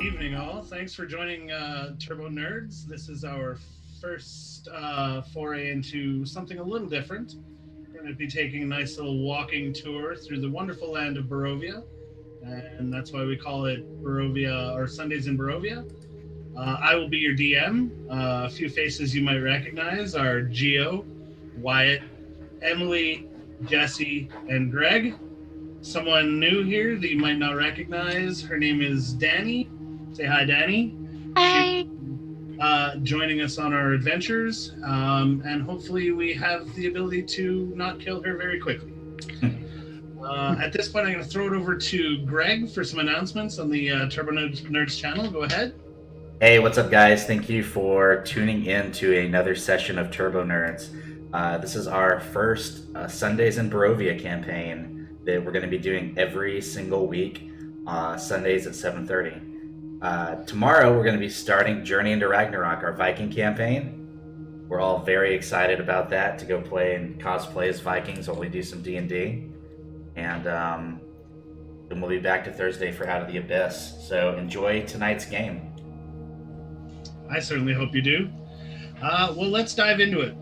Evening, all. Thanks for joining Turbo Nerds. This is our first foray into something a little different. We're going to be taking a nice little walking tour through the wonderful land of Barovia, and that's why we call it Barovia or Sundays in Barovia. I will be your DM. A few faces you might recognize are Geo, Wyatt, Emily, Jesse, and Greg. Someone new here that you might not recognize. Her name is Danny. Say hi, Danny. She Hi. joining us on our adventures, and hopefully we have the ability to not kill her very quickly. At this point, I'm going to throw it over to Greg for some announcements on the Turbo Nerds channel. Go ahead. Hey, what's up, guys? Thank you for tuning in to another session of Turbo Nerds. This is our first Sundays in Barovia campaign that we're going to be doing every single week, Sundays at 7:30. Tomorrow, we're going to be starting Journey into Ragnarok, our Viking campaign. We're all very excited about that, to go play and cosplay as Vikings while we do some D&D. And then we'll be back to Thursday for Out of the Abyss. So enjoy tonight's game. I certainly hope you do. Well, let's dive into it.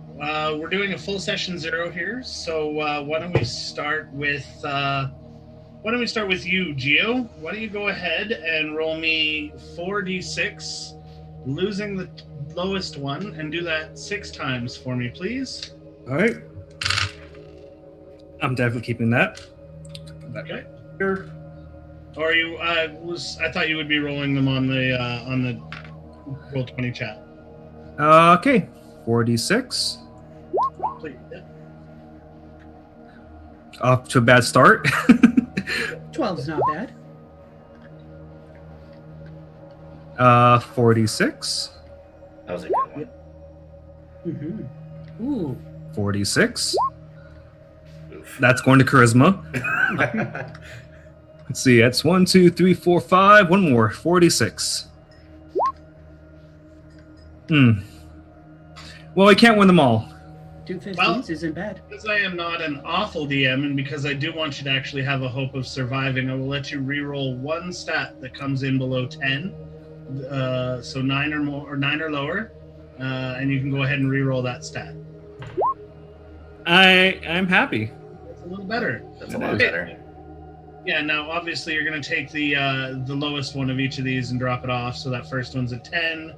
We're doing a full session 0 here, so why don't we start with you, Geo? Why don't you go ahead and roll me 4d6, losing the lowest one, and do that 6 times for me, please. All right. I'm definitely keeping that. Okay. Sure. Or you? I thought you would be rolling them on the Roll20 chat. Okay. 4d6. Please. Yeah. Off to a bad start. 12 is not bad. 46. That was a good one. Mm-hmm. Ooh. 46. Oof. That's going to charisma. Let's see. That's 1, 2, 3, 4, 5. One more. 46. Well, we can't win them all. 2 15s Well, isn't bad. Because I am not an awful DM, and because I do want you to actually have a hope of surviving, I will let you re-roll one stat that comes in below 10, so 9 or more, or 9 or lower, and you can go ahead and re-roll that stat. I'm happy. That's a little better. That's a lot better. Yeah. Now, obviously, you're going to take the lowest one of each of these and drop it off. So that first one's a 10,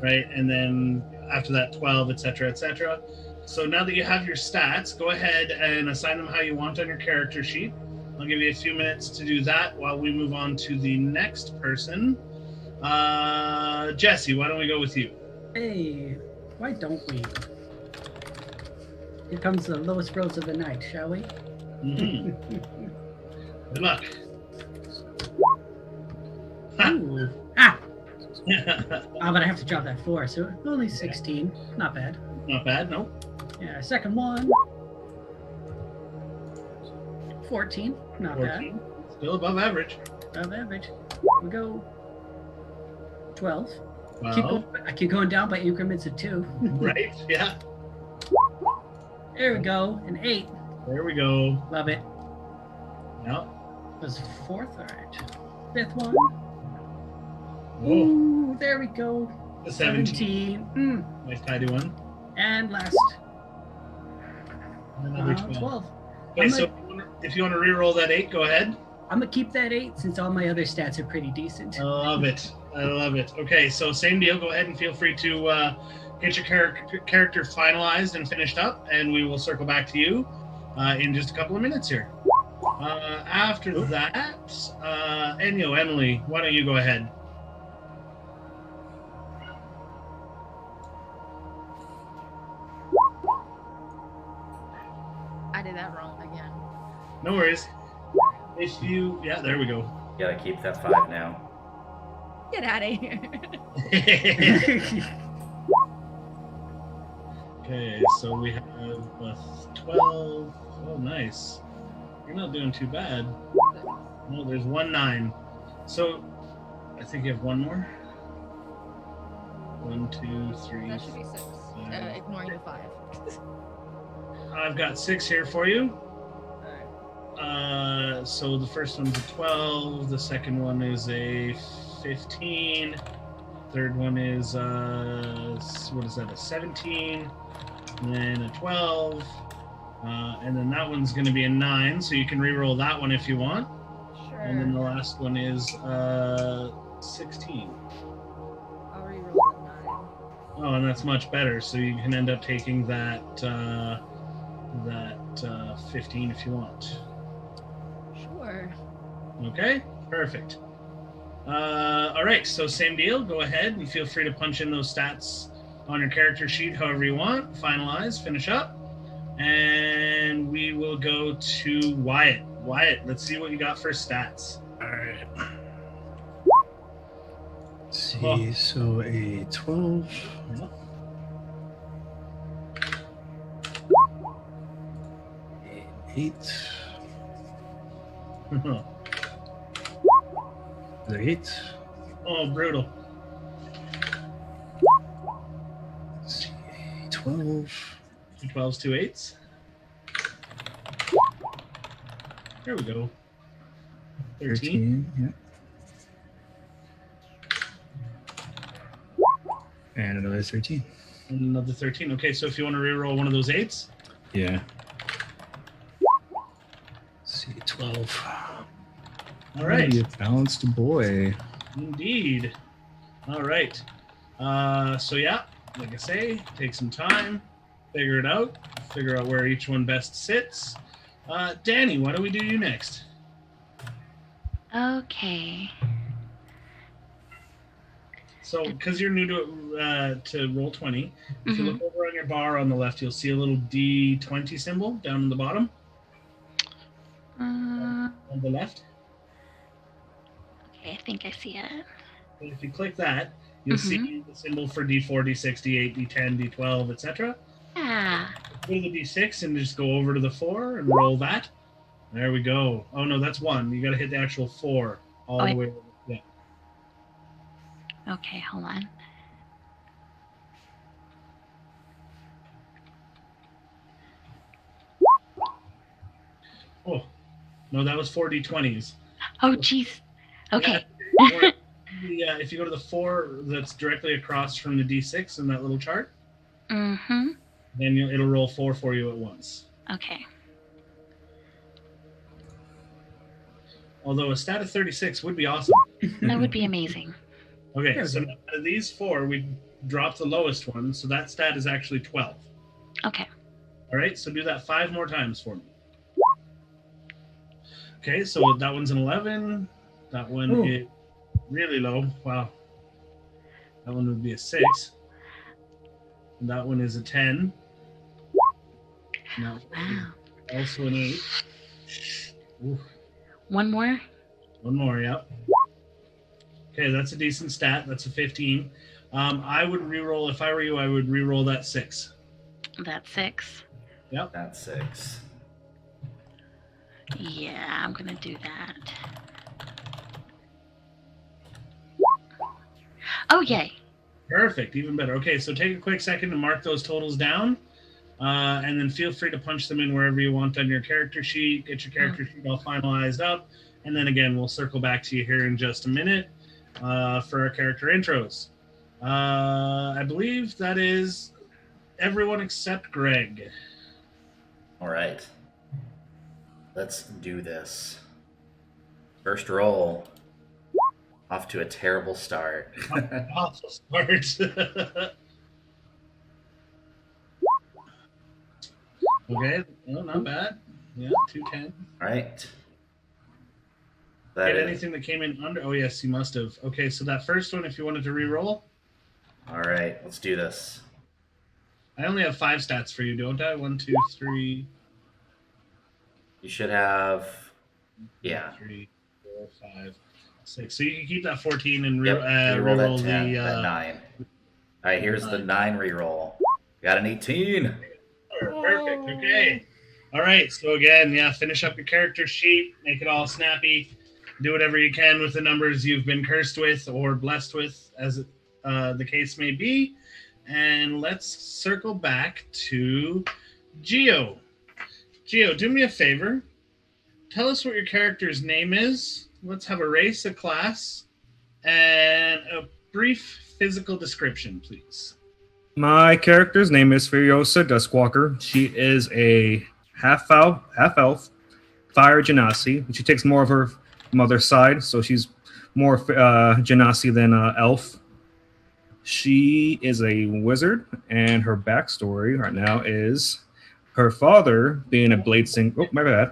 right? And then after that, 12, etc., etc. So now that you have your stats, go ahead and assign them how you want on your character sheet. I'll give you a few minutes to do that while we move on to the next person. Jesse, why don't we go with you? Hey, why don't we? Here comes the lowest rose of the night, shall we? Mm-hmm. Good luck. Ooh. Ah! But I have to drop that 4, so only 16. Not bad. Not bad, no. Yeah, second one. 14. Not 14. Still above average. bad. Above average. We go 12. Wow. I keep going down by increments of 2. Right? Yeah. There we go. An 8. There we go. Love it. Yep. Was 4th? All right. 5th one. Oh, Ooh, there we go. a 17. 17. Nice tidy one. And last. Another 12. 12. Okay, I'm so if you want to re-roll that 8, go ahead. I'm going to keep that 8 since all my other stats are pretty decent. I love it. I love it. Okay, so same deal. Go ahead and feel free to get your character finalized and finished up, and we will circle back to you in just a couple of minutes here. After that, Enyo, Emily, why don't you go ahead? I did that wrong again. No worries. If you, yeah, there we go. Gotta keep that 5 now. Get out of here. Okay, so we have a 12. Oh, nice. You're not doing too bad. No, there's 1 9. So I think you have one more. 1, 2, 3. That should be 6. Ignoring the 5. I've got 6 here for you. So the first one's a 12. The second one is a 15. Third one is what is that? A 17, and then a 12, and then that one's going to be a 9. So you can re-roll that one if you want. Sure. And then the last one is 16. I'll reroll the 9. Oh, and that's much better. So you can end up taking that 15 if you want. Sure. Okay, perfect. All right, so same deal. Go ahead and feel free to punch in those stats on your character sheet however you want. Finalize, finish up. And we will go to Wyatt. Wyatt, let's see what you got for stats. All right. Let's see. So a 12. Yep. An 8. Another 8. Oh, brutal. Let's see. A 12. 2 12s, 2 8s. There we go. 13. 13. Yeah. And another 13. And another 13. Okay, so if you want to reroll one of those 8s. Yeah. Let's see. 12. All right. Be a balanced boy. Indeed. All right. So yeah, like I say, take some time, figure out where each one best sits. Danny, why don't we do you next? Okay. So, because you're new to Roll20, if you Mhm. look over on your bar on the left, you'll see a little D20 symbol down in the bottom on the left. Okay, I think I see it. And if you click that, you'll see the symbol for D4, D6, D8, D10, D12, etc. Ah, Go to the D6 and just go over to the 4 and roll that. There we go. Oh no, that's 1. You got to hit the actual 4 all the way over. Yeah. okay, hold on. Oh, no, that was 4 D20s. Oh, jeez. Okay. Yeah, if you go to the 4 that's directly across from the D6 in that little chart, Mm-hmm. then it'll roll 4 for you at once. Okay. Although a stat of 36 would be awesome. That would be amazing. Okay, so out of these 4, we dropped the lowest one, so that stat is actually 12. Okay. All right, so do that 5 more times for me. Okay, so that one's an 11. That one is really low. Wow. That one would be a 6. And that one is a 10. And that one Wow. is also an 8. Ooh, One more? one more, yep. Okay, that's a decent stat. That's a 15. I would reroll, if I were you, I would reroll that 6. That's 6. Yep. That's 6. Yeah, I'm gonna do that. Oh, yay. Perfect, even better. Okay, so take a quick second to mark those totals down, and then feel free to punch them in wherever you want on your character sheet. Get your character sheet all finalized up, and then again, we'll circle back to you here in just a minute for our character intros. I believe that is everyone except Greg. All right. Let's do this. First roll. Off to a terrible start. Awful start. Okay, no, not bad. Yeah, 210. All right. Get That is, anything that came in under? Oh, yes, you must have. Okay, so that first one, if you wanted to re-roll, all right, let's do this. I only have 5 stats for you, don't I? 1, 2, 3. You should have, 3, 4, 5, 6. So you can keep that 14 and yep, re-roll re-roll that 10, the that 9. All right, here's the 9 re-roll. Got an 18. Perfect. Okay. All right. So again, yeah, finish up your character sheet, make it all snappy, do whatever you can with the numbers you've been cursed with or blessed with, as the case may be. And let's circle back to Geo. Geo, do me a favor. Tell us what your character's name is. Let's have a race, a class, And a brief physical description, please. My character's name is Furiosa Duskwalker. She is a half elf, fire genasi. She takes more of her mother's side, so she's more genasi than elf. She is a wizard, and her backstory right now is her father being a blade sing. Oh, my bad.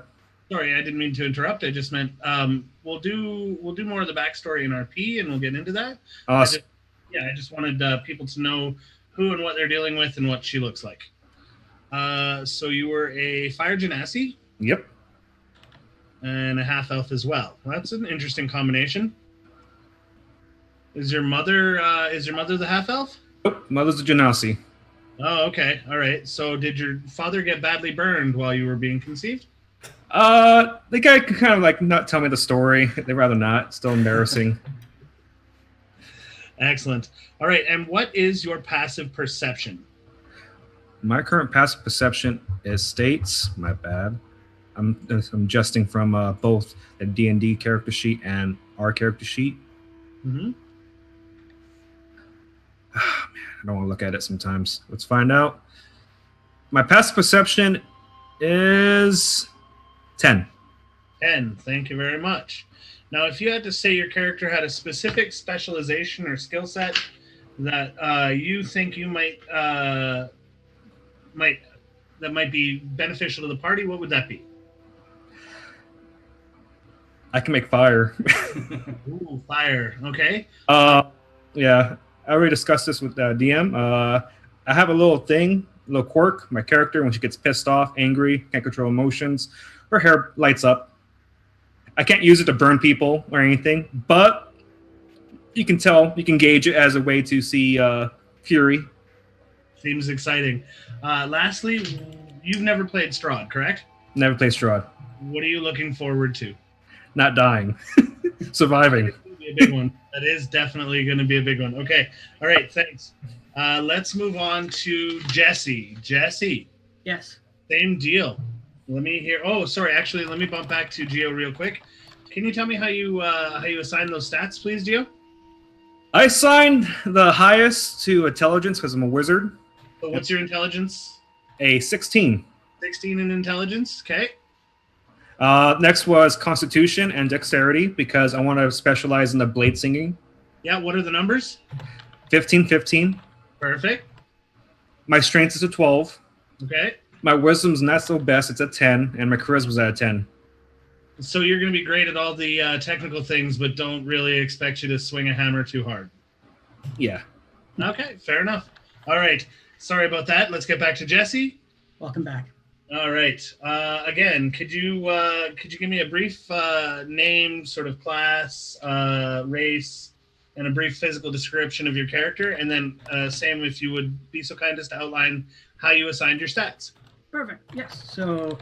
Sorry, I didn't mean to interrupt. I just meant we'll do more of the backstory in RP, and we'll get into that. Awesome. I just wanted people to know who and what they're dealing with and what she looks like. So you were a fire genasi Yep. and a half elf as well. That's an interesting combination. Is your mother the half elf? Oh, mother's a genasi. Oh, okay, all right. So did your father get badly burned while you were being conceived? The guy can kind of like not tell me the story. They'd rather not. Still embarrassing. Excellent. All right, and what is your passive perception? My current passive perception is states. My bad. I'm adjusting from both the D&D character sheet and our character sheet. Mm-hmm. Oh, man, I don't want to look at it sometimes. Let's find out. My passive perception is 10. 10. Thank you very much. Now, if you had to say your character had a specific specialization or skill set that you think you might be beneficial to the party, what would that be? I can make fire. Ooh, fire. Okay. Yeah, I already discussed this with DM. I have a little quirk. My character, when she gets pissed off, angry, can't control emotions, her hair lights up. I can't use it to burn people or anything, but you can gauge it as a way to see fury. Seems exciting. Lastly, you've never played Strahd, correct? Never played Strahd. What are you looking forward to? Not dying. Surviving. That's gonna be a big one. That is definitely going to be a big one. Okay. All right. Thanks. Let's move on to Jesse. Jesse, Yes. same deal. Let me hear. Oh, sorry. Actually, let me bump back to Gio real quick. Can you tell me how you assign those stats, please, Gio? I assigned the highest to intelligence because I'm a wizard. So what's your intelligence? A 16. 16 in intelligence. Okay. Next was constitution and dexterity because I want to specialize in the blade singing. Yeah. What are the numbers? 15, 15. Perfect. My strength is a 12. Okay. My wisdom's not so best. It's a 10. And my charisma's at a 10. So you're going to be great at all the technical things, but don't really expect you to swing a hammer too hard. Yeah. Okay. Fair enough. All right. Sorry about that. Let's get back to Jesse. Welcome back. All right. Again, could you give me a brief name, sort of class, race, and a brief physical description of your character, and then Sam, if you would be so kind as to outline how you assigned your stats. Perfect. Yes. So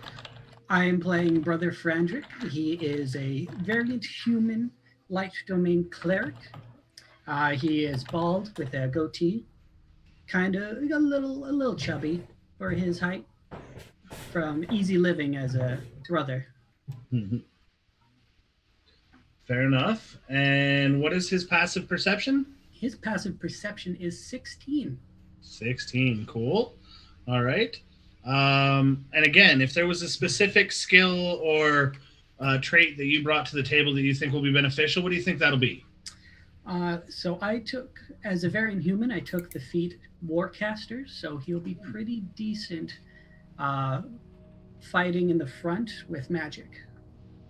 I am playing Brother Frandrick. He is a variant human light domain cleric. He is bald with a goatee, kind of a little chubby for his height, from easy living as a brother. Mm-hmm. Fair enough. And what is his passive perception? His passive perception is 16. 16. Cool. All right. And again, if there was a specific skill or trait that you brought to the table that you think will be beneficial, what do you think that'll be? So I took, as a variant human, I took the feat Warcaster, so he'll be pretty decent fighting in the front with magic.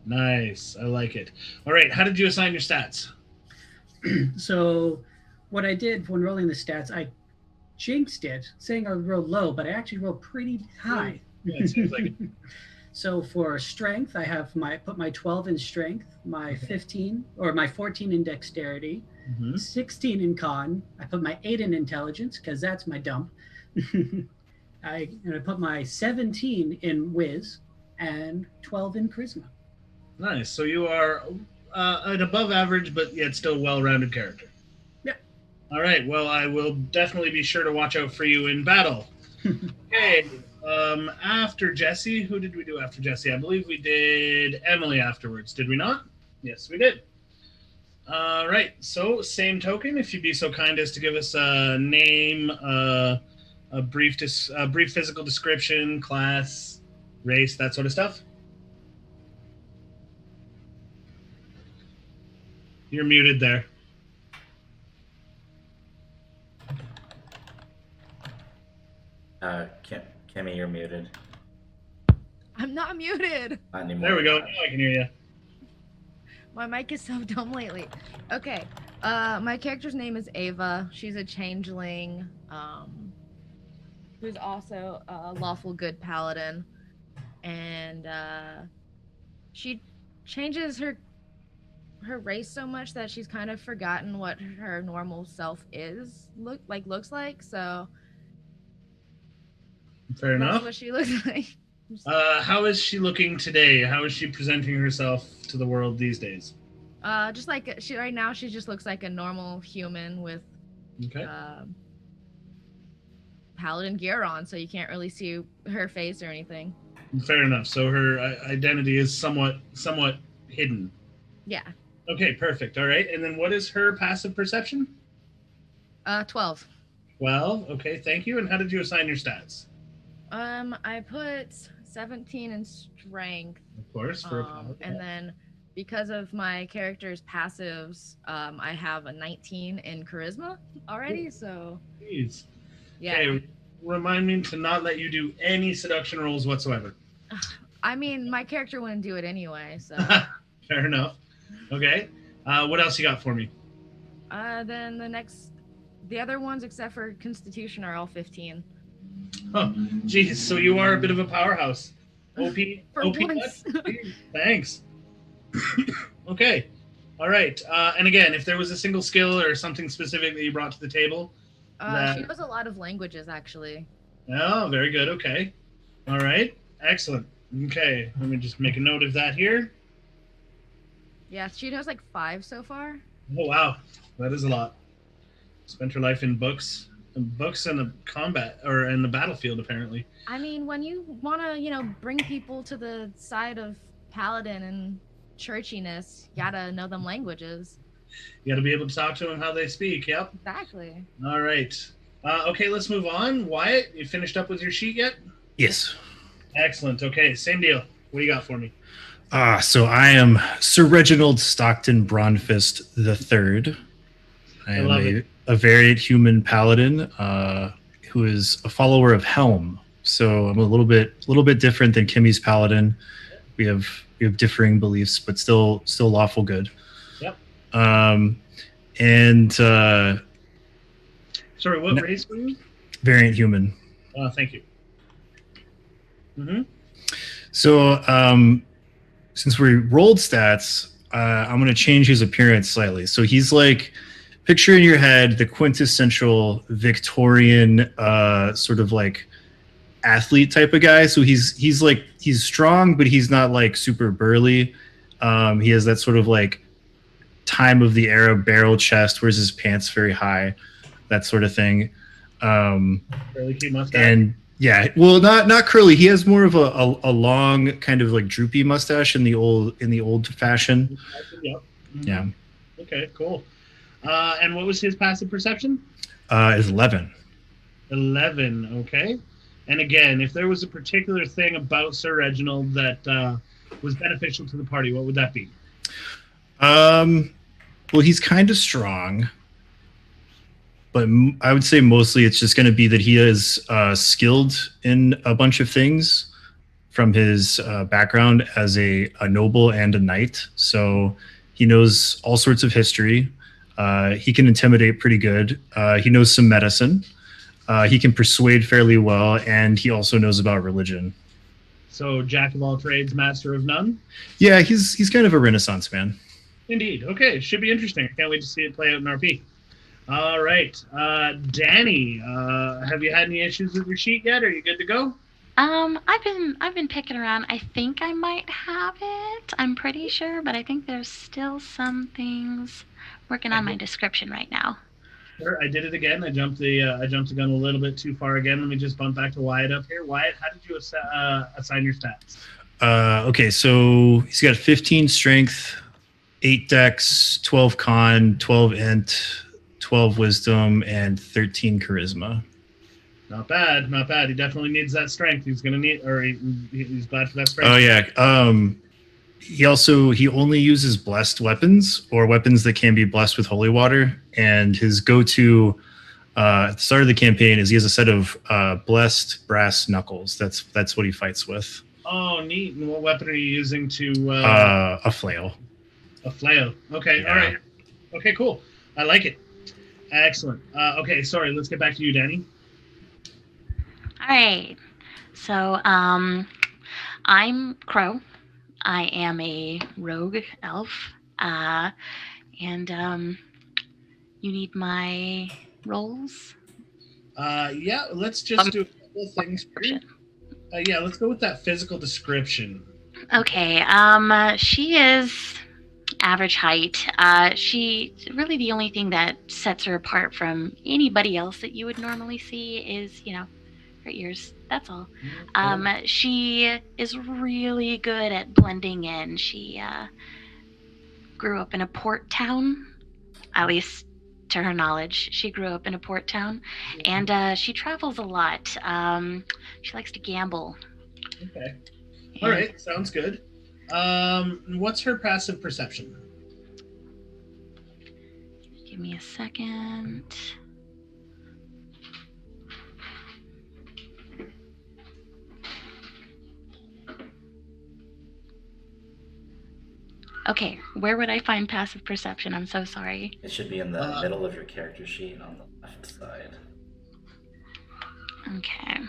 Nice. I like it. All right. How did you assign your stats? So what I did when rolling the stats, I jinxed it, saying I rolled low, but I actually rolled pretty high. Yeah, it seems like it. So for strength, I have put my 12 in strength, my 15 or my 14 in dexterity, 16 in con. I put my 8 in intelligence because that's my dump. I put my 17 in whiz and 12 in charisma. Nice. So you are an above average, but yet still well-rounded character. Yep. All right. Well, I will definitely be sure to watch out for you in battle. Okay. After Jesse, who did we do after Jesse? I believe we did Emily afterwards. Did we not? Yes, we did. Right. So, same token, if you'd be so kind as to give us a name, a brief physical description, class, race, that sort of stuff. You're muted there. Kimmy, you're muted. I'm not muted. Not anymore. There we go. Now I can hear you. My mic is so dumb lately. Okay. My character's name is Ava. She's a changeling, who's also a lawful good paladin, and she changes her race so much that she's kind of forgotten what her normal self looks like. So Fair that's enough. what she looks like. How is she looking today? How is she presenting herself to the world these days? Just like she right now, she just looks like a normal human with Okay. paladin gear on, so you can't really see her face or anything. Fair enough. So her identity is somewhat hidden. Yeah. Okay, perfect. All right. And then what is her passive perception? 12. 12. Okay, thank you. And how did you assign your stats? I put 17 in strength. Of course, for a pilot. And then because of my character's passives, I have a 19 in charisma already. So Jeez. yeah. Okay, remind me to not let you do any seduction rolls whatsoever. I mean, my character wouldn't do it anyway. So Fair enough. Okay. What else you got for me? then the other ones except for Constitution are all 15. Oh, geez. So you are a bit of a powerhouse. OP. For OP. once. Jeez, thanks. Okay. All right. And again, if there was a single skill or something specific that you brought to the table. She knows a lot of languages, actually. Oh, very good. Okay. All right. Excellent. Okay. Let me just make a note of that here. Yeah, she knows like 5 so far. Oh, wow. That is a lot. Spent her life in books and the combat or in the battlefield, apparently. I mean, when you want to, bring people to the side of paladin and churchiness, you gotta know them languages. You got to be able to talk to them how they speak. Yep. Exactly. All right. Okay, let's move on. Wyatt, you finished up with your sheet yet? Yes. Excellent. Okay, same deal. What do you got for me? So I am Sir Reginald Stockton Braunfist III. I love am it. a variant human paladin who is a follower of Helm. So I'm a little bit different than Kimmy's paladin. We have differing beliefs, but still lawful good. Yep. And Sorry, what race were you? variant human. Thank you. Mm-hmm. So since we rolled stats, I'm going to change his appearance slightly. So he's like, picture in your head the quintessential Victorian sort of like athlete type of guy. So he's strong, but he's not like super burly. He has that sort of like time of the era barrel chest, wears his pants very high, that sort of thing. Really cute mustache. And yeah, well, not curly. He has more of a long kind of like droopy mustache in the old fashion. Yep. Mhm. Yeah. Okay, cool. And what was his passive perception? Is 11. 11. Okay. And again, if there was a particular thing about Sir Reginald that was beneficial to the party, what would that be? Well, he's kind of strong, but I would say mostly it's just going to be that he is skilled in a bunch of things from his background as a noble and a knight. So he knows all sorts of history. He can intimidate pretty good. He knows some medicine. He can persuade fairly well, and he also knows about religion. So, jack of all trades, master of none? Yeah, he's kind of a Renaissance man. Indeed. Okay, should be interesting. I can't wait to see it play out in RP. All right. Danny, have you had any issues with your sheet yet? Are you good to go? I've been picking around. I think I might have it. I'm pretty sure, but I think there's still some things working on my description right now. Sure, I did it again. I jumped the gun a little bit too far again. Let me just bump back to Wyatt up here. Wyatt, how did you assign your stats? Okay, so he's got 15 strength, 8 dex, 12 con, 12 int, 12 wisdom, and 13 charisma. Not bad, not bad. He definitely needs that strength. He's gonna need, or he's glad for that strength. Oh yeah. He only uses blessed weapons or weapons that can be blessed with holy water. And his go-to at the start of the campaign is he has a set of blessed brass knuckles. That's what he fights with. Oh, neat. And what weapon are you using to? A flail. A flail. Okay. Yeah. All right. Okay. Cool. I like it. Excellent. Okay. Sorry. Let's get back to you, Danny. All right. So, I'm Crow. I am a rogue elf. And you need my rolls? Yeah. Let's just do a couple of things here. Yeah. Let's go with that physical description. Okay. She is average height. She really the only thing that sets her apart from anybody else that you would normally see is, her ears. That's all. She is really good at blending in. She grew up in a port town, at least to her knowledge. She grew up in a port town, and she travels a lot. She likes to gamble. Okay. All right. Sounds good. What's her passive perception? Give me a second. Okay, where would I find passive perception? I'm so sorry. It should be in the middle of your character sheet on the left side. Okay.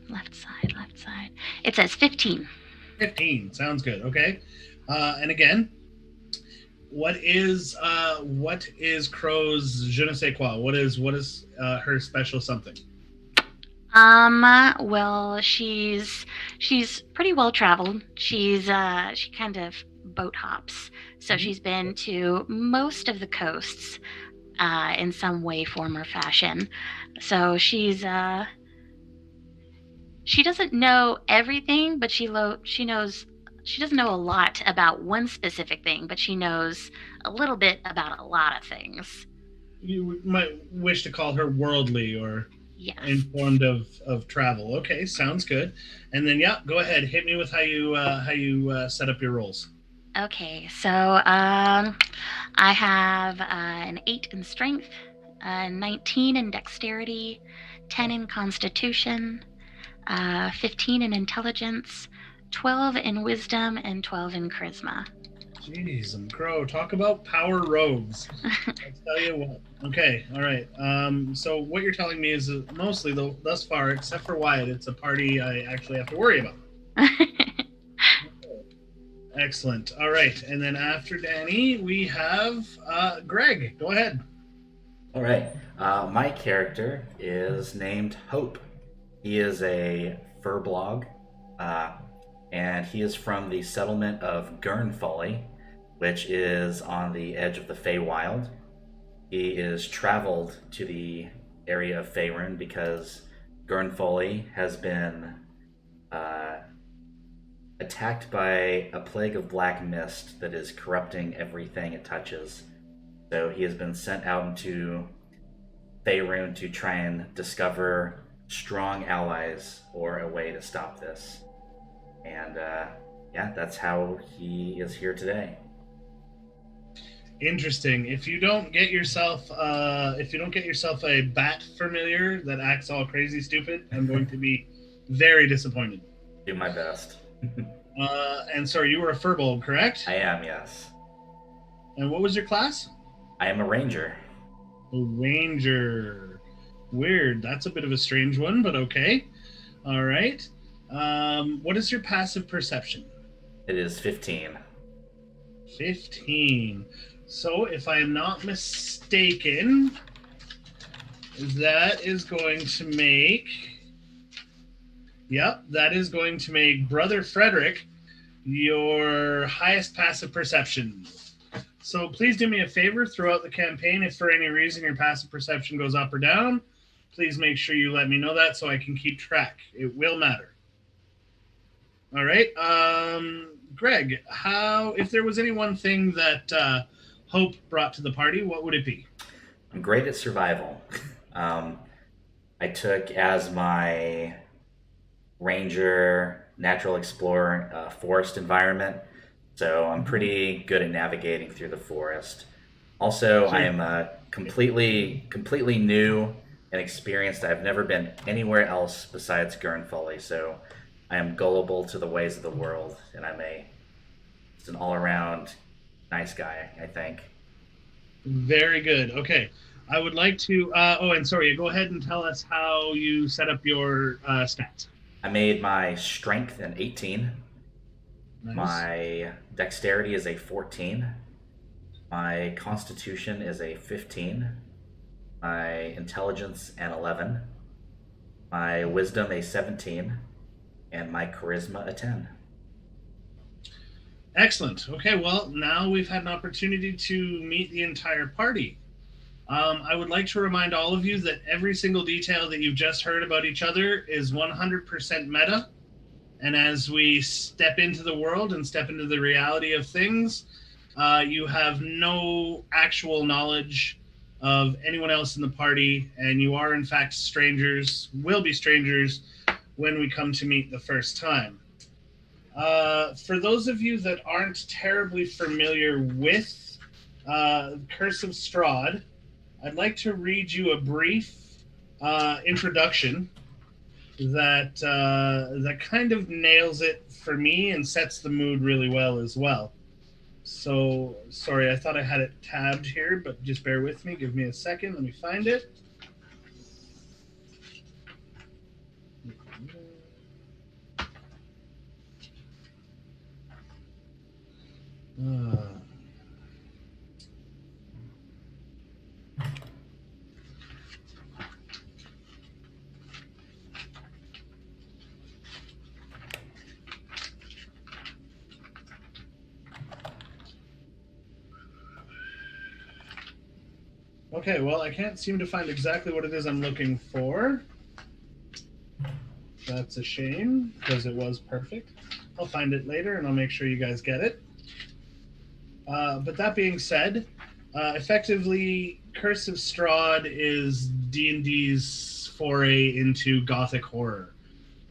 Left side. It says 15. 15. Sounds good. Okay. And again, what is Crow's je ne sais quoi? What is her special something? Well, she's pretty well traveled. She kind of boat hops. So she's been to most of the coasts in some way, form, or fashion. So she doesn't know everything, but she knows. She doesn't know a lot about one specific thing, but she knows a little bit about a lot of things. You might wish to call her worldly or yes. Informed of travel. Okay, sounds good. And then go ahead, hit me with how you set up your rolls. Okay, so I have an 8 in strength, 19 in dexterity, 10 in constitution, 15 in intelligence, 12 in wisdom, and 12 in charisma. Jeez, and Crow, talk about power rogues. I'll tell you what. Okay, all right. So what you're telling me is mostly, thus far, except for Wyatt, it's a party I actually have to worry about. Excellent. All right, and then after Danny, we have Greg. Go ahead. All right. My character is named Hope. He is a furblog, and he is from the settlement of Gurnfolly, which is on the edge of the Feywild. He is traveled to the area of Faerun because Gurnfolly has been attacked by a plague of black mist that is corrupting everything it touches. So he has been sent out into Faerun to try and discover strong allies or a way to stop this. And that's how he is here today. Interesting. If you don't get yourself a bat familiar that acts all crazy stupid, I'm going to be very disappointed. Do my best. And sorry, you were a furbolg, correct? I am, yes. And what was your class? I am a ranger. A ranger. Weird. That's a bit of a strange one, but okay. All right. What is your passive perception? It is 15. 15. So, if I am not mistaken, that is going to make... Yep, that is going to make Brother Frederick your highest passive perception. So please do me a favor throughout the campaign. If for any reason your passive perception goes up or down, please make sure you let me know that so I can keep track. It will matter. All right. Greg, if there was any one thing that Hope brought to the party, what would it be? I'm great at survival. Um, I took as my ranger, natural explorer, forest environment. So I'm pretty good at navigating through the forest. Also, I am completely new and experienced. I've never been anywhere else besides Gurnfolly, so I am gullible to the ways of the world, and just an all-around nice guy, I think. Very good. Okay. I would like to. And sorry, go ahead and tell us how you set up your stats. I made my strength an 18. Nice. My dexterity is a 14. My constitution is a 15. My intelligence an 11. My wisdom a 17. And my charisma a 10. Excellent. Okay, well, now we've had an opportunity to meet the entire party. I would like to remind all of you that every single detail that you've just heard about each other is 100% meta. And as we step into the world and step into the reality of things, you have no actual knowledge of anyone else in the party, and you are in fact strangers, will be strangers when we come to meet the first time. For those of you that aren't terribly familiar with Curse of Strahd, I'd like to read you a brief introduction that kind of nails it for me and sets the mood really well as well. So, sorry, I thought I had it tabbed here, but just bear with me. Give me a second. Let me find it. Okay, well, I can't seem to find exactly what it is I'm looking for. That's a shame, because it was perfect. I'll find it later, and I'll make sure you guys get it. But that being said, effectively, Curse of Strahd is D&D's foray into gothic horror.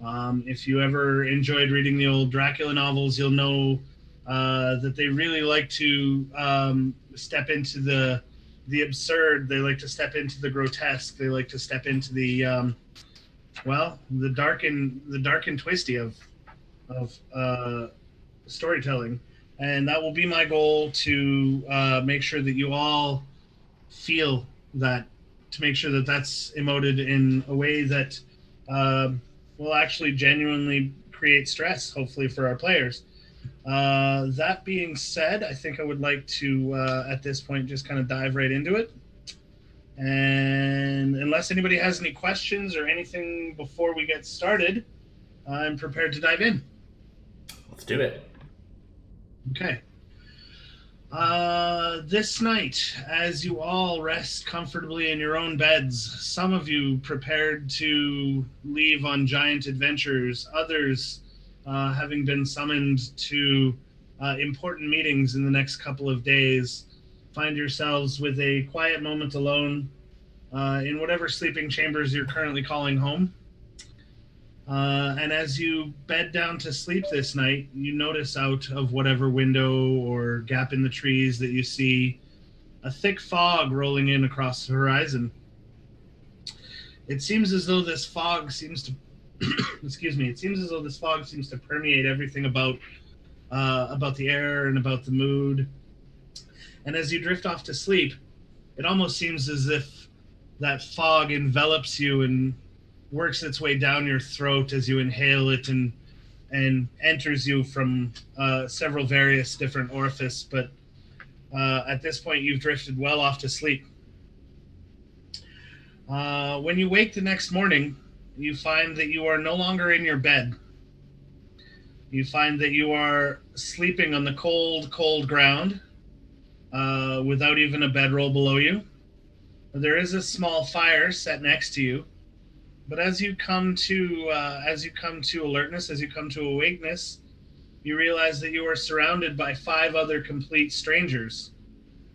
If you ever enjoyed reading the old Dracula novels, you'll know that they really like to step into the absurd. They like to step into the grotesque. They like to step into the dark and twisty of storytelling. And that will be my goal, to make sure that you all feel that, to make sure that that's emoted in a way that will actually genuinely create stress, hopefully, for our players. That being said, I think I would like to, at this point, just kind of dive right into it. And unless anybody has any questions or anything before we get started, I'm prepared to dive in. Let's do it. Okay. This night, as you all rest comfortably in your own beds, some of you prepared to leave on giant adventures, others having been summoned to important meetings in the next couple of days, find yourselves with a quiet moment alone in whatever sleeping chambers you're currently calling home. And as you bed down to sleep this night, you notice out of whatever window or gap in the trees that you see a thick fog rolling in across the horizon. It seems as though this fog seems to it seems as though this fog seems to permeate everything about the air and about the mood. And as you drift off to sleep, it almost seems as if that fog envelops you and works its way down your throat as you inhale it and enters you from several various different orifices. But at this point, you've drifted well off to sleep. When you wake the next morning, you find that you are no longer in your bed. You find that you are sleeping on the cold, cold ground without even a bedroll below you. There is a small fire set next to you, But as you come to alertness, as you come to awakeness, you realize that you are surrounded by 5 other complete strangers,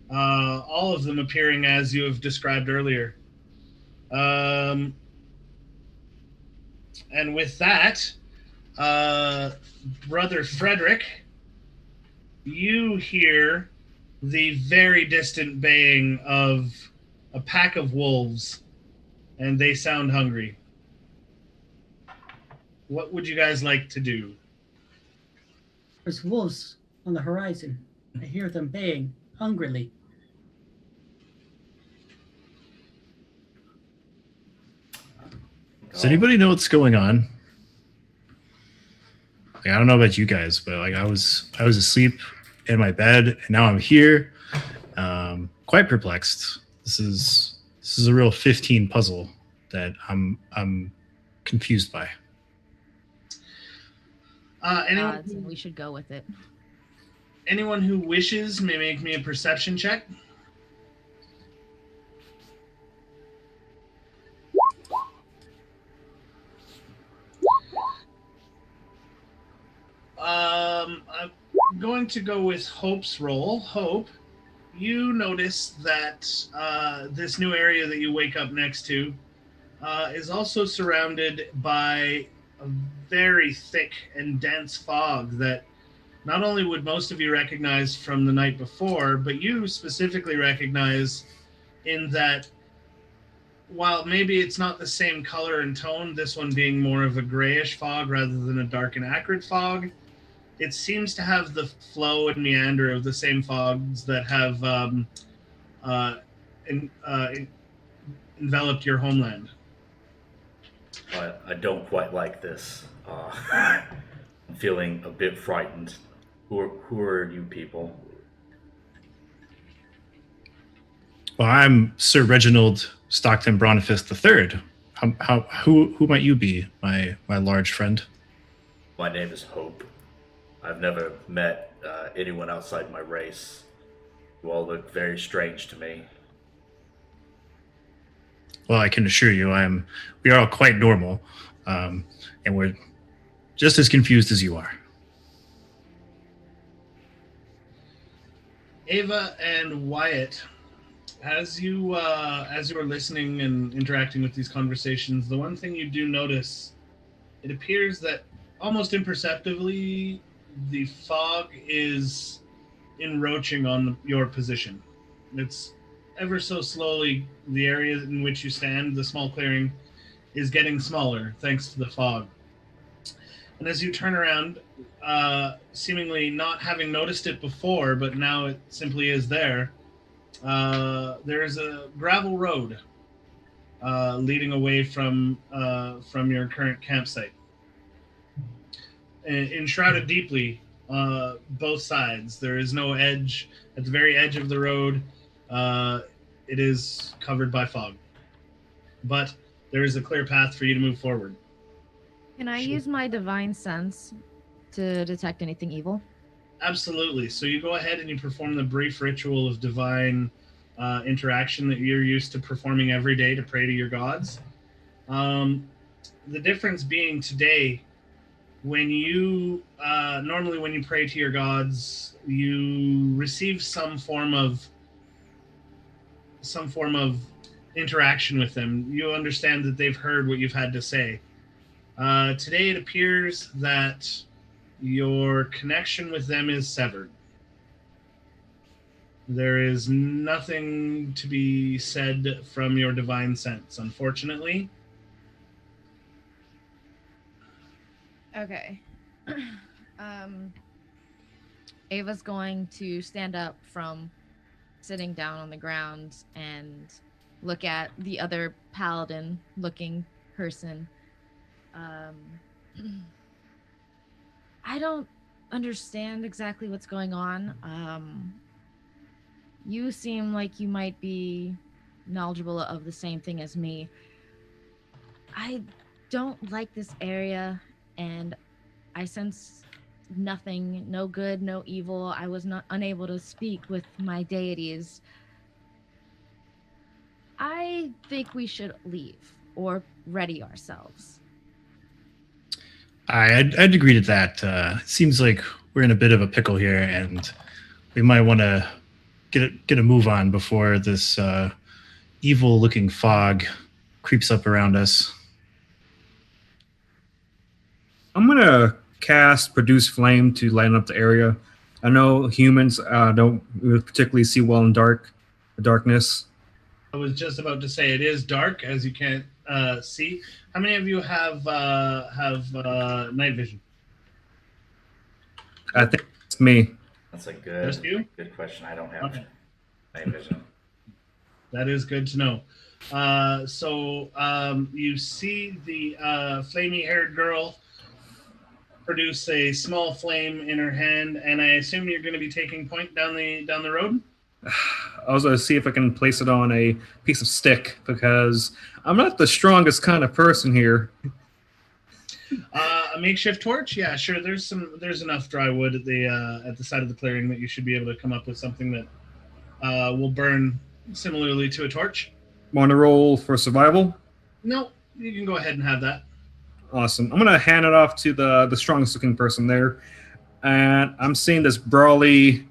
all of them appearing as you have described earlier. Um, and with that, uh, Brother Frederick, you hear the very distant baying of a pack of wolves, and they sound hungry. What would you guys like to do? There's wolves on the horizon. I hear them baying hungrily. Does anybody know what's going on? Like, I don't know about you guys, but like I was asleep in my bed, and now I'm here, quite perplexed. This is a real 15 puzzle that I'm confused by. Odds, and we should go with it. Anyone who wishes may make me a perception check. I'm going to go with Hope's roll. Hope, you notice that this new area that you wake up next to is also surrounded by a very thick and dense fog that not only would most of you recognize from the night before, but you specifically recognize in that while maybe it's not the same color and tone, this one being more of a grayish fog rather than a dark and acrid fog, it seems to have the flow and meander of the same fogs that have enveloped your homeland. I don't quite like this. I'm feeling a bit frightened. Who are you people? Well, I'm Sir Reginald Stockton Boniface III. Who might you be, my large friend? My name is Hope. I've never met anyone outside my race. You all look very strange to me. Well, I can assure you, we are all quite normal, and we're just as confused as you are. Ava and Wyatt, as you are listening and interacting with these conversations, the one thing you do notice, it appears that almost imperceptibly, the fog is encroaching on your position. It's ever so slowly, the area in which you stand, the small clearing, is getting smaller thanks to the fog. And as you turn around, seemingly not having noticed it before, but now it simply is there, there's a gravel road leading away from your current campsite. Enshrouded deeply, both sides. There is no edge. At the very edge of the road, it is covered by fog. But there is a clear path for you to move forward. Can I use my divine sense to detect anything evil? Absolutely. So you go ahead and you perform the brief ritual of divine interaction that you're used to performing every day to pray to your gods. The difference being today, when you normally when you pray to your gods, you receive some form of interaction with them. You understand that they've heard what you've had to say. Today it appears that your connection with them is severed. There is nothing to be said from your divine sense, unfortunately. Okay. Ava's going to stand up from sitting down on the ground and look at the other paladin looking person. I don't understand exactly what's going on. You seem like you might be knowledgeable of the same thing as me. I don't like this area, and I sense nothing, no good, no evil. I was not unable to speak with my deities. I think we should leave. or ready ourselves. I'd agree to that. It seems like we're in a bit of a pickle here, and we might want to get a move on before this evil-looking fog creeps up around us. I'm gonna cast produce flame to lighten up the area. I know humans don't particularly see well in darkness. I was just about to say it is dark, as you can't see. How many of you have night vision? I think it's me. That's a Just you? good question. I don't have Okay. night vision. That is good to know. You see the flamey-haired girl produce a small flame in her hand, and I assume you're going to be taking point down the road. I was gonna see if I can place it on a piece of stick because I'm not the strongest kind of person here. A makeshift torch? Yeah, sure. There's enough dry wood at the side of the clearing that you should be able to come up with something that will burn similarly to a torch. Want to roll for survival? No, you can go ahead and have that. Awesome. I'm gonna hand it off to the strongest looking person there, and I'm seeing this brawly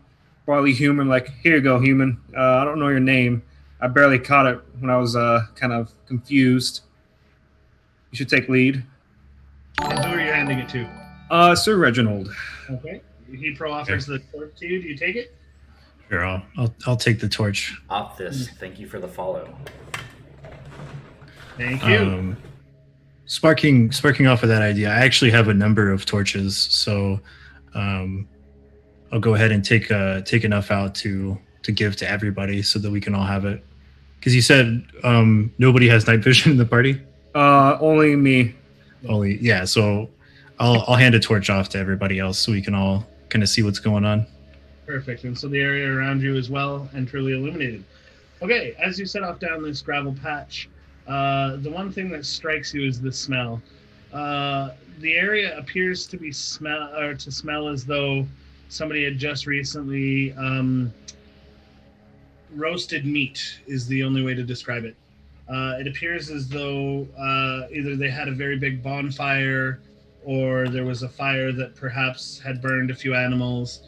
human. Like, here you go, human. I don't know your name. I barely caught it when I was kind of confused. You should take lead. And who are you handing it to? Sir Reginald. Okay. He offers the torch to you. Do you take it? Sure, I'll take the torch. Opthis, thank you for the follow. Thank you. Sparking off of that idea, I actually have a number of torches, so I'll go ahead and take enough out to give to everybody so that we can all have it. Because you said nobody has night vision in the party. Only me. Yeah. So I'll hand a torch off to everybody else so we can all kind of see what's going on. Perfect. And so the area around you is well and truly illuminated. Okay, as you set off down this gravel patch, the one thing that strikes you is the smell. The area appears to smell as though somebody had just recently roasted meat is the only way to describe it. It appears as though either they had a very big bonfire or there was a fire that perhaps had burned a few animals,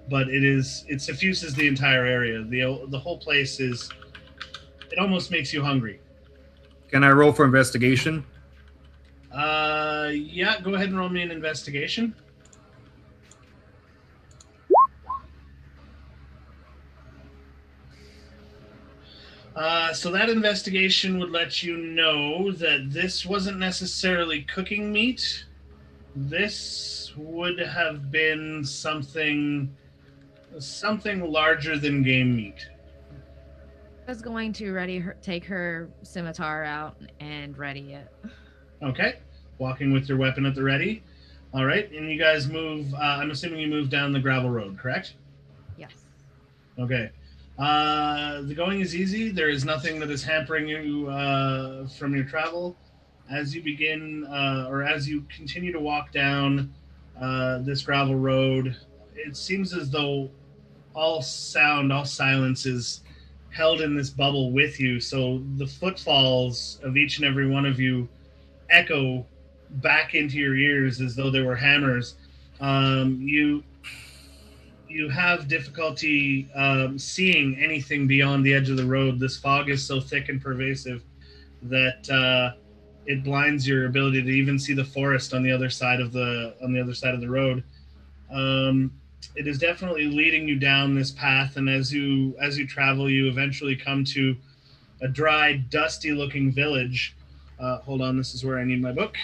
but it suffuses the entire area. The whole place it almost makes you hungry. Can I roll for investigation? Yeah, go ahead and roll me an investigation. So that investigation would let you know that this wasn't necessarily cooking meat. This would have been something larger than game meat. I was going to take her scimitar out and ready it. Okay, walking with your weapon at the ready. All right, and you guys move. I'm assuming you move down the gravel road, correct? Yes. Okay. The going is easy. There is nothing that is hampering you from your travel. As you begin, or as you continue to walk down this gravel road, it seems as though all sound, all silence is held in this bubble with you. So the footfalls of each and every one of you echo back into your ears as though they were hammers. You have difficulty seeing anything beyond the edge of the road. This fog is so thick and pervasive that it blinds your ability to even see the forest on the other side of the road. It is definitely leading you down this path, and as you travel, you eventually come to a dry, dusty-looking village. Hold on, this is where I need my book.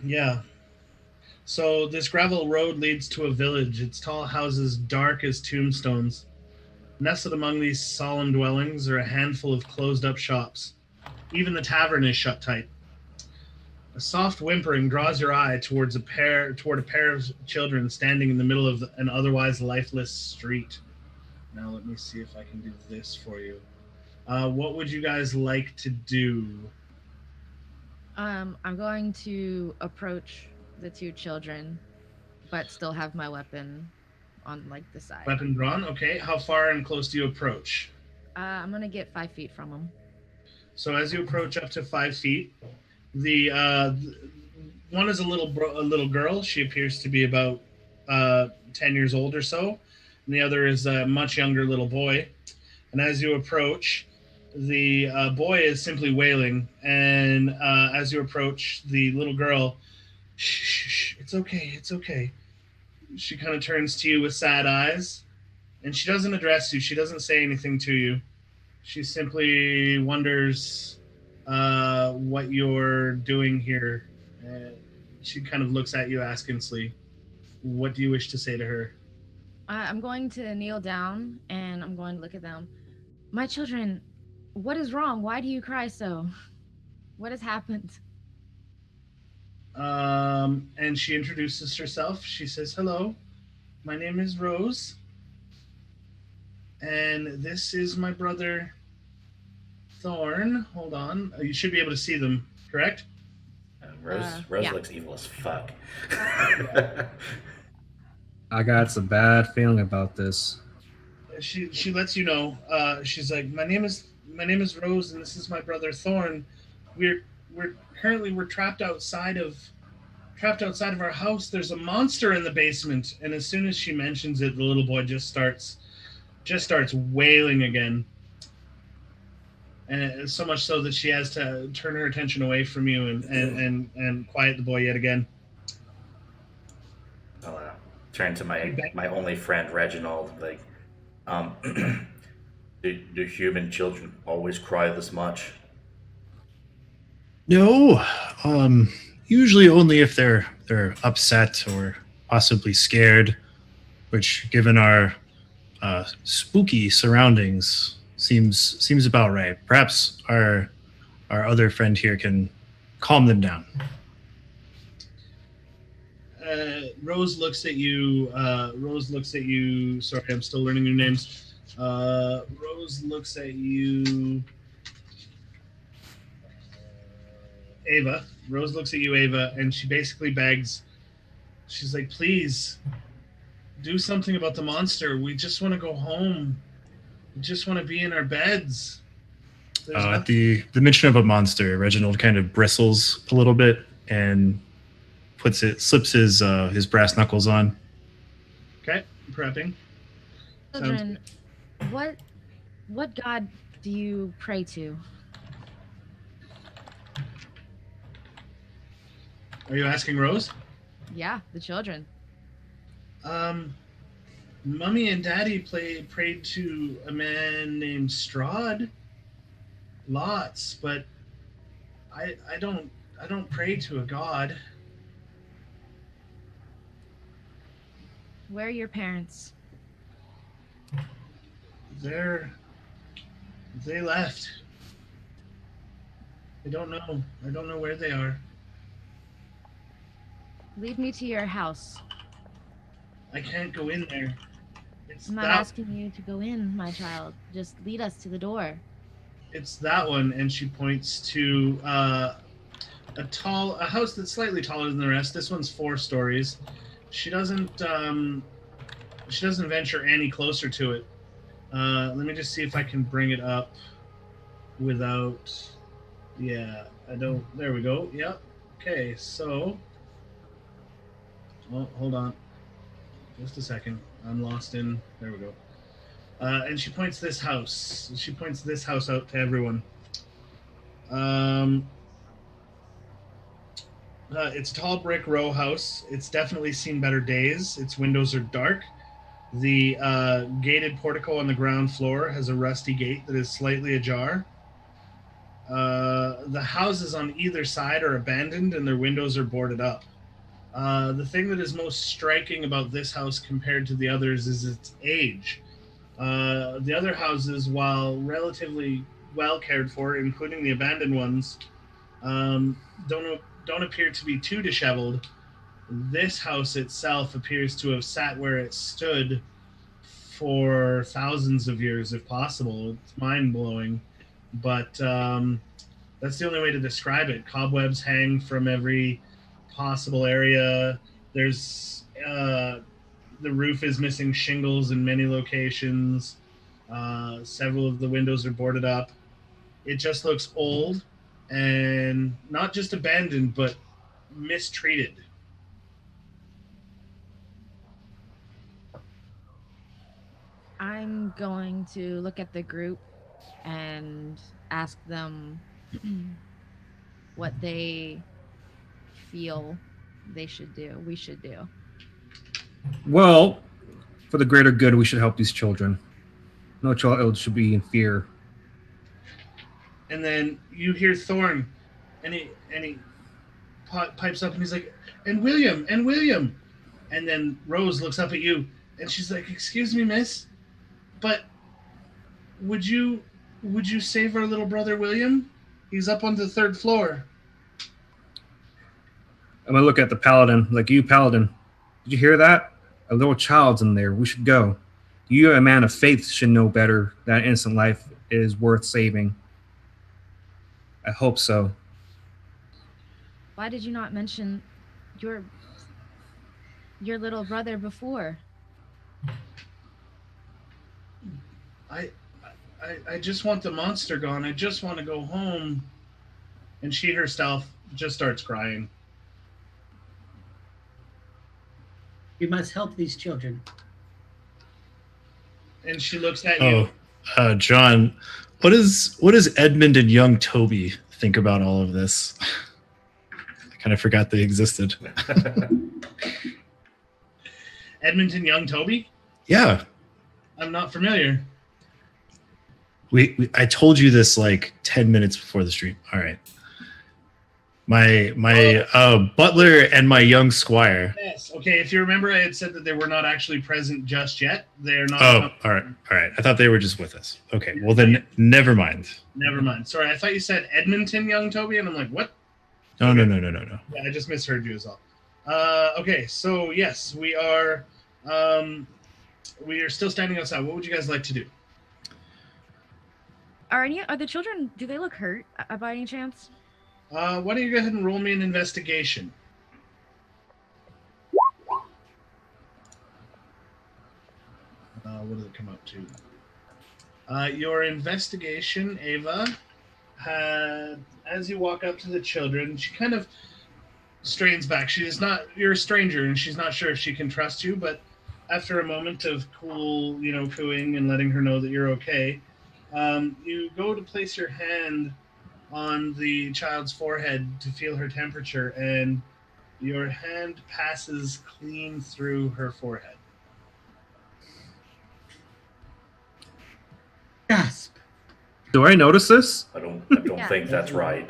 Yeah. So this gravel road leads to a village. Its tall houses dark as tombstones. Nestled among these solemn dwellings are a handful of closed-up shops. Even the tavern is shut tight. A soft whimpering draws your eye toward a pair of children standing in the middle of an otherwise lifeless street. Now let me see if I can do this for you. What would you guys like to do? I'm going to approach the two children, but still have my weapon on like the side. Weapon drawn. Okay. How far and close do you approach? I'm gonna get 5 feet from him. So as you approach up to 5 feet, the one is a little girl. She appears to be about 10 years old or so, and the other is a much younger little boy. And as you approach, the boy is simply wailing, and as you approach the little girl, shh, shh, shh, it's okay, it's okay. She kind of turns to you with sad eyes, and she doesn't address you. She doesn't say anything to you. She simply wonders what you're doing here. She kind of looks at you askance. What do you wish to say to her? I'm going to kneel down and I'm going to look at them. My children, what is wrong? Why do you cry so? What has happened? And she introduces herself. She says, "Hello, my name is Rose, and this is my brother Thorn." Hold on. You should be able to see them, correct? Rose yeah. looks evil as fuck. I got some bad feeling about this. She lets you know. She's like, "My name is Rose, and this is my brother Thorn. We're currently we're trapped outside of our house. There's a monster in the basement." And as soon as she mentions it, the little boy just starts wailing again. And so much so that she has to turn her attention away from you and quiet the boy yet again. I'll turn to my only friend Reginald. Like, do human children always cry this much? No, usually only if they're upset or possibly scared, which, given our spooky surroundings, seems about right. Perhaps our other friend here can calm them down. Rose looks at you. Sorry, I'm still learning your names. Rose looks at you. Ava. Rose looks at you, Ava, and she basically begs. She's like, "Please, do something about the monster. We just want to go home. We just want to be in our beds." At the mention of a monster, Reginald kind of bristles a little bit and slips his brass knuckles on. Okay, prepping. Children, what god do you pray to? Are you asking Rose? Yeah, the children. Mummy and Daddy prayed to a man named Strahd. Lots, but I don't pray to a god. Where are your parents? They left. I don't know where they are. Lead me to your house. I can't go in there. I'm not asking you to go in, my child. Just lead us to the door. It's that one, and she points to a house that's slightly taller than the rest. This one's 4 stories. She doesn't venture any closer to it. Let me just see if I can bring it up without. Yeah, I don't. There we go. Yep. Okay, so. Oh, hold on. Just a second. I'm lost in. There we go. And she points this house. She points this house out to everyone. It's a tall brick row house. It's definitely seen better days. Its windows are dark. The gated portico on the ground floor has a rusty gate that is slightly ajar. The houses on either side are abandoned and their windows are boarded up. The thing that is most striking about this house compared to the others is its age. The other houses, while relatively well cared for, including the abandoned ones, don't appear to be too disheveled. This house itself appears to have sat where it stood for thousands of years, if possible. It's mind-blowing, but that's the only way to describe it. Cobwebs hang from every possible area. There's The roof is missing shingles in many locations. Several of the windows are boarded up. It just looks old and not just abandoned, but mistreated. I'm going to look at the group and ask them what they feel we should do. Well, for the greater good, we should help these children. No child should be in fear. And then you hear Thorn, and he pipes up, and he's like, and William. And then Rose looks up at you, and she's like, excuse me, miss, but would you save our little brother William? He's up on the 3rd floor. I'm gonna look at the paladin, like, you paladin, did you hear that? A little child's in there. We should go. You, a man of faith, should know better that innocent life is worth saving. I hope so. Why did you not mention your little brother before? I just want the monster gone. I just want to go home. And she herself just starts crying. We must help these children. And she looks at you. John, what does Edmund and young Toby think about all of this? I kind of forgot they existed. Edmund and young Toby? Yeah. I'm not familiar. I told you this like 10 minutes before the stream. All right. My butler and my young squire. Yes. Okay. If you remember, I had said that they were not actually present just yet. They're not. Oh, all right. I thought they were just with us. Okay. Well, then never mind. Never mind. Sorry, I thought you said Edmonton, young Toby, and I'm like, what? No. Yeah, I just misheard you as well. Okay. So yes, we are still standing outside. What would you guys like to do? Are the children? Do they look hurt by any chance? Why don't you go ahead and roll me an investigation? What did it come up to? Your investigation, Ava, as you walk up to the children, she kind of strains back. You're a stranger, and she's not sure if she can trust you, but after a moment of cool, cooing and letting her know that you're okay, you go to place your hand on the child's forehead to feel her temperature, and your hand passes clean through her forehead. Gasp. Do I notice this? I don't Yeah. think that's right.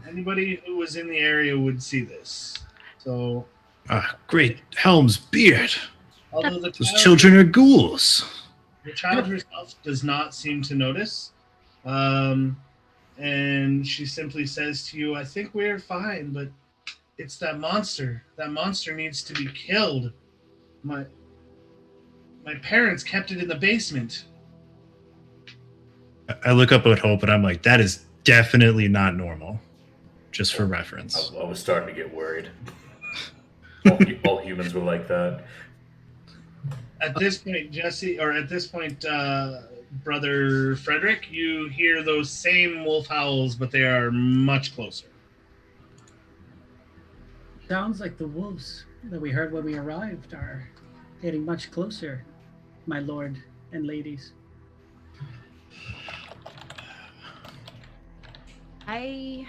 Anybody who was in the area would see this. So, Great Helm's beard. although Those children are ghouls. the child herself does not seem to notice, and she simply says to you, I think we're fine, but it's that monster. That monster needs to be killed. My parents kept it in the basement. I look up at Hope and I'm like, that is definitely not normal. Just for reference. I was starting to get worried. All humans were like that. At this point, Brother Frederick, you hear those same wolf howls, but they are much closer. Sounds like the wolves that we heard when we arrived are getting much closer, my lord and ladies. I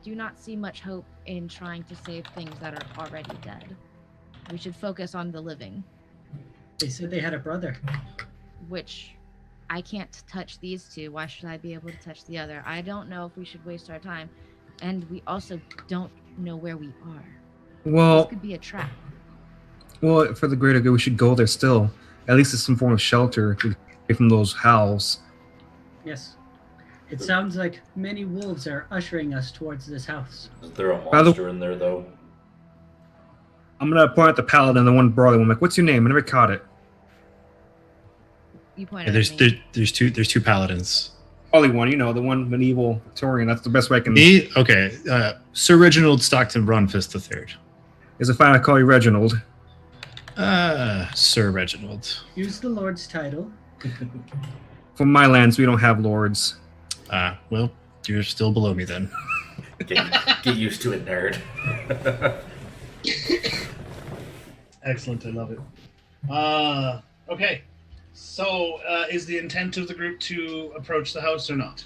do not see much hope in trying to save things that are already dead. We should focus on the living. They said they had a brother. Which I can't touch these two. Why should I be able to touch the other? I don't know if we should waste our time. And we also don't know where we are. Well, This could be a trap. well, for the greater good, we should go there still. At least it's some form of shelter to get away from those howls. Yes. It sounds like many wolves are ushering us towards this house. Is there a By the- monster in there, though? I'm gonna point at the paladin, the one brawling. I'm like, "What's your name?" I never caught it. You pointed Yeah, at me. there's two paladins. Brawly one, the one medieval Victorian. That's the best way I can. Me? Okay. Sir Reginald Stockton Braunfist III. Is it fine? I call you Reginald. Sir Reginald. Use the Lord's title. From my lands, we don't have lords. Well, you're still below me then. Get used to it, nerd. Excellent, I love it. Okay, so is the intent of the group to approach the house or not?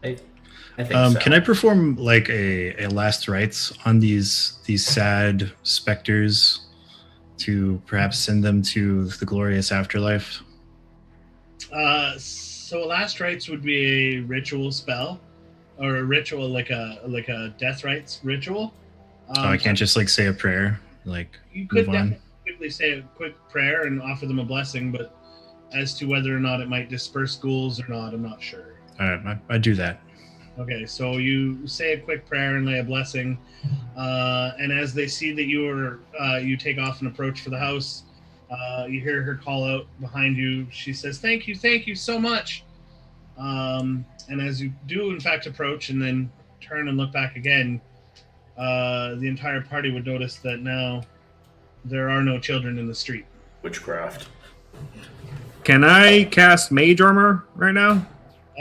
I think so. Can I perform like a last rites on these sad specters to perhaps send them to the glorious afterlife? So last rites would be a ritual spell, or a ritual like a death rites ritual. I can't just like say a prayer, like You could move on. definitely quickly say a quick prayer and offer them a blessing, but as to whether or not it might disperse ghouls or not, I'm not sure. All right, I do that. Okay, so you say a quick prayer and lay a blessing, and as they see that you take off and approach for the house, you hear her call out behind you. She says, thank you so much." And as you do in fact approach and then turn and look back again, the entire party would notice that now there are no children in the street. Witchcraft. Can I cast Mage Armor right now?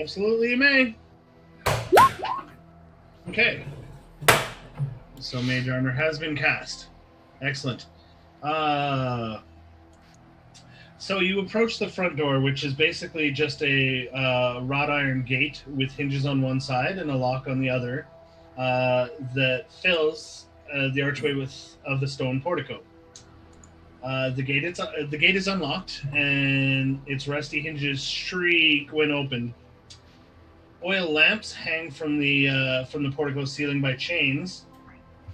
Absolutely, you may. Okay. So Mage Armor has been cast. Excellent. So you approach the front door, which is basically just a wrought iron gate with hinges on one side and a lock on the other that fills the archway of the stone portico. The gate is unlocked, and its rusty hinges shriek when opened. Oil lamps hang from the portico ceiling by chains,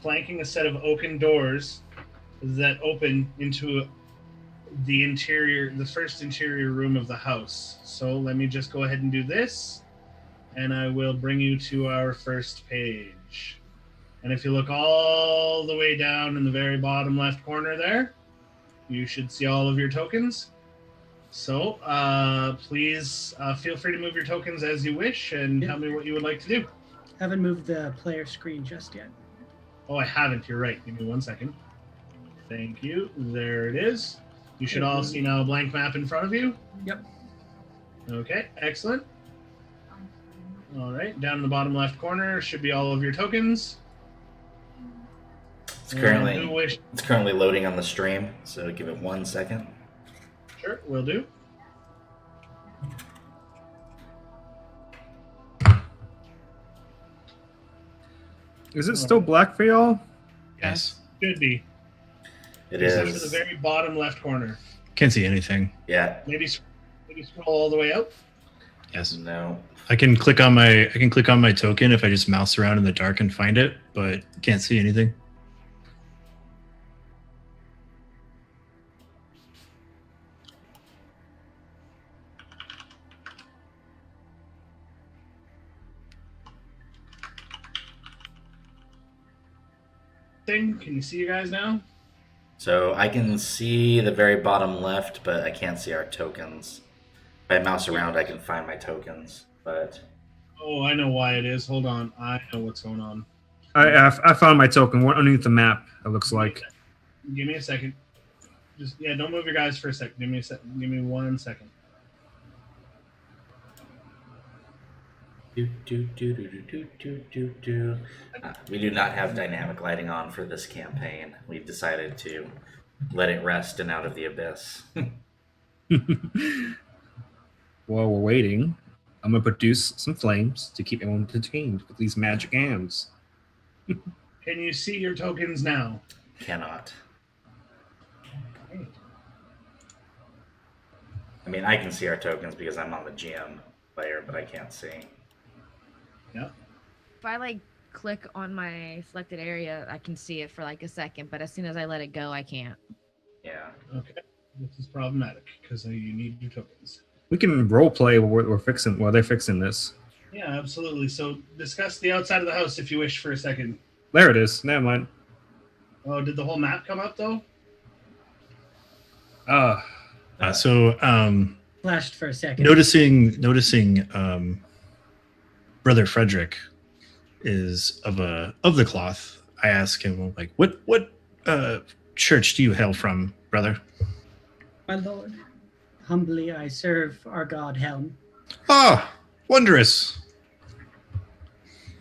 flanking a set of oaken doors that open into the first interior room of the house. So let me just go ahead and do this, and I will bring you to our first page. And if you look all the way down in the very bottom left corner there, you should see all of your tokens. So please feel free to move your tokens as you wish and tell me what you would like to do. Haven't moved the player screen just yet. Oh, I haven't. You're right. Give me 1 second. Thank you. There it is. You should all see now a blank map in front of you. Yep. Okay, excellent. All right, down in the bottom left corner should be all of your tokens. It's currently loading on the stream, so give it 1 second. Sure, will do. Is it still black for y'all? Yes. Should be. It Except for is. the very bottom left corner. Can't see anything. Yeah. Maybe scroll all the way up. Yes. No. I can click on my token if I just mouse around in the dark and find it, but can't see anything. Can you see you guys now? So I can see the very bottom left, but I can't see our tokens. If I mouse around, I can find my tokens, but... Oh, I know why it is. Hold on. I know what's going on. I found my token underneath the map. It looks like. Give me a second. Don't move your guys for a second. Give me 1 second. We do not have dynamic lighting on for this campaign. We've decided to let it rest and out of the abyss. While we're waiting, I'm gonna produce some flames to keep everyone entertained with these magic hands. Can you see your tokens now? Cannot. I mean, I can see our tokens because I'm on the GM player, but I can't see. Yeah. If I click on my selected area, I can see it for a second, but as soon as I let it go, I can't. Yeah. Okay. This is problematic because you need your tokens. We can role play while they're fixing this. Yeah, absolutely. So discuss the outside of the house if you wish for a second. There it is. Never mind. Oh, did the whole map come up though? Flashed for a second. Noticing Brother Frederick is of the cloth. I ask him what church do you hail from, brother? My lord, humbly I serve our god Helm. Ah, wondrous.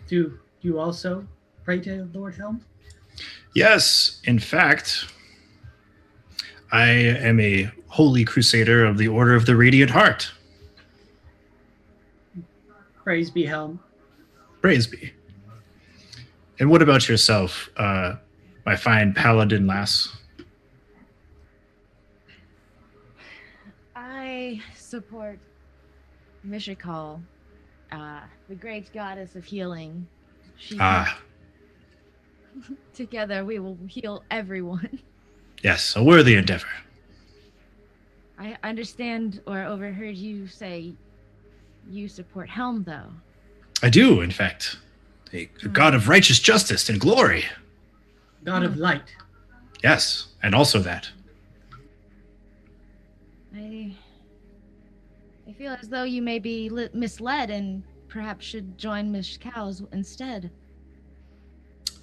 Do you also pray to Lord Helm? Yes, in fact, I am a holy crusader of the Order of the Radiant Heart. Praise be Helm. Praise be. And what about yourself, my fine paladin lass? I support Mishakal, the great goddess of healing. She Ah, together we will heal everyone. yes, a worthy endeavor. I understand or overheard you say you support Helm, though. I do, in fact. A god of righteous justice and glory. God of light. Yes, and also that. I feel as though you may be misled and perhaps should join Miss Cows instead.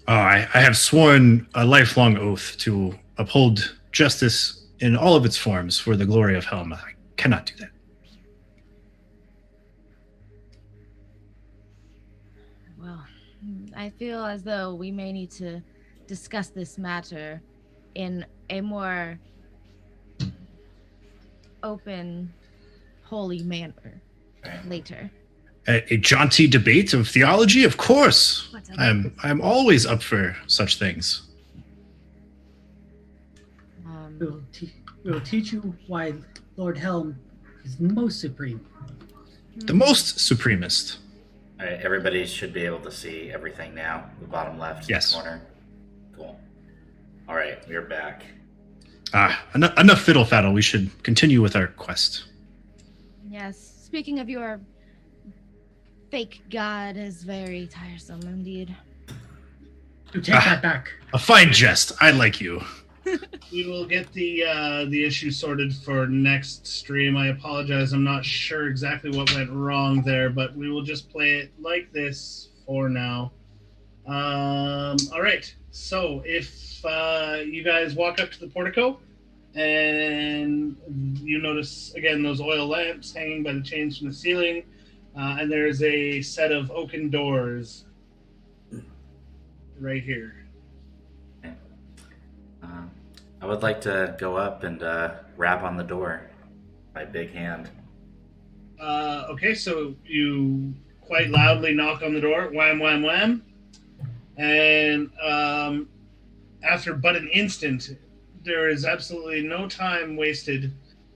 Oh, I have sworn a lifelong oath to uphold justice in all of its forms for the glory of Helm. I cannot do that. Well, I feel as though we may need to discuss this matter in a more open, holy manner later. A jaunty debate of theology, of course. Whatever. I'm always up for such things. We will teach you why Lord Helm is most supreme. The most supremist. All right, everybody should be able to see everything now. The bottom left Yes. corner. Cool. All right, we're back. Enough fiddle faddle. We should continue with our quest. Yes, speaking of your fake god is very tiresome indeed. To take that back. A fine jest. I like you. We will get the issue sorted for next stream. I apologize. I'm not sure exactly what went wrong there, but we will just play it like this for now. All right. So if you guys walk up to the portico and you notice again those oil lamps hanging by the chains from the ceiling, and there's a set of oaken doors right here. I would like to go up and rap on the door. My big hand. Okay, so you quite loudly knock on the door, wham, wham, wham, and after but an instant, there is absolutely no time wasted.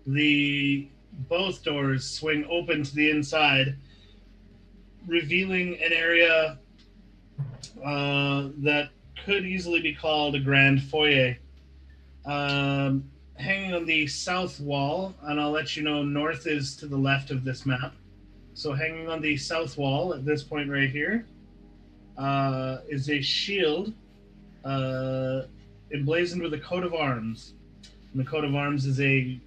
Both doors swing open to the inside, revealing an area that could easily be called a grand foyer. Hanging on the south wall, and I'll let you know north is to the left of this map. So hanging on the south wall at this point right here is a shield emblazoned with a coat of arms. And the coat of arms is a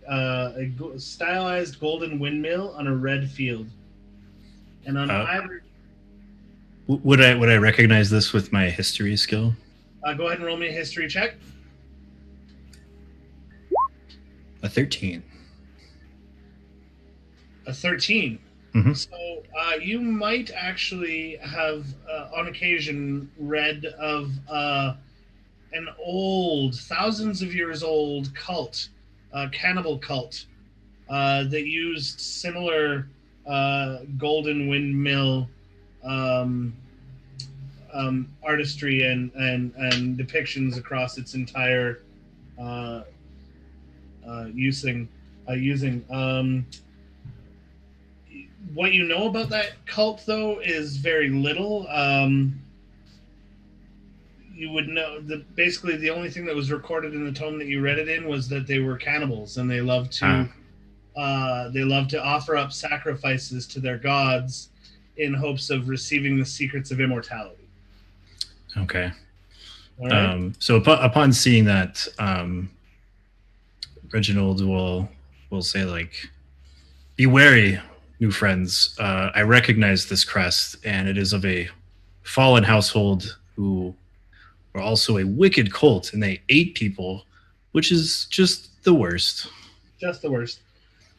stylized golden windmill on a red field. And on either... Would I recognize this with my history skill? Go ahead and roll me a history check. A 13. A 13. Mm-hmm. So you might actually have, on occasion, read of an old, thousands of years old cult, cannibal cult, that used similar golden windmill artistry and depictions across its entire using. What you know about that cult, though, is very little. You would know that basically the only thing that was recorded in the tome that you read it in was that they were cannibals and they loved to offer up sacrifices to their gods in hopes of receiving the secrets of immortality. Okay. All right. So upon seeing that, Reginald will say, like, "Be wary, new friends. I recognize this crest, and it is of a fallen household who were also a wicked cult, and they ate people which is just the worst. Just the worst.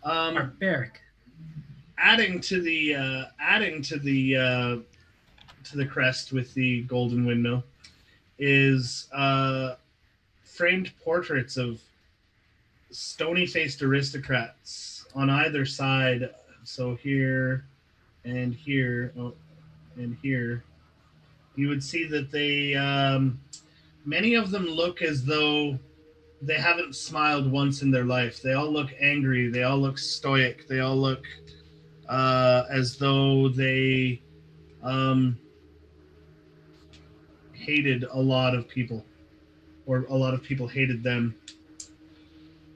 Barbaric. Adding to the crest with the golden window is framed portraits of stony-faced aristocrats on either side. So here and here, and here, you would see that they many of them look as though they haven't smiled once in their life. They all look angry. They all look stoic. They all look as though they hated a lot of people, or a lot of people hated them.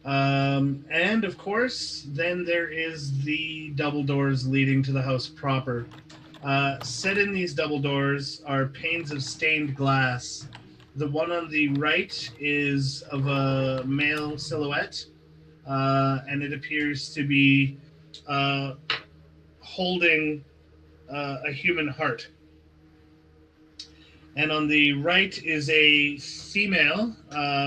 And of course, then there is the double doors leading to the house proper. Set in these double doors are panes of stained glass. The one on the right is of a male silhouette, and it appears to be holding a human heart. And on the right is a female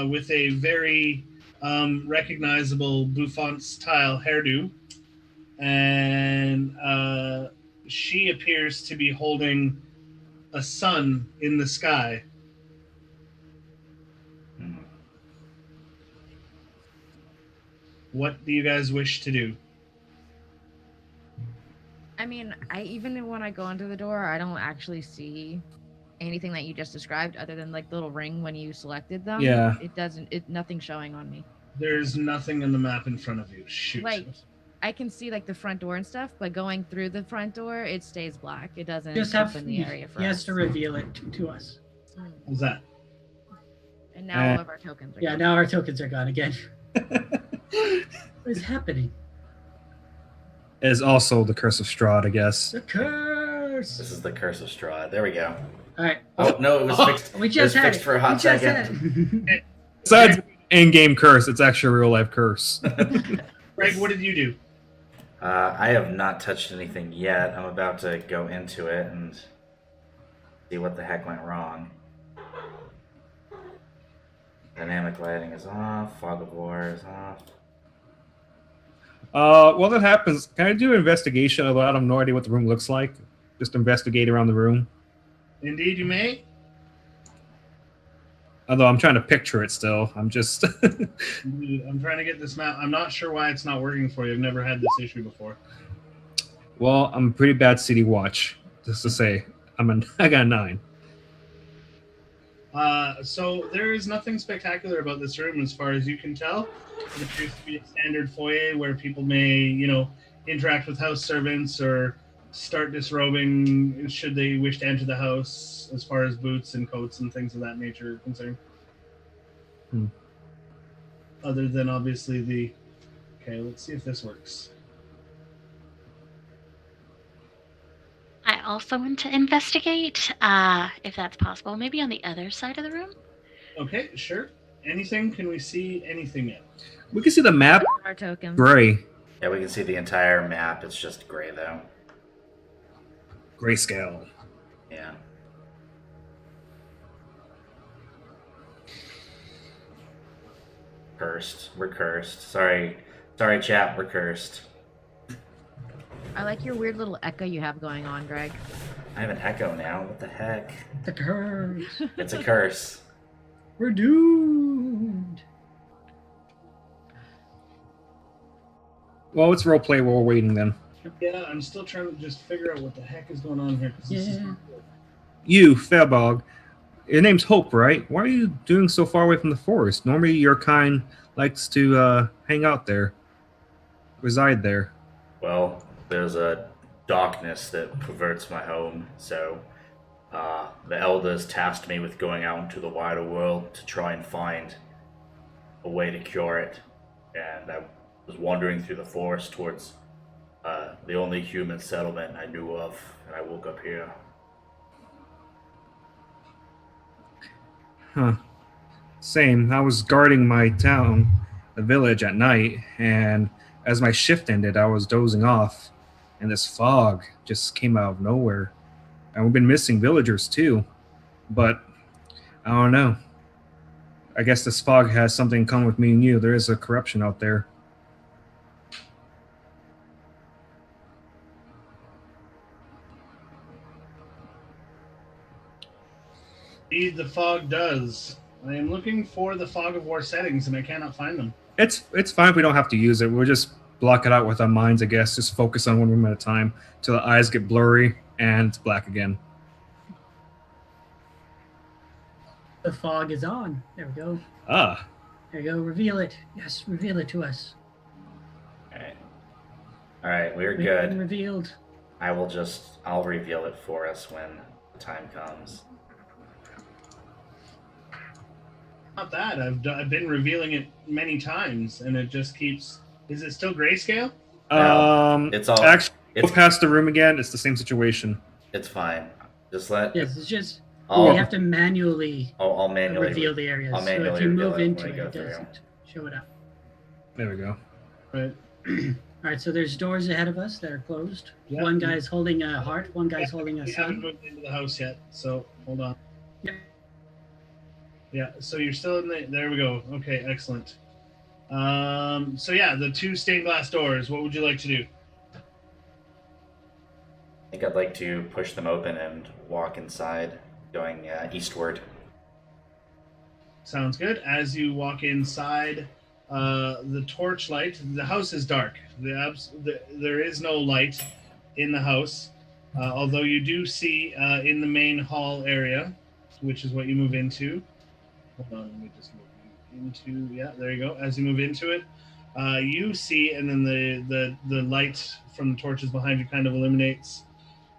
with a very recognizable Buffon-style hairdo. And she appears to be holding a sun in the sky. What do you guys wish to do? I mean, even when I go into the door, I don't actually see anything that you just described other than like the little ring when you selected them. Yeah. Nothing's showing on me. There's nothing on the map in front of you. Shoot. Like, I can see like the front door and stuff, but going through the front door, it stays black. It doesn't Just open the area for he us. has to reveal it to us. How's that? And now all of our tokens are Yeah, gone. now our tokens are gone again. What is happening? Is also the curse of Strahd, I guess. The curse. This is the curse of Strahd. There we go. All right. Oh no, it was fixed. We It was just had fixed it. for a hot We just second. had it. Besides in-game curse, it's actually a real-life curse. Greg, what did you do? I have not touched anything yet. I'm about to go into it and see what the heck went wrong. Dynamic lighting is off. Fog of war is off. While that happens, can I do an investigation? Although I have no idea what the room looks like. Just investigate around the room. Indeed, you may. Although I'm trying to picture it still. I'm just... I'm trying to get this map. I'm not sure why it's not working for you. I've never had this issue before. Well, I'm a pretty bad city watch. Just to say, I got a 9. So there is nothing spectacular about this room as far as you can tell. It appears to be a standard foyer where people may, interact with house servants or start disrobing should they wish to enter the house, as far as boots and coats and things of that nature are concerned. Other than obviously okay, let's see if this works. I also want to investigate, if that's possible, maybe on the other side of the room. Okay, sure. Anything? Can we see anything yet? We can see the map. Our tokens. Gray. Yeah, we can see the entire map. It's just gray though. Grayscale. Yeah. Cursed. We're cursed. Sorry, chat. We're cursed. I like your weird little echo you have going on, Greg. I have an echo now. What the heck? The curse. It's a curse. We're doomed. Well, let's roleplay while we're waiting then. Yeah, I'm still trying to just figure out what the heck is going on here. 'Cause this is Yeah. not good. You, Fairbog. Your name's Hope, right? Why are you doing so far away from the forest? Normally your kind likes to hang out there. Reside there. Well, there's a darkness that perverts my home, so the elders tasked me with going out into the wider world to try and find a way to cure it. And I was wandering through the forest towards the only human settlement I knew of, and I woke up here. Huh. Same. I was guarding my town, the village, at night, and as my shift ended, I was dozing off, and this fog just came out of nowhere. And we've been missing villagers too, but I don't know. I guess this fog has something in common with me and you. There is a corruption out there. Indeed, the fog does. I am looking for the fog of war settings, and I cannot find them. It's fine if we don't have to use it. We'll just block it out with our minds, I guess. Just focus on one room at a time till the eyes get blurry and it's black again. The fog is on. There we go. Ah, There you go. Reveal it. Yes, reveal it to us. All right, we're We've been good. revealed. I'll reveal it for us when the time comes. Not that. I've been revealing it many times, and it just keeps. Is it still grayscale? No, it's all- actually, it's- go past the room again. It's the same situation. It's fine. Just let. Yes, it's just I'll, we have to manually I'll manually reveal the areas. I'll So manually if you reveal move it into when it, we go it through. doesn't show it up. There we go. Right. All right, so there's doors ahead of us that are closed. Yeah. One guy's holding a heart. One guy's holding a We haven't sun. moved into the house yet, so hold on. Yep. Yeah, so you're still in the. There we go. Okay, excellent. So yeah, the two stained glass doors. What would you like to do? I think I'd like to push them open and walk inside, going eastward. Sounds good. As you walk inside, the torchlight. The house is dark. There is no light in the house, although you do see in the main hall area, which is what you move into. Hold on, let me just move into. Yeah, there you go. As you move into it, you see, and then the light from the torches behind you kind of illuminates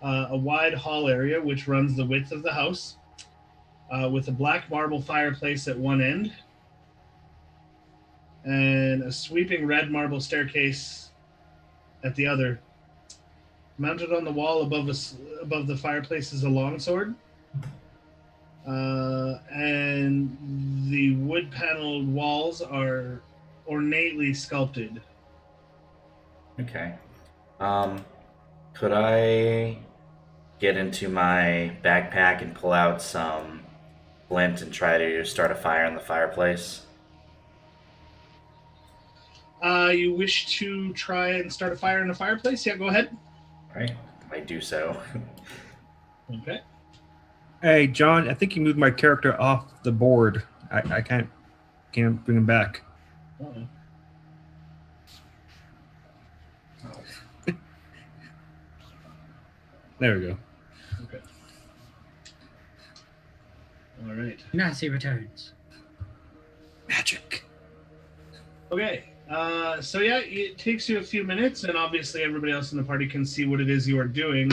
a wide hall area which runs the width of the house, with a black marble fireplace at one end and a sweeping red marble staircase at the other. Mounted on the wall above the fireplace is a longsword, and the wood-paneled walls are ornately sculpted. Okay. Could I get into my backpack and pull out some flint and try to start a fire in the fireplace? You wish to try and start a fire in the fireplace? Yeah, go ahead. Right? I do so. Okay. Hey, John, I think you moved my character off the board. I can't bring him back. Uh-oh. There we go. Okay. All right. Nazi returns. Magic. Okay. So yeah, it takes you a few minutes, and obviously everybody else in the party can see what it is you are doing.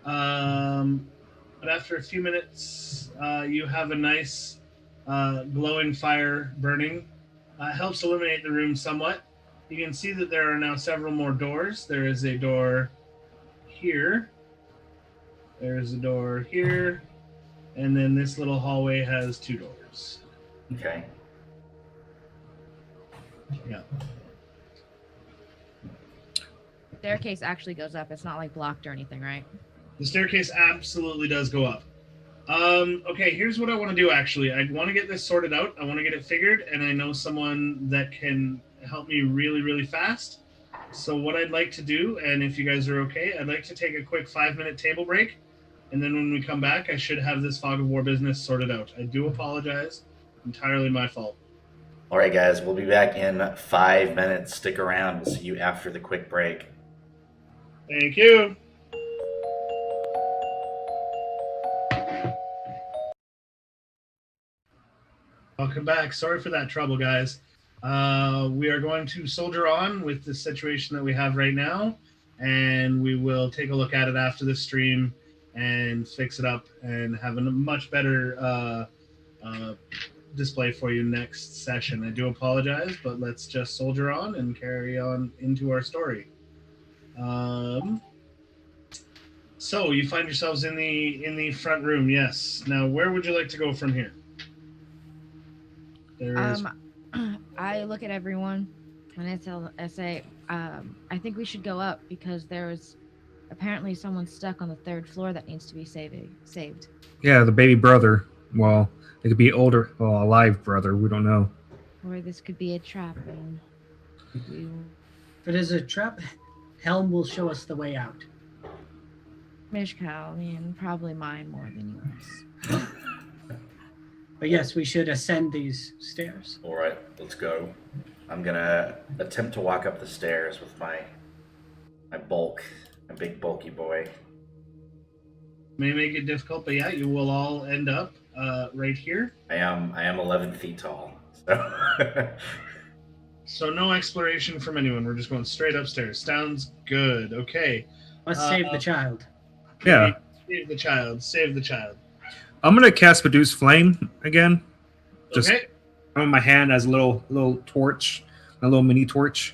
But after a few minutes, you have a nice glowing fire burning. Helps illuminate the room somewhat. You can see that there are now several more doors. There is a door here. There's a door here. And then this little hallway has two doors. Okay. Yeah. Staircase actually goes up. It's not like blocked or anything, right? The staircase absolutely does go up. Okay, here's what I want to do, actually. I want to get this sorted out. I want to get it figured, and I know someone that can help me really, really fast. So what I'd like to do, and if you guys are okay, I'd like to take a quick 5-minute table break, and then when we come back, I should have this fog of war business sorted out. I do apologize. Entirely my fault. All right, guys, we'll be back in 5 minutes. Stick around. We'll see you after the quick break. Thank you. Welcome back. Sorry for that trouble, guys. We are going to soldier on with the situation that we have right now, and we will take a look at it after the stream and fix it up and have a much better display for you next session. I do apologize, but let's just soldier on and carry on into our story. So you find yourselves in the front room. Yes. Now, where would you like to go from here? There is. I look at everyone and I say, I think we should go up because there's apparently someone stuck on the 3rd floor that needs to be saved. Yeah, the baby brother. Well, it could be older, well, alive brother. We don't know. Or this could be a trap. And we If it is a trap, Helm will show us the way out. Mishkal, I mean, probably mine more than yours. But yes, we should ascend these stairs. All right, let's go. I'm gonna attempt to walk up the stairs with my bulk, my big bulky boy. May make it difficult, but yeah, you will all end up right here. I am 11 feet tall. So So no exploration from anyone. We're just going straight upstairs. Sounds good. Okay. Must save the child. Yeah. Save the child. Save the child. I'm gonna cast Produce Flame again. Just Okay. on my hand as a little torch, a little mini torch.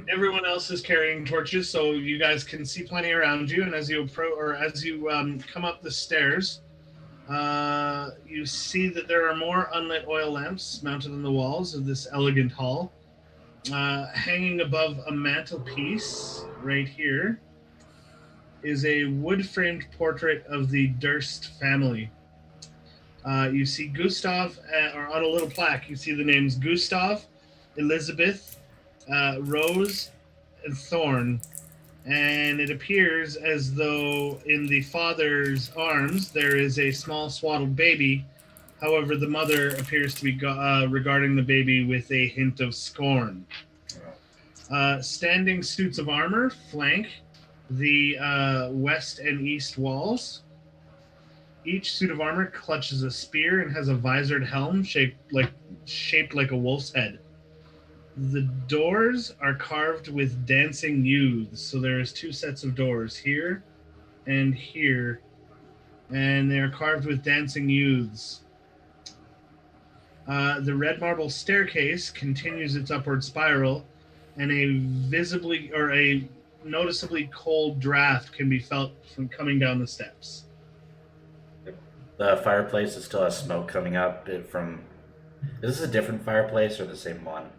Everyone else is carrying torches, so you guys can see plenty around you. And as you come up the stairs, you see that there are more unlit oil lamps mounted on the walls of this elegant hall. Hanging above a mantelpiece right here is a wood-framed portrait of the Durst family. You see Gustav, or on a little plaque, you see the names Gustav, Elizabeth, Rose, and Thorn. And it appears as though in the father's arms there is a small swaddled baby. However, the mother appears to be regarding the baby with a hint of scorn. Standing suits of armor flank the west and east walls. Each suit of armor clutches a spear and has a visored helm shaped like a wolf's head. The doors are carved with dancing youths, so there's two sets of doors here and here, and they are carved with dancing youths. The red marble staircase continues its upward spiral, and a noticeably cold draft can be felt from coming down the steps. the fireplace still has smoke coming up from. Is this a different fireplace or the same one?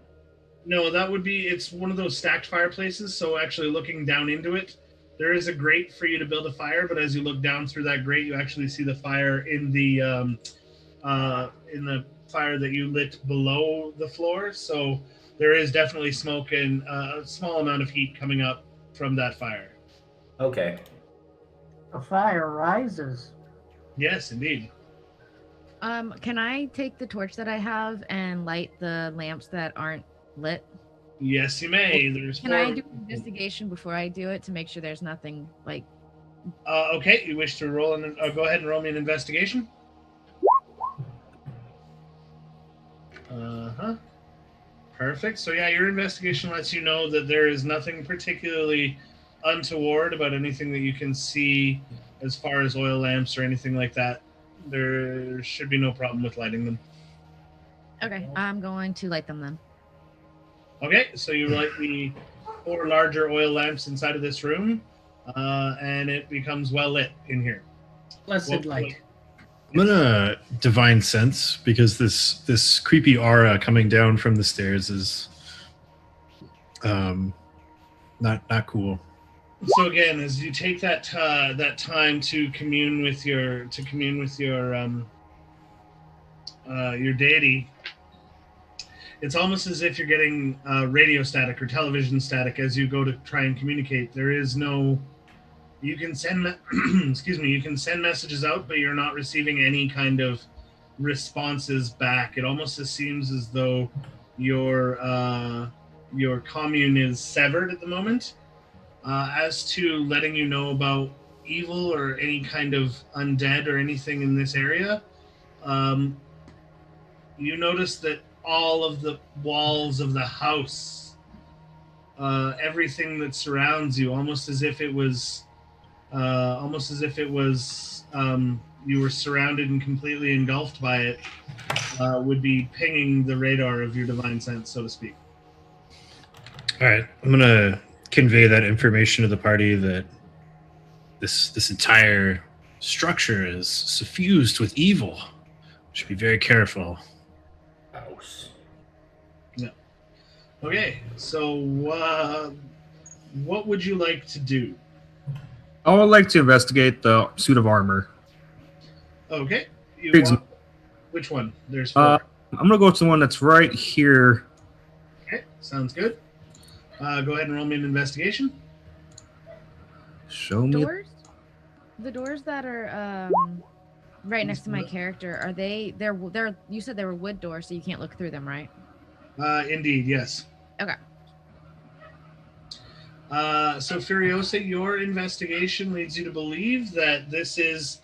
No, it's one of those stacked fireplaces, so actually looking down into it, there is a grate for you to build a fire, but as you look down through that grate, you actually see the fire in the fire that you lit below the floor, so there is definitely smoke and a small amount of heat coming up from that fire. Okay. A fire rises. Yes, indeed. Can I take the torch that I have and light the lamps that aren't lit? Yes, you may. There's Can four. I do an investigation before I do it to make sure there's nothing like? Okay, you wish to roll go ahead and roll me an investigation. Perfect. So yeah, your investigation lets you know that there is nothing particularly untoward about anything that you can see as far as oil lamps or anything like that. There should be no problem with lighting them. Okay, I'm going to light them then. Okay, so you light the 4 larger oil lamps inside of this room, and it becomes well lit in here. Blessed light. I'm gonna divine sense because this creepy aura coming down from the stairs is not cool. So again, as you take that time to commune with your deity, it's almost as if you're getting radio static or television static as you go to try and communicate. There is no. You can send you can send messages out, but you're not receiving any kind of responses back. It almost seems as though your commune is severed at the moment. As to letting you know about evil or any kind of undead or anything in this area, you notice that all of the walls of the house, everything that surrounds you, almost as if it was you were surrounded and completely engulfed by it, would be pinging the radar of your divine sense, so to speak. All right, I'm gonna convey that information to the party that this entire structure is suffused with evil. Should be very careful. House. Yeah. Okay, so what would you like to do? I would like to investigate the suit of armor. Okay, you Big- walk, Which one? There's 4. I'm gonna go to the one that's right here. Okay, sounds good. Go ahead and roll me an investigation. Show me. Doors? The doors that are right next to my character, are they're you said they were wood doors, so you can't look through them, right? Indeed, yes. Okay. So Furiosa, your investigation leads you to believe that this is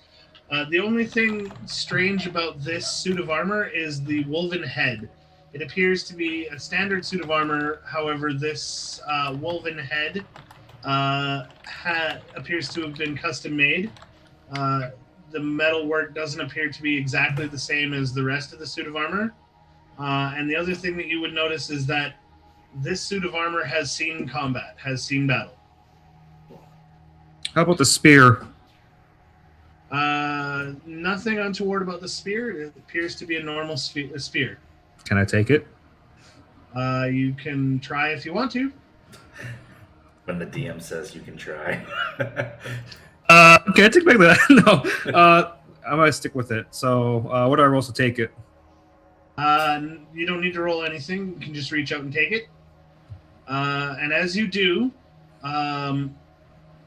the only thing strange about this suit of armor is the woven head. It appears to be a standard suit of armor. However, this woven head appears to have been custom made. The metal work doesn't appear to be exactly the same as the rest of the suit of armor. And the other thing that you would notice is that this suit of armor has seen combat, has seen battle. How about the spear? Nothing untoward about the spear. It appears to be a normal spear. Can I take it? You can try if you want to. When the DM says you can try. Okay, I take back that. No, I'm gonna stick with it. So, what do I roll to take it? You don't need to roll anything. You can just reach out and take it. And as you do, a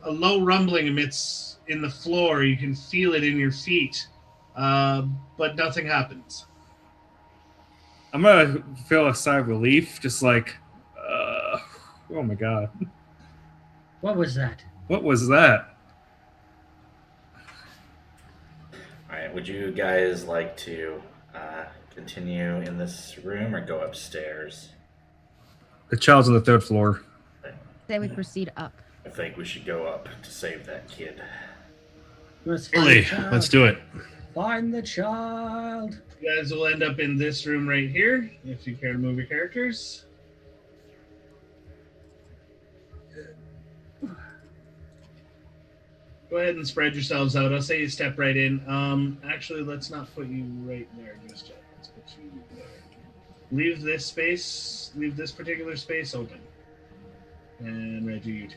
low rumbling emits in the floor. You can feel it in your feet, but nothing happens. I'm gonna feel a sigh of relief, just like, oh my god, What was that? what was that? All right, would you guys like to continue in this room or go upstairs? The child's on the 3rd floor. Say we proceed up. I think we should go up to save that kid. Let's find Early. the child. Let's do it. Find the child. You guys will end up in this room right here, if you care to move your characters. Go ahead and spread yourselves out. I'll say you step right in. Actually, let's not put you right there just yet. Let's put you there. Leave this space, leave this particular space open. And Reggie, you too.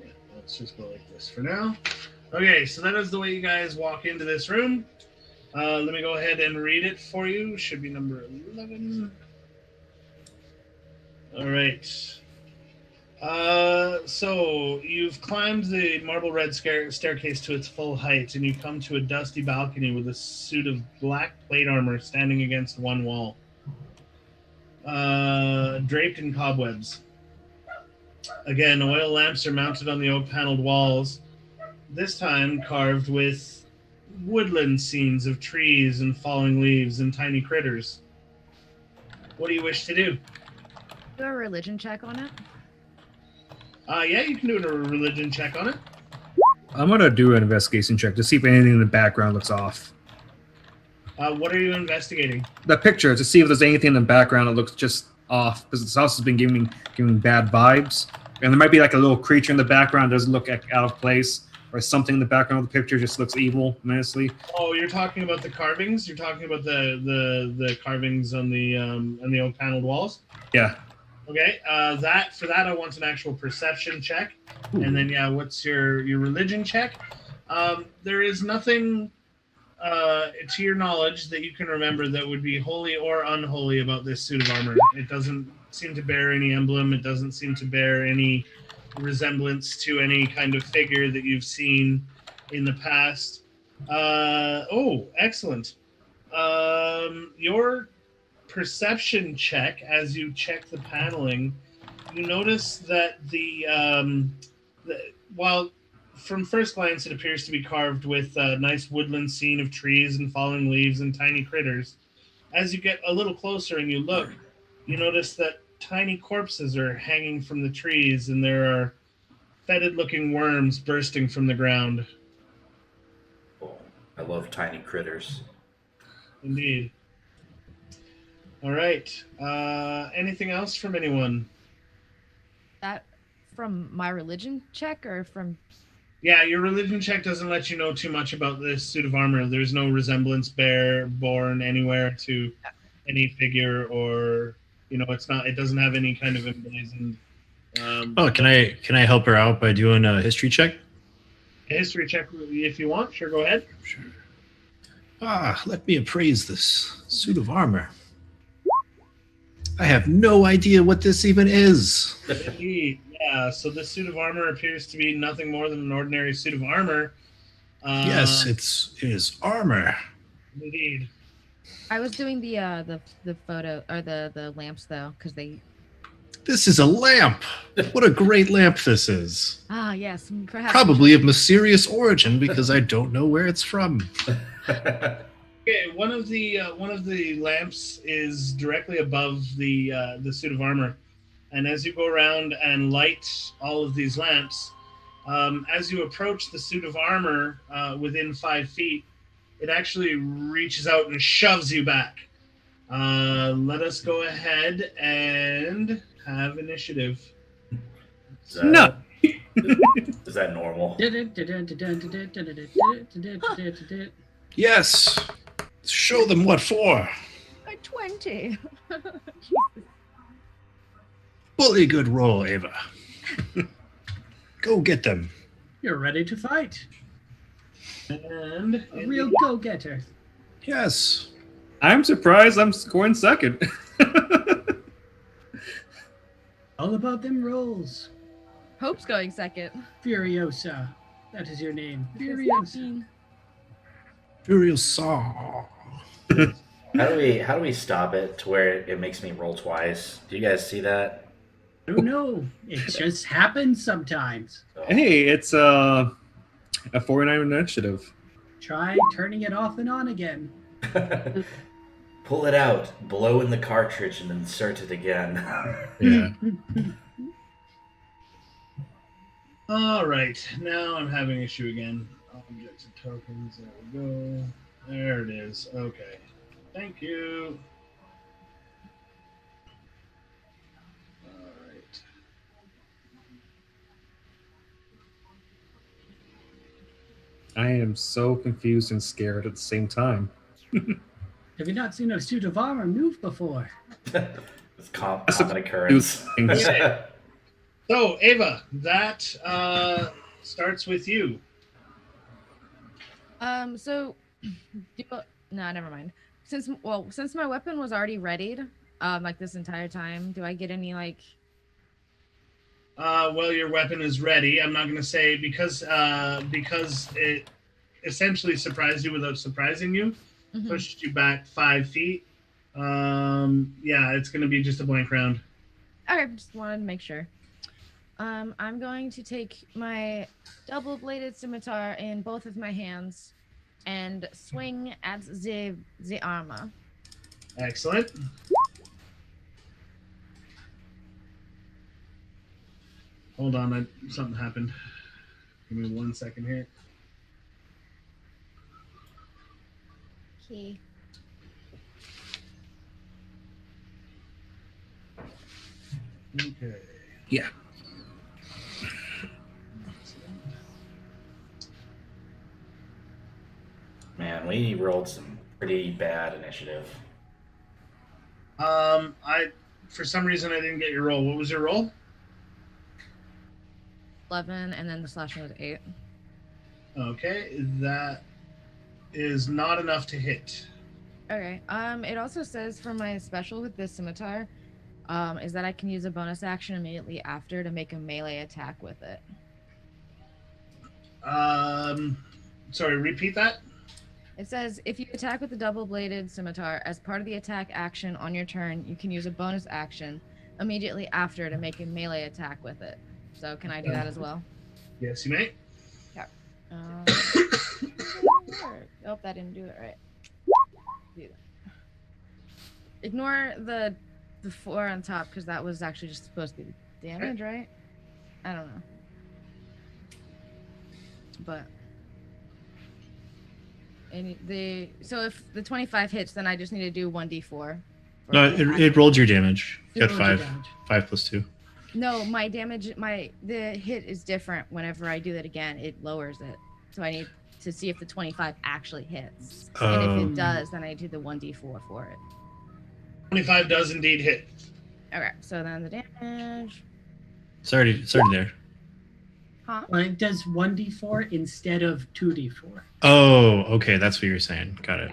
Yeah, let's just go like this for now. Okay, so that is the way you guys walk into this room. Let me go ahead and read it for you. Should be number 11. All right. So you've climbed the marble red staircase to its full height, and you come to a dusty balcony with a suit of black plate armor standing against one wall, draped in cobwebs. Again, oil lamps are mounted on the oak-paneled walls, this time carved with woodland scenes of trees and falling leaves and tiny critters. What do you wish to do? Do a religion check on it. Yeah, you can do a religion check on it. I'm gonna do an investigation check to see if anything in the background looks off. What are you investigating? The picture to see if there's anything in the background that looks just off, because this house has been giving bad vibes, and there might be like a little creature in the background that doesn't look out of place, or something in the background of the picture just looks evil, menacingly. Oh, you're talking about the carvings? You're talking about the carvings on the oak paneled walls? Yeah. Okay. For that I want an actual perception check. Ooh. And then what's your religion check? There is nothing to your knowledge that you can remember that would be holy or unholy about this suit of armor. It doesn't seem to bear any emblem. It doesn't seem to bear any resemblance to any kind of figure that you've seen in the past. Excellent. Your perception check, as you check the paneling, you notice that while from first glance it appears to be carved with a nice woodland scene of trees and falling leaves and tiny critters, as you get a little closer and you look, you notice that tiny corpses are hanging from the trees, and there are fetid-looking worms bursting from the ground. Oh, I love tiny critters. Indeed. All right. Anything else from anyone? That from my religion check or from... Yeah, your religion check doesn't let you know too much about this suit of armor. There's no resemblance born anywhere to any figure, or it doesn't have any kind of emblazoned. Can I help her out by doing a history check? A history check if you want. Sure, go ahead. Sure. Let me appraise this suit of armor. I have no idea what this even is. Indeed, yeah. So this suit of armor appears to be nothing more than an ordinary suit of armor. Yes, it is armor. Indeed. I was doing the photo or the lamps though, because they. This is a lamp. What a great lamp this is. Yes, perhaps. Probably of mysterious origin because I don't know where it's from. Okay, one of the lamps is directly above the suit of armor, and as you go around and light all of these lamps, as you approach the suit of armor within 5 feet, it actually reaches out and shoves you back. Let us go ahead and have initiative. No. Is that normal? Yes. Show them what for. A 20. Bully good roll, Ava. Go get them. You're ready to fight. And A real go-getter. Yes. I'm surprised I'm scoring second. All about them rolls. Hope's going second. Furiosa. That is your name. Furiosa. Furiosa. How do we stop it to where it makes me roll twice? Do you guys see that? I don't know. It just happens sometimes. Hey, it's a 49 initiative. Try turning it off and on again. Pull it out, blow in the cartridge, and insert it again. Yeah. all right, now I'm having issue again. Objects and tokens. There we go. There it is. Okay. Thank you. All right. I am so confused and scared at the same time. Have you not seen a suit of armor move before? It's common occurrence. Okay. So, Ava, that starts with you. So, no, never mind. Since my weapon was already readied, like this entire time, do I get any like? Well, your weapon is ready. I'm not going to say because it essentially surprised you without surprising you, pushed you back 5 feet. Yeah, it's going to be just a blank round. Okay, just wanted to make sure. I'm going to take my double-bladed scimitar in both of my hands and swing at the armor. Excellent. Hold on, something happened. Give me 1 second here. Okay. Okay. Yeah. Man, we rolled some pretty bad initiative. For some reason I didn't get your roll. What was your roll? 11, and then the slashing was 8. Okay, that is not enough to hit. Okay. It also says for my special with this scimitar, is that I can use a bonus action immediately after to make a melee attack with it. Sorry, repeat that. It says if you attack with the double-bladed scimitar as part of the attack action on your turn, you can use a bonus action immediately after to make a melee attack with it. So can I do that as well? Yes, you may. Yeah. Oh, that didn't do it right. Do that. Ignore the 4 on top because that was actually just supposed to be the damage, right? I don't know. But so if the 25 hits, then I just need to do 1d4. No, it rolled your damage. You got It rolled your 5. damage. 5 plus 2. No, my damage, the hit is different whenever I do it again. It lowers it. So I need to see if the 25 actually hits. And if it does, then I do the 1d4 for it. 25 does indeed hit. Okay, so then the damage. It's already there. Huh? Well, it does 1d4 instead of 2d4. Oh, okay, that's what you're saying. Got it.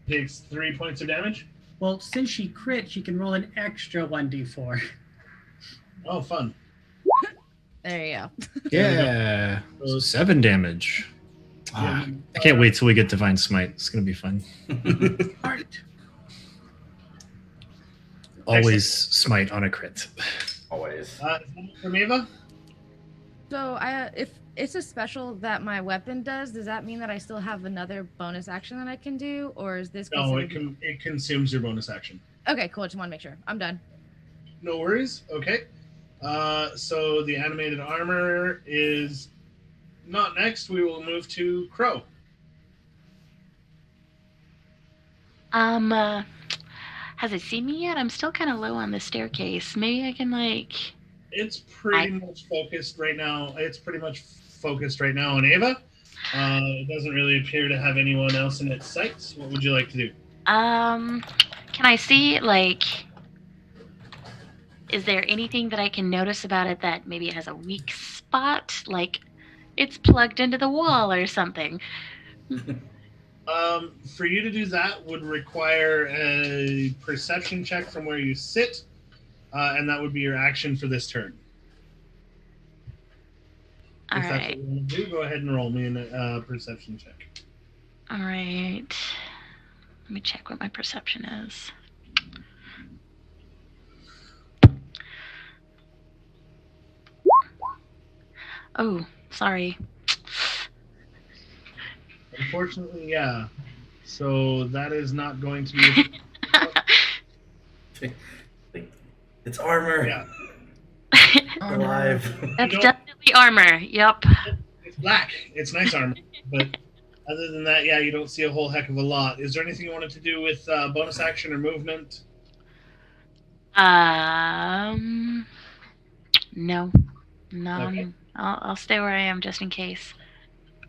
Takes 3 points of damage. Well, since she crit, she can roll an extra 1d4. Oh, fun. There you go. Yeah. So 7 damage. Yeah. I can't wait till we get Divine Smite. It's gonna be fun. Art. Always smite on a crit. Always. From Eva? So if it's a special that my weapon does that mean that I still have another bonus action that I can do, or is this? No, considered- it consumes your bonus action. Okay, cool. Just want to make sure. I'm done. No worries. Okay. So the animated armor is not next. We will move to Crow. Has it seen me yet? I'm still kind of low on the staircase. Maybe I can It's pretty much focused right now. It's pretty much focused right now on Ava. It doesn't really appear to have anyone else in its sights. What would you like to do? Can I see is there anything that I can notice about it that maybe it has a weak spot? Like it's plugged into the wall or something. For you to do that would require a perception check from where you sit, and that would be your action for this turn. All If that's right. what you want to do, go ahead and roll me a perception check. All right. Let me check what my perception is. Oh, sorry. Unfortunately, yeah. So that is not going to be. It's armor. Yeah. Alive. That's don't- definitely armor. Yep. It's black. It's nice armor, but other than that, yeah, you don't see a whole heck of a lot. Is there anything you wanted to do with bonus action or movement? No. Okay. I'll stay where I am just in case.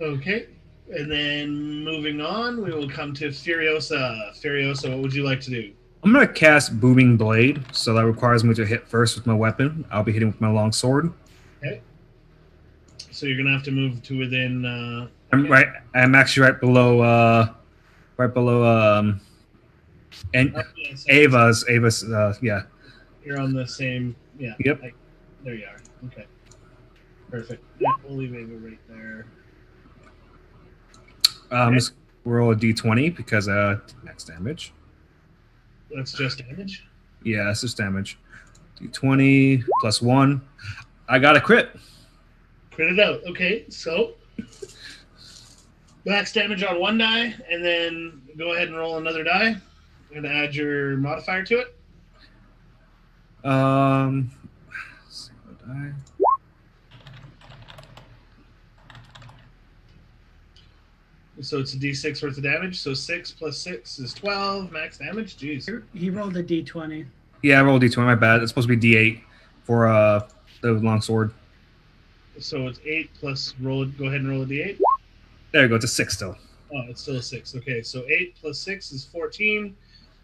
Okay. And then moving on, we will come to Furiosa. Furiosa, what would you like to do? I'm gonna cast Booming Blade, so that requires me to hit first with my weapon. I'll be hitting with my long sword. Okay. So you're gonna have to move to within. I'm actually right below. And Yes, Ava's. Yeah. You're on the same. Yeah. Yep. There you are. Okay. Perfect. Yeah, we'll leave Ava right there. Just roll a d20 because max damage. That's just damage. Yeah, that's just damage. D20 plus 1. I got a crit. Crit it out. Okay, so max damage on one die, and then go ahead and roll another die, and add your modifier to it. Single die. So it's a d6 worth of damage. So 6 plus 6 is 12 max damage. Jeez. He rolled a d20. Yeah, I rolled d20. My bad. It's supposed to be d8 for the long sword. So it's 8 plus roll. Go ahead and roll a d8. There you go. It's a 6 still. Oh, it's still a 6. Okay, so 8 plus 6 is 14.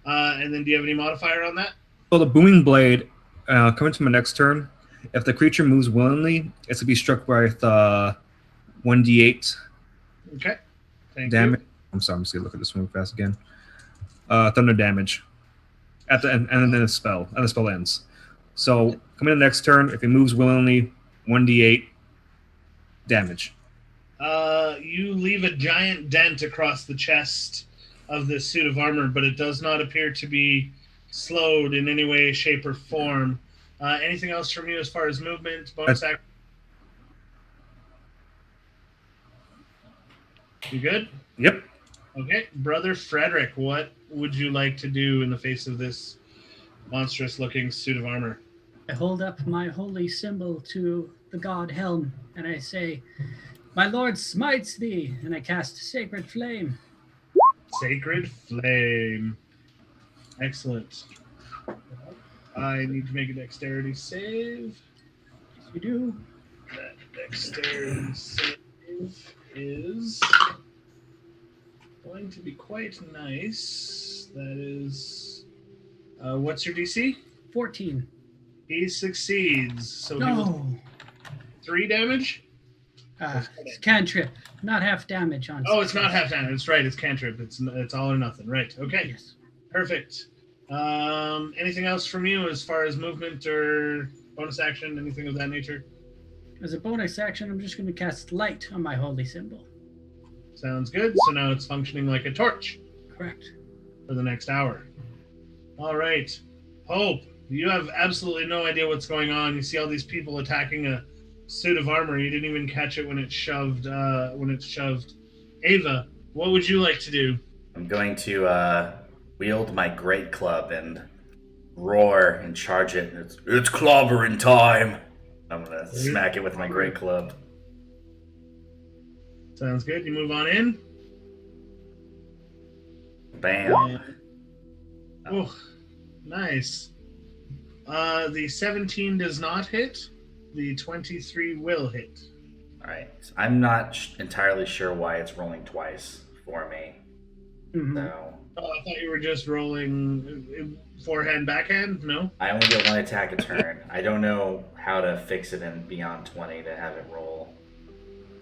And then do you have any modifier on that? So the Booming Blade, coming to my next turn, if the creature moves willingly, it's to be struck with 1d8 Okay. Thank damage. you. I'm sorry, I'm just gonna look at this one fast again. Thunder damage at the end, and then the spell ends. So coming to the next turn, if it moves willingly, 1d8 damage. You leave a giant dent across the chest of this suit of armor, but it does not appear to be slowed in any way, shape, or form. Anything else from you as far as movement, bonus action? You good? Yep. Okay, Brother Frederick, what would you like to do in the face of this monstrous-looking suit of armor? I hold up my holy symbol to the god Helm, and I say, "My lord smites thee," and I cast Sacred Flame. Sacred Flame. Excellent. I need to make a dexterity save. Yes, you do. That dexterity save is going to be quite nice. That is, what's your DC? 14. He succeeds. So No. 3 damage? It's cantrip, not half damage on. Oh, it's not half damage. That's right. It's cantrip. It's all or nothing. Right. Okay. Yes. Perfect. Anything else from you as far as movement or bonus action, anything of that nature? As a bonus action, I'm just going to cast light on my holy symbol. Sounds good. So now it's functioning like a torch Correct. for the next hour. All right. Hope, you have absolutely no idea what's going on. You see all these people attacking a suit of armor. You didn't even catch it when it shoved. Ava, what would you like to do? I'm going to wield my great club and roar and charge it. It's clobbering time. I'm gonna smack it with my great club. Sounds good. You move on in. Bam. Oh, nice. The 17 does not hit. The 23 will hit. All right. So I'm not entirely sure why it's rolling twice for me. Mhm. So Oh, I thought you were just rolling forehand, backhand. No. I only get one attack a turn. I don't know how to fix it in Beyond 20 to have it roll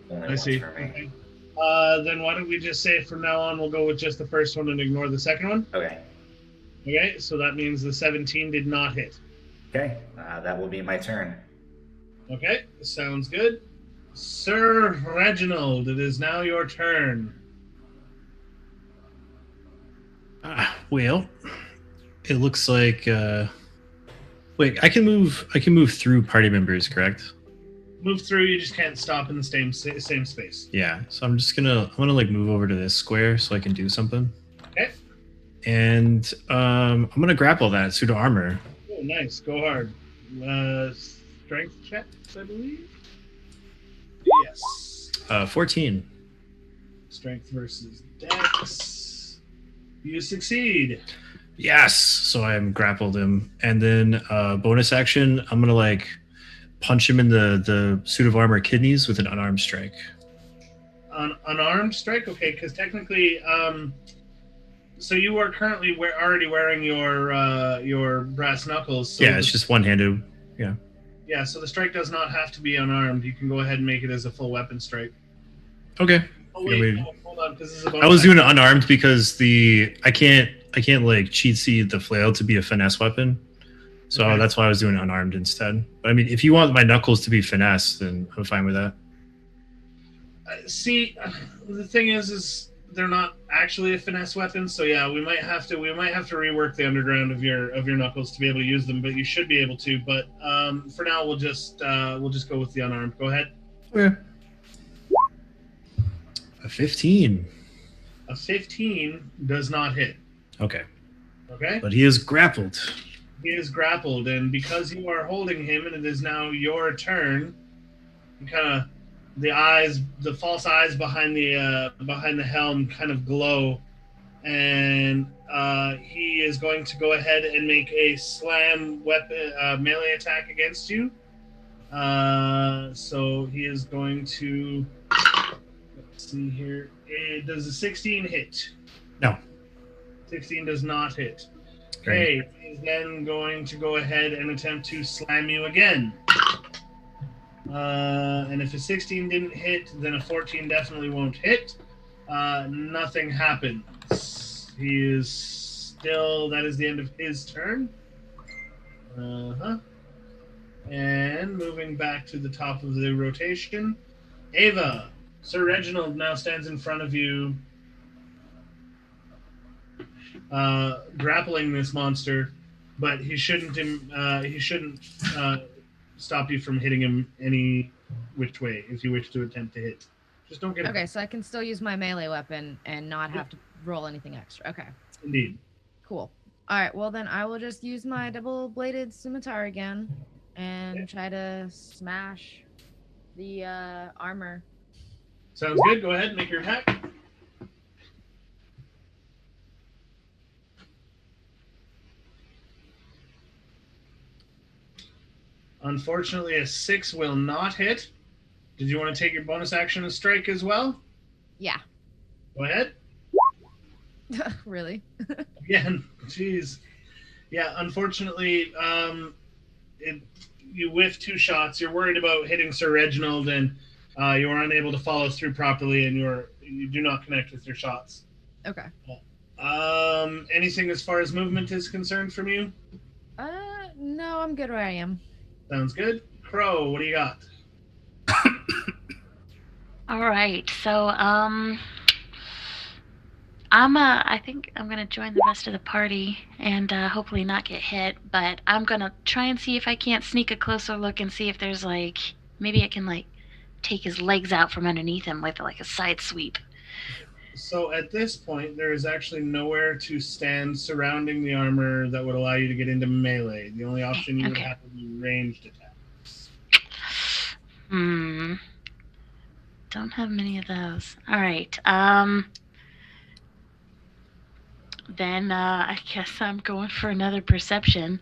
only I once see. for me. Okay. Then why don't we just say from now on we'll go with just the first one and ignore the second one? Okay. Okay, so that means the 17 did not hit. Okay. That will be my turn. Okay, sounds good. Sir Reginald, it is now your turn. Well, it looks like. Wait, I can move. I can move through party members, correct? Move through, you just can't stop in the same space. Yeah. So I'm gonna like move over to this square so I can do something. Okay. And I'm gonna grapple that suit of armor. Oh, nice. Go hard. Strength checks, I believe? Yes. 14. Strength versus dex. You succeed. Yes. So I'm grappled him, and then bonus action, I'm gonna like punch him in the suit of armor kidneys with an unarmed strike. Unarmed strike? Okay, because technically, so you are currently already wearing your brass knuckles. So Yeah, it's just one-handed. Yeah, so the strike does not have to be unarmed. You can go ahead and make it as a full weapon strike. Okay. Oh wait, Yeah, hold on, because this is about. I was doing it unarmed because I can't like cheat seed the flail to be a finesse weapon. So Okay. that's why I was doing unarmed instead. But I mean, if you want my knuckles to be finesse, then I'm fine with that. See, the thing is they're not actually a finesse weapon. So yeah, we might have to rework the underground of your knuckles to be able to use them. But you should be able to. But for now, we'll just go with the unarmed. Go ahead. Okay. A 15. A 15 does not hit. Okay. Okay. But he is grappled. He is grappled, and because you are holding him, and it is now your turn, the false eyes behind the helm kind of glow, and he is going to go ahead and make a slam weapon melee attack against you. So he is going to. Let's see here. Does a 16 hit? No. 16 does not hit. Great. Okay, he's then going to go ahead and attempt to slam you again. And if a 16 didn't hit, then a 14 definitely won't hit. Nothing happens. He is still. That is the end of his turn. And moving back to the top of the rotation, Ava. Sir Reginald now stands in front of you, grappling this monster, but he shouldn't stop you from hitting him any which way if you wish to attempt to hit. Just don't get Okay, so I can still use my melee weapon and not have to roll anything extra. Okay, Indeed. cool. All right, well then I will just use my double-bladed scimitar again and try to smash the armor. Sounds good. Go ahead and make your attack. Unfortunately, a 6 will not hit. Did you want to take your bonus action and strike as well? Yeah. Go ahead. Really? Again, jeez. Yeah, unfortunately, you whiff 2 shots. You're worried about hitting Sir Reginald, and you are unable to follow through properly, and you do not connect with your shots. Okay. Anything as far as movement is concerned from you? No, I'm good where I am. Sounds good. Crow, what do you got? All right. So, I think I'm gonna join the rest of the party and hopefully not get hit. But I'm gonna try and see if I can't sneak a closer look and see if there's like maybe I can like take his legs out from underneath him with like a side sweep. So at this point, there is actually nowhere to stand surrounding the armor that would allow you to get into melee. The only option you would Okay. have would be ranged attacks. Don't have many of those. All right. Then I guess I'm going for another perception.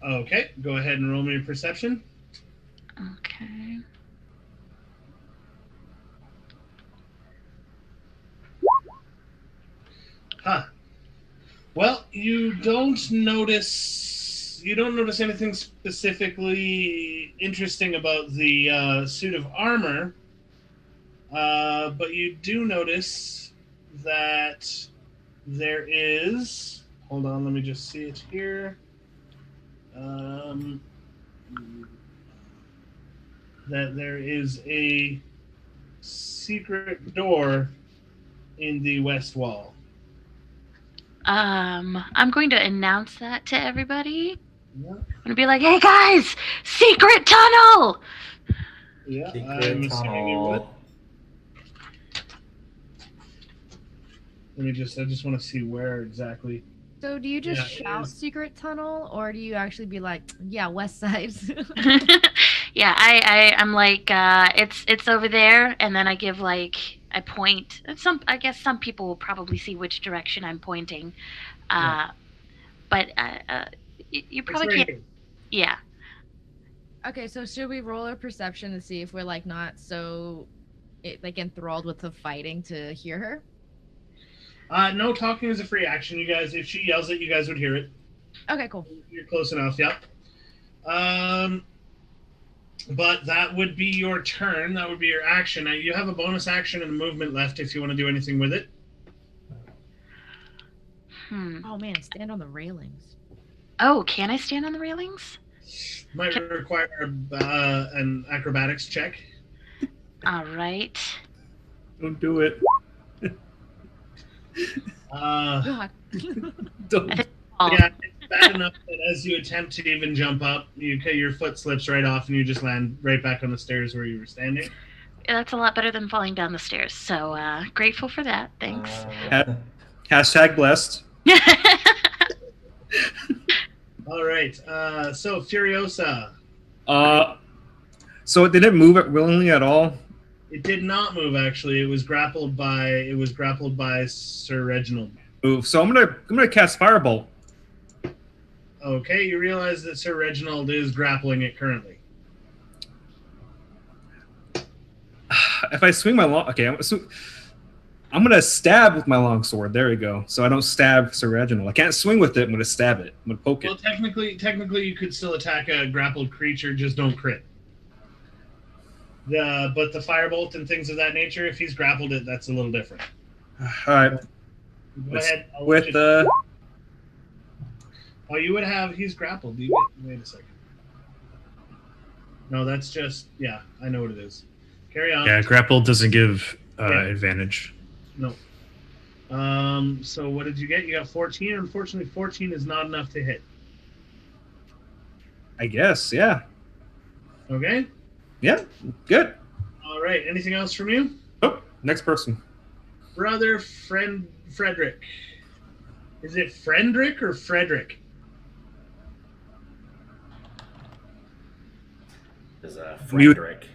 Okay, go ahead and roll me a perception. Okay. Huh. Well, you don't notice anything specifically interesting about the suit of armor, but you do notice that there is. Hold on, let me just see it here. That there is a secret door in the west wall. I'm going to announce that to everybody. Yeah, I'm gonna be like, "Hey guys, secret tunnel!" yeah. Secret I'm assuming you would. tunnel. I just want to see where exactly. So do you just Yeah, it shout is. secret tunnel, or do you actually be like, yeah, west side? Yeah, I'm like, it's over there, and then I give like I point. I guess some people will probably see which direction I'm pointing. Yeah. But you It's probably right can't. here. Yeah. Okay, so should we roll a perception to see if we're like not so like enthralled with the fighting to hear her? No talking is a free action, you guys. If she yells it, you guys would hear it. Okay, cool. You're close enough, yep. But that would be your turn. That would be your action. Now, you have a bonus action and a movement left if you want to do anything with it. Oh man, stand on the railings. Oh, can I stand on the railings? Might require an acrobatics check. All right. Don't do it. God. Don't. Oh, Yeah, it's bad enough that as you attempt to even jump up, your foot slips right off and you just land right back on the stairs where you were standing. that's a lot better than falling down the stairs. So grateful for that. Thanks. Hashtag blessed. All right. So Furiosa, So it didn't move it willingly at all. it did not move. Actually, it was grappled by Sir Reginald. Move. So I'm gonna cast Firebolt. Okay, you realize that Sir Reginald is grappling it currently. If I swing my long, okay, I'm gonna stab with my longsword. There we go. So I don't stab Sir Reginald. I can't swing with it. I'm gonna stab it. I'm gonna poke Well, it. technically, you could still attack a grappled creature, just don't crit. But the firebolt and things of that nature, if he's grappled it, that's a little different. All right. Go ahead. I'll let With you- the Oh, you would have. He's grappled. Wait a second. No, that's just. Yeah, I know what it is. Carry on. Yeah, grapple doesn't give Yeah. advantage. No. So what did you get? You got 14. Unfortunately, 14 is not enough to hit. I guess, yeah. Okay. Yeah. Good. All right. Anything else from you, Oh, next person. brother? Frederick. Is it Friendrick or Frederick? Is Mute. Frederick.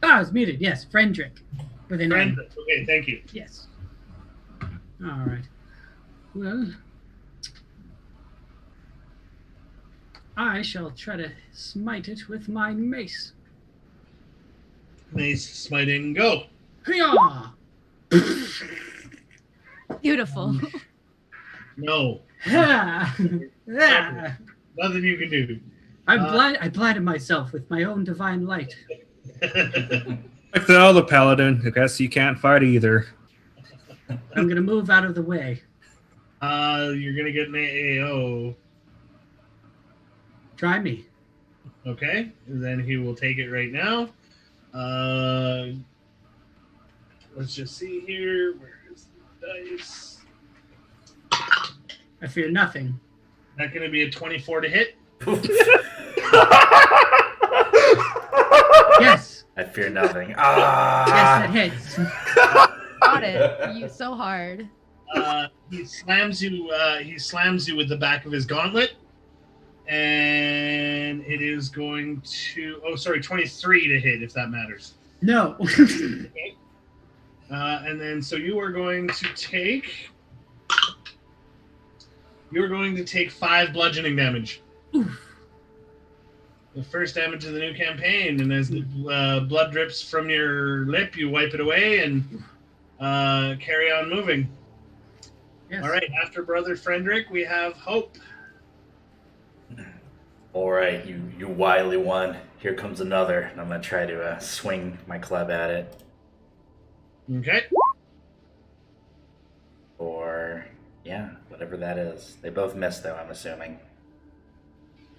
Ah, it's muted. Yes, Friendrick. With an N. Friendrick. Okay. Thank you. Yes. All right. Well, I shall try to smite it with my mace. Mace smiting. Go. Hoo-yah! Beautiful. No. Nothing you can do. I blinded myself with my own divine light. Like the other paladin, I guess you can't fight either. I'm gonna move out of the way. You're gonna get an AAO. Try me. Okay, and then he will take it right now. Let's just see here. Where is the dice? I fear nothing. That going to be a 24 to hit? Yes. I fear nothing. Yes, Ah! that hits. Got it. You so hard. He slams you. He slams you with the back of his gauntlet, and it is going to. Oh, sorry, 23 to hit, if that matters. No. Okay. And then, so you are going to take. You're going to take 5 bludgeoning damage. Oof. The first damage of the new campaign, and as the blood drips from your lip, you wipe it away and carry on moving. Yes. All right, after Brother Frederick, we have Hope. All right, you wily one. Here comes another, and I'm gonna try to swing my club at it. Okay. Or yeah, whatever that is. They both missed, though. I'm assuming.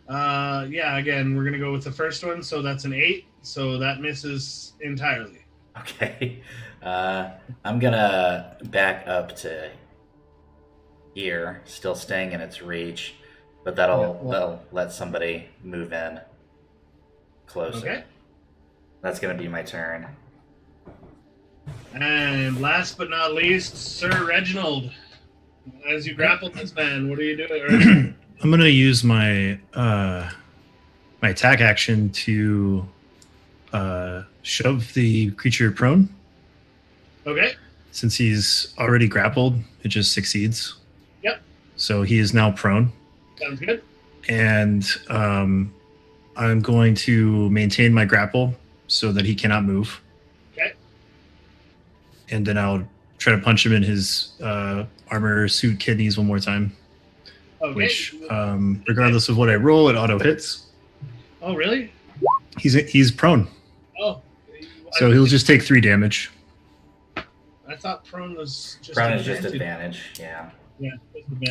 Yeah, again, we're going to go with the first one, so that's an 8, so that misses entirely. Okay. I'm gonna back up to here, still staying in its reach, but that'll let somebody move in closer. Okay. That's gonna be my turn. And last but not least, Sir Reginald. As you grapple this man, what are you doing? I'm gonna use my my attack action to shove the creature prone. Okay. Since he's already grappled, it just succeeds. Yep. So he is now prone, Sounds good. and I'm going to maintain my grapple so that he cannot move. Okay. And then I'll try to punch him in his armor suit kidneys one more time. Okay. Which, regardless of what I roll, it auto hits. Oh, really? He's prone, Oh. so he'll just take 3 damage. I thought prone was just Prone is just advantage. Yeah. Yeah.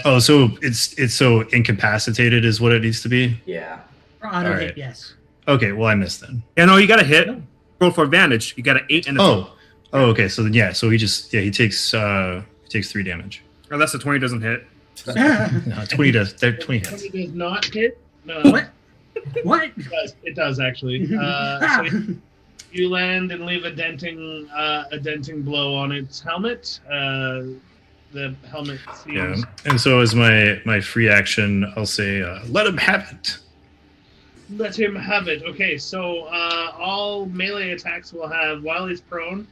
Oh, so it's so incapacitated is what it needs to be. Yeah. Auto All hit, right. yes. Okay, well I missed then. Yeah, no, you got to hit. No. Roll for advantage. You got an 8 and a Oh, okay. So then so he takes 3 damage. Oh, that's a 20 doesn't hit. No, 20 does. 20 hits. 20 does not hit. No. What? What? It does actually. So you land and leave a denting blow on its helmet. The helmet Yeah, seems. and so as my free action, I'll say, "Let him have it." Let him have it. Okay, so all melee attacks will have, while he's prone,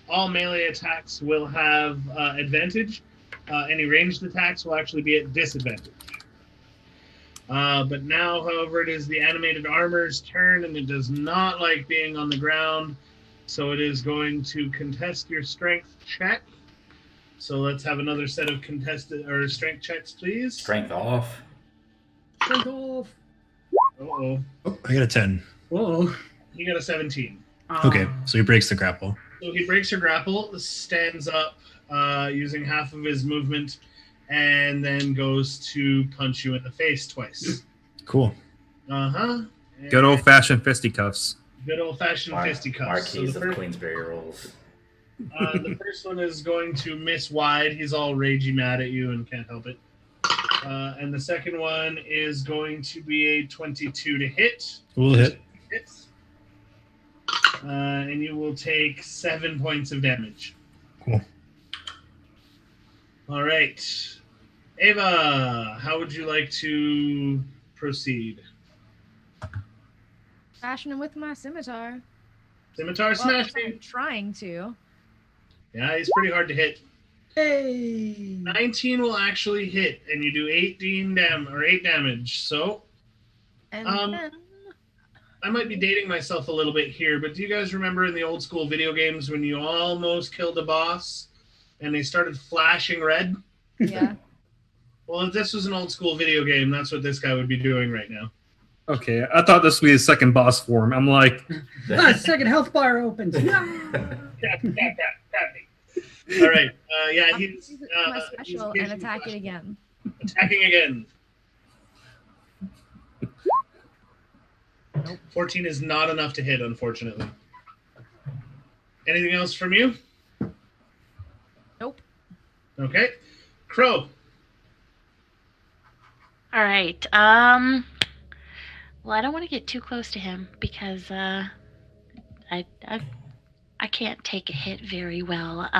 all melee attacks will have advantage. Any ranged attacks will actually be at disadvantage. But now, however, it is the animated armor's turn, and it does not like being on the ground, so it is going to contest your strength check. So let's have another set of contested or strength checks, please. Strength off. Strength off. Uh-oh. Oh, I got a 10. Whoa. You got a 17. Okay, so he breaks the grapple. So he breaks your grapple, stands up using half of his movement, and then goes to punch you in the face twice. Cool. Uh-huh. Good old fashioned fisticuffs. Good old-fashioned fisticuffs. Marquise So of Queensberry rolls. the first one is going to miss wide. He's all ragey mad at you and can't help it. And the second one is going to be a 22 to hit. We'll hit. Hits. And you will take 7 points of damage. Cool. All right. Ava, how would you like to proceed? Bashing him with my scimitar. Scimitar Well, smashing. I'm trying to. Yeah, he's pretty hard to hit. Hey. 19 will actually hit, and you do 8 damage. So And then I might be dating myself a little bit here, but do you guys remember in the old school video games when you almost killed a boss and they started flashing red? yeah. Well, if this was an old school video game, that's what this guy would be doing right now. Okay, I thought this would be his second boss form. I'm like, Second health bar opens. All right. Yeah, he's Use my special and attack it again. attacking again. Nope. 14 is not enough to hit, unfortunately. Anything else from you? Nope. Okay. Crow. All right. Well, I don't want to get too close to him because I can't take a hit very well.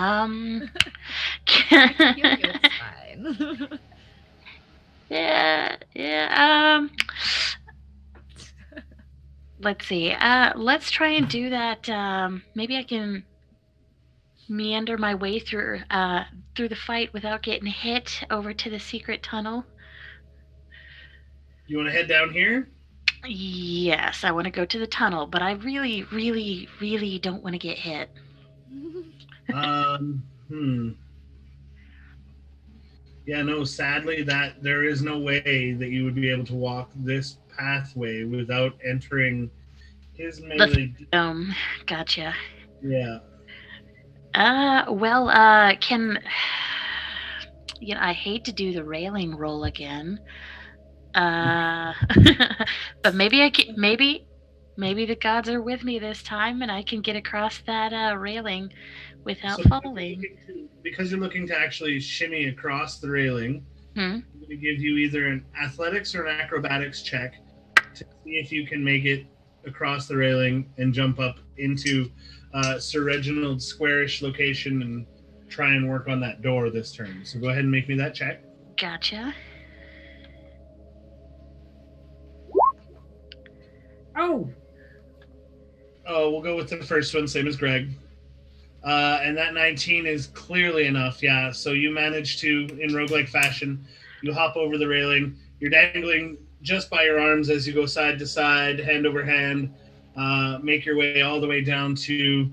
It's fine. Yeah. Let's see. Let's try and do that. Maybe I can meander my way through the fight without getting hit over to the secret tunnel. You want to head down here? Yes, I want to go to the tunnel, but I really, really, really don't want to get hit. Yeah, no, sadly that there is no way that you would be able to walk this pathway without entering his melee. Gotcha. Yeah. Well, can I hate to do the railing roll again. But maybe I can, maybe the gods are with me this time, and I can get across that railing without falling. Because you're looking to actually shimmy across the railing, I'm going to give you either an athletics or an acrobatics check to see if you can make it across the railing and jump up into Sir Reginald's squarish location and try and work on that door this turn. So go ahead and make me that check. Gotcha. Oh, we'll go with the first one, same as Greg. And that 19 is clearly enough, yeah. So you manage to, in roguelike fashion, you hop over the railing. You're dangling just by your arms as you go side to side, hand over hand. Make your way all the way down to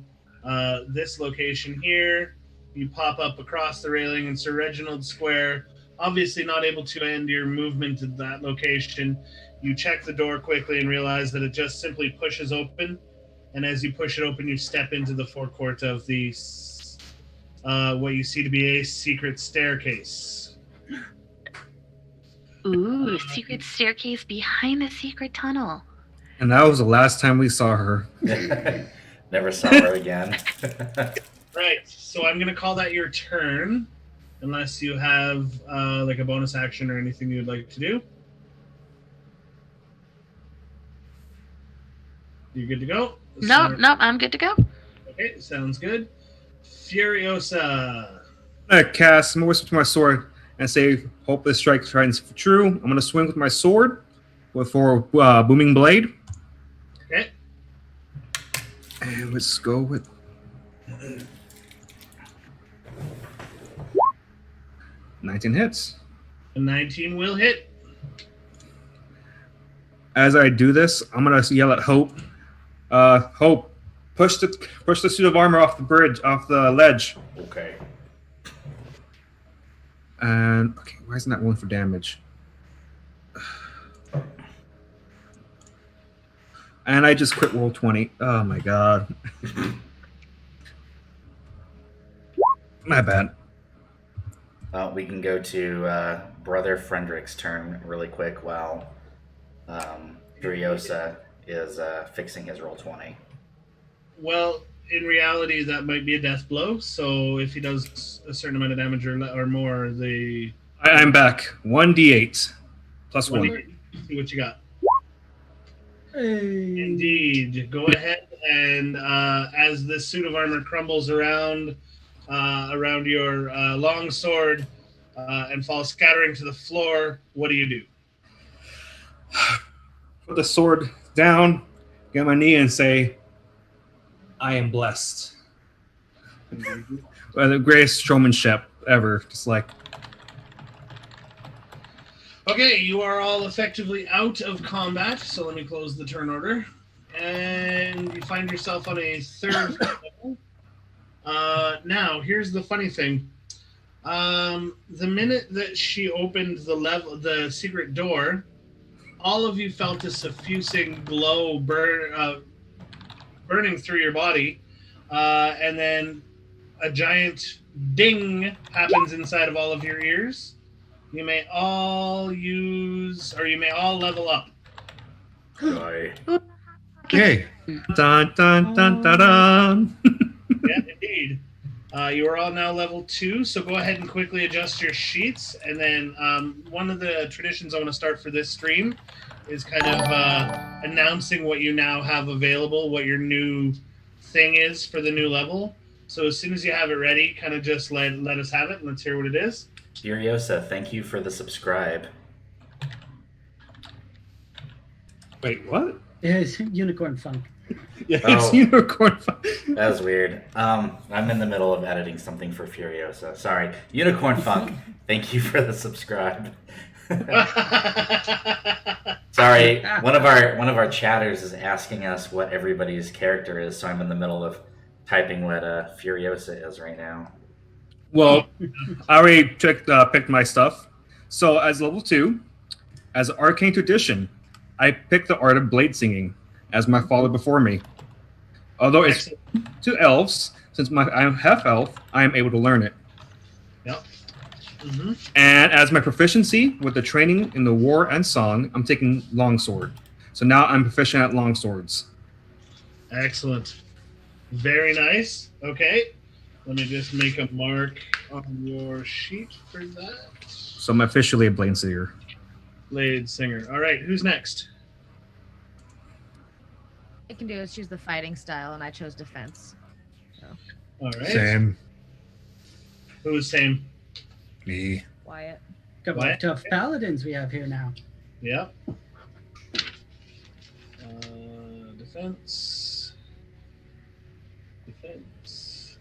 this location here. You pop up across the railing in Sir Reginald Square. Obviously not able to end your movement at that location. You check the door quickly and realize that it just simply pushes open. And as you push it open, you step into the forecourt of the what you see to be a secret staircase. Ooh, secret staircase behind the secret tunnel. and that was the last time we saw her. Never saw her again. Right, so I'm going to call that your turn, unless you have like a bonus action or anything you'd like to do. You good to go? No, I'm good to go. Okay, sounds good. Furiosa. I cast more with my sword and say, "Hope this strike finds true." I'm going to swing with my sword for booming blade. Okay. And let's go with 19 hits. A 19 will hit. As I do this, I'm going to yell at Hope. Hope, push the suit of armor off the bridge, off the ledge. Okay. And okay, why isn't that one for damage? And I just quit roll 20. Oh my god. My bad. We can go to Brother Frederick's turn really quick while Furiosa is fixing his roll 20. Well, in reality, that might be a death blow. So if he does a certain amount of damage or more, I'm back. 1d8 plus 1. See what you got. hey. Indeed. Go ahead and as this suit of armor crumbles around your long sword and falls scattering to the floor, what do you do? Put the sword down, get on my knee, and say, "I am blessed." The greatest showmanship ever. Just like, Okay, you are all effectively out of combat, so let me close the turn order. And you find yourself on a third level. Now, here's the funny thing. The minute that she opened the secret door, all of you felt a suffusing glow burning through your body, and then a giant ding happens inside of all of your ears. You may all level up. Joy. Yay. Dun dun dun dun dun. Yeah, indeed. You are all now level 2, so go ahead and quickly adjust your sheets. And then one of the traditions I want to start for this stream is kind of announcing what you now have available, what your new thing is for the new level. So as soon as you have it ready, kind of just let us have it and let's hear what it is. Furiosa, thank you for the subscribe. Wait, what? It's Unicorn Funk. Yeah, Oh. it's unicorn. That was weird. I'm in the middle of editing something for Furiosa. Sorry. Unicorn Funk, thank you for the subscribe. Sorry, one of our chatters is asking us what everybody's character is, so I'm in the middle of typing what Furiosa is right now. Well, I already picked my stuff. So as level 2, as arcane tradition, I picked the art of blade singing as my father before me. Although it's to elves, since I'm half elf, I am able to learn it. Yep. Mm-hmm. And as my proficiency with the training in the war and song, I'm taking longsword. So now I'm proficient at longswords. Excellent. Very nice. Okay. Let me just make a mark on your sheet for that. So I'm officially a blade singer. Blade singer. All right, who's next? I can do is choose the fighting style, and I chose defense. So, All right. Same. Who's same? Me. Wyatt. Couple What? of tough paladins we have here now. Yep. Defense. Defense.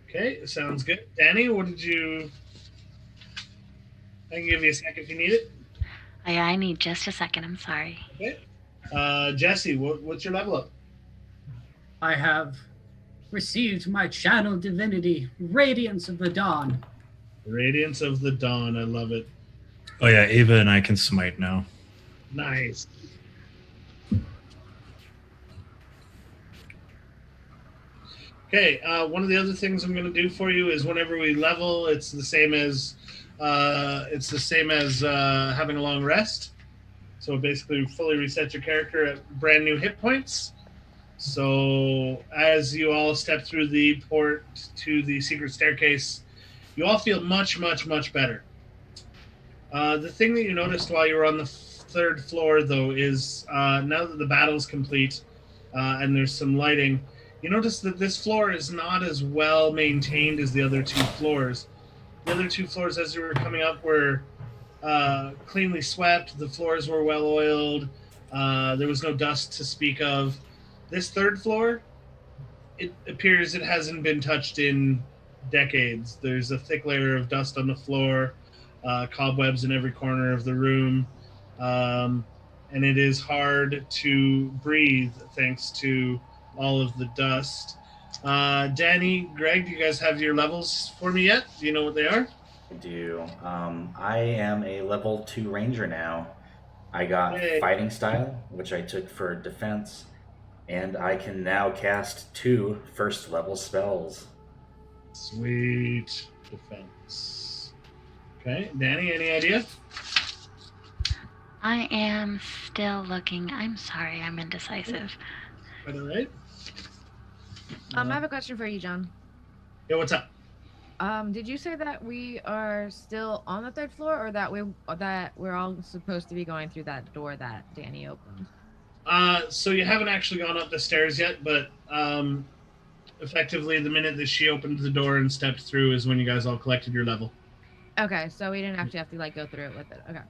Okay, sounds good. Danny, what did you... I can give you a second if you need it. I need just a second. I'm sorry. Okay. Jesse, what's your level up? I have received my channel divinity, Radiance of the Dawn. Radiance of the Dawn. I love it. Oh yeah, Ava and I can smite now. Nice. Okay, one of the other things I'm going to do for you is whenever we level, it's the same as having a long rest. So basically, fully reset your character at brand new hit points. So as you all step through the port to the secret staircase, you all feel much, much, much better. The thing that you noticed while you were on the third floor, though, is now that the battle's complete and there's some lighting, you notice that this floor is not as well maintained as the other two floors. The other two floors, as you were coming up, were cleanly swept. The floors were well oiled. There was no dust to speak of. This third floor, it appears it hasn't been touched in decades. There's a thick layer of dust on the floor, cobwebs in every corner of the room, and it is hard to breathe thanks to all of the dust. Danny, Greg, do you guys have your levels for me yet? Do you know what they are? I do. I am a level 2 ranger now. I got Yay. fighting style, which I took for defense, and I can now cast 2 first level spells. Sweet. Defense. Okay, Danny, any idea? I am still looking. I'm sorry. I'm indecisive. Quite all right. I have a question for you, John. Yeah, what's up? Did you say that we are still on the third floor, or that we're all supposed to be going through that door that Danny opened? So you haven't actually gone up the stairs yet, but effectively the minute that she opened the door and stepped through is when you guys all collected your level. Okay, so we didn't actually have to like go through it with it. Okay.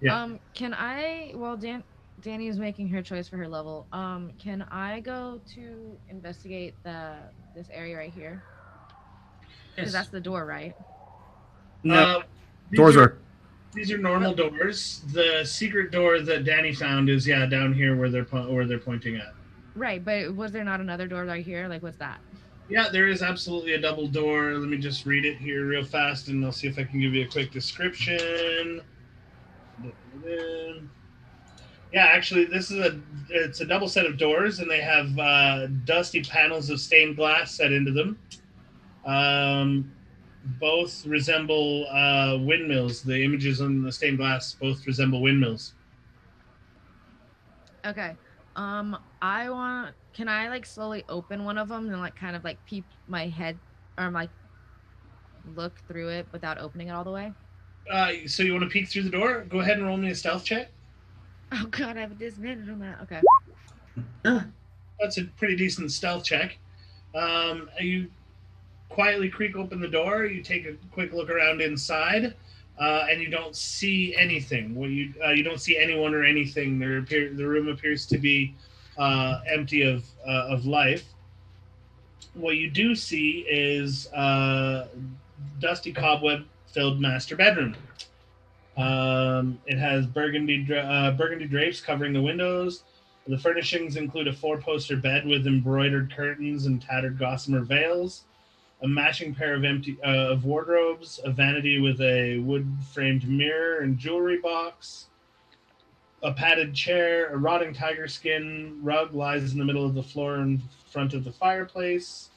Yeah. Can I? Well, Danny is making her choice for her level. Can I go to investigate this area right here? Because that's the door, right? No, These doors are. These are normal doors. The secret door that Danny found is down here where they're pointing at. Right, but was there not another door right here? Like, what's that? Yeah, there is absolutely a double door. Let me just read it here real fast, and I'll see if I can give you a quick description. Yeah, actually, it's a double set of doors, and they have dusty panels of stained glass set into them. Um, both resemble windmills. The images on the stained glass both resemble windmills. Okay. Can I like slowly open one of them and like kind of like peep my head or like look through it without opening it all the way? So you want to peek through the door? Go ahead and roll me a stealth check. Oh god, I have a disadvantage on that. Okay. That's a pretty decent stealth check. You quietly creak open the door. You take a quick look around inside, and you don't see anything. You don't see anyone or anything. The room appears to be empty of life. What you do see is dusty cobweb-filled master bedroom. It has burgundy drapes covering the windows. The furnishings include a 4-poster bed with embroidered curtains and tattered gossamer veils, a matching pair of wardrobes, a vanity with a wood-framed mirror and jewelry box, a padded chair, a rotting tiger skin rug lies in the middle of the floor in front of the fireplace.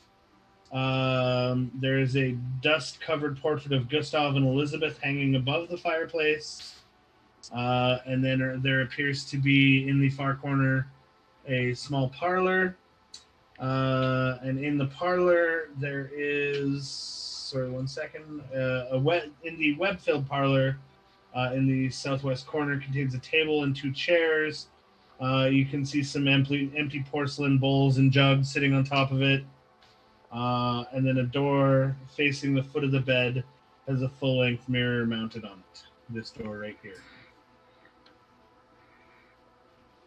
There is a dust-covered portrait of Gustav and Elizabeth hanging above the fireplace. And then there appears to be in the far corner a small parlor. And in the parlor, there is, sorry, one second, in the web-filled parlor in the southwest corner contains a table and 2 chairs. You can see some empty porcelain bowls and jugs sitting on top of it. And then a door facing the foot of the bed has a full-length mirror mounted on it. This door right here.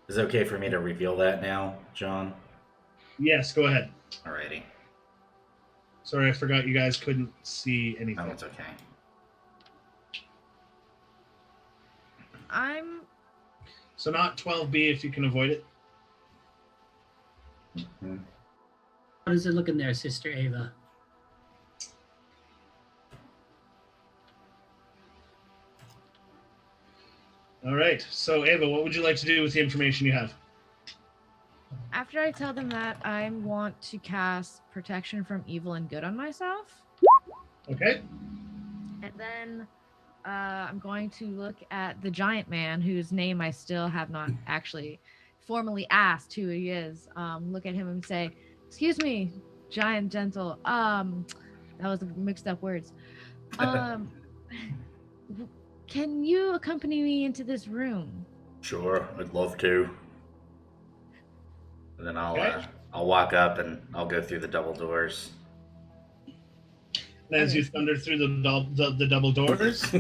Is it okay for me to reveal that now, John? Yes, go ahead. Alrighty. Sorry, I forgot you guys couldn't see anything. Oh, it's okay. So not 12B if you can avoid it. Mm-hmm. How does it look in there, Sister Ava? All right. So, Ava, what would you like to do with the information you have? After I tell them that, I want to cast protection from evil and good on myself. Okay. And then I'm going to look at the giant man whose name I still have not actually formally asked who he is. Look at him and say, "Excuse me, giant gentle." That was mixed up words. Can you accompany me into this room? Sure, I'd love to. And then Okay. I'll walk up and I'll go through the double doors. And as you thunder through the double doors,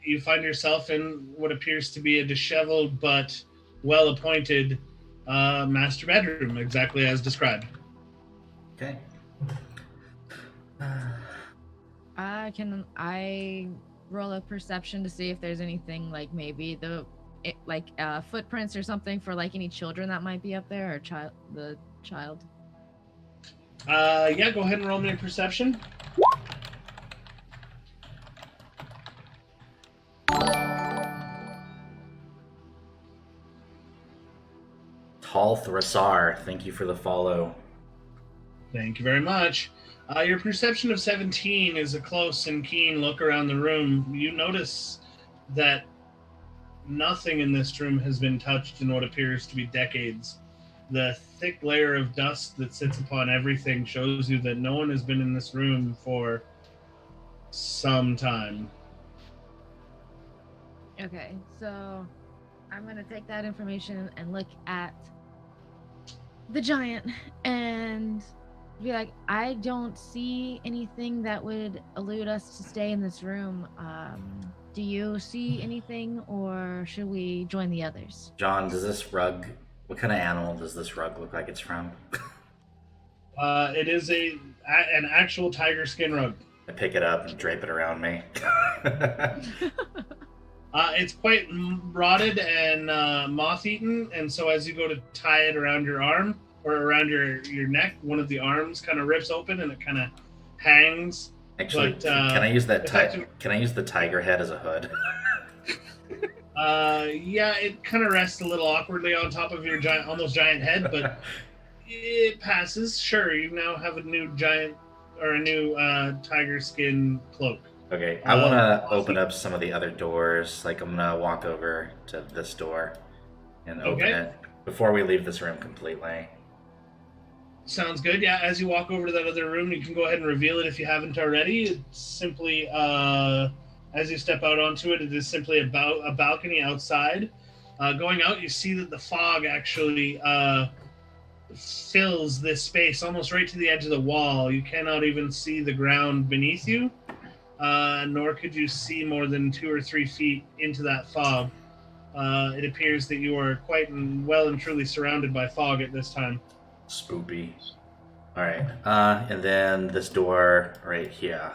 you find yourself in what appears to be a disheveled but well-appointed master bedroom, exactly as described. Okay. Can I roll a perception to see if there's anything like maybe footprints or something for like any children that might be up there or the child? Yeah, go ahead and roll me a perception. Tall Thrasar, thank you for the follow. Thank you very much. Your perception of 17 is a close and keen look around the room. You notice that nothing in this room has been touched in what appears to be decades. The thick layer of dust that sits upon everything shows you that no one has been in this room for some time. Okay, so I'm going to take that information and look at the giant and be like, I don't see anything that would elude us to stay in this room. Do you see anything, or should we join the others? John, does this rug, what kind of animal does this rug look like it's from? It is an actual tiger skin rug. I pick it up and drape it around me. It's quite rotted and moth-eaten, and so as you go to tie it around your arm, or around your neck. One of the arms kind of rips open and it kind of hangs. Actually, But, can I use that? effective- Can I use the tiger head as a hood? Yeah, it kind of rests a little awkwardly on top of your almost giant head, but it passes. Sure, you now have a new giant or a new tiger skin cloak. Okay, I want to open up some of the other doors. Like, I'm gonna walk over to this door and open Okay. it before we leave this room completely. Sounds good. Yeah, as you walk over to that other room, you can go ahead and reveal it if you haven't already. It's simply, as you step out onto it, it is simply a balcony outside. Going out, you see that the fog actually fills this space almost right to the edge of the wall. You cannot even see the ground beneath you, nor could you see more than 2 or 3 feet into that fog. It appears that you are quite well and truly surrounded by fog at this time. Spoopy. All right, and then this door right here.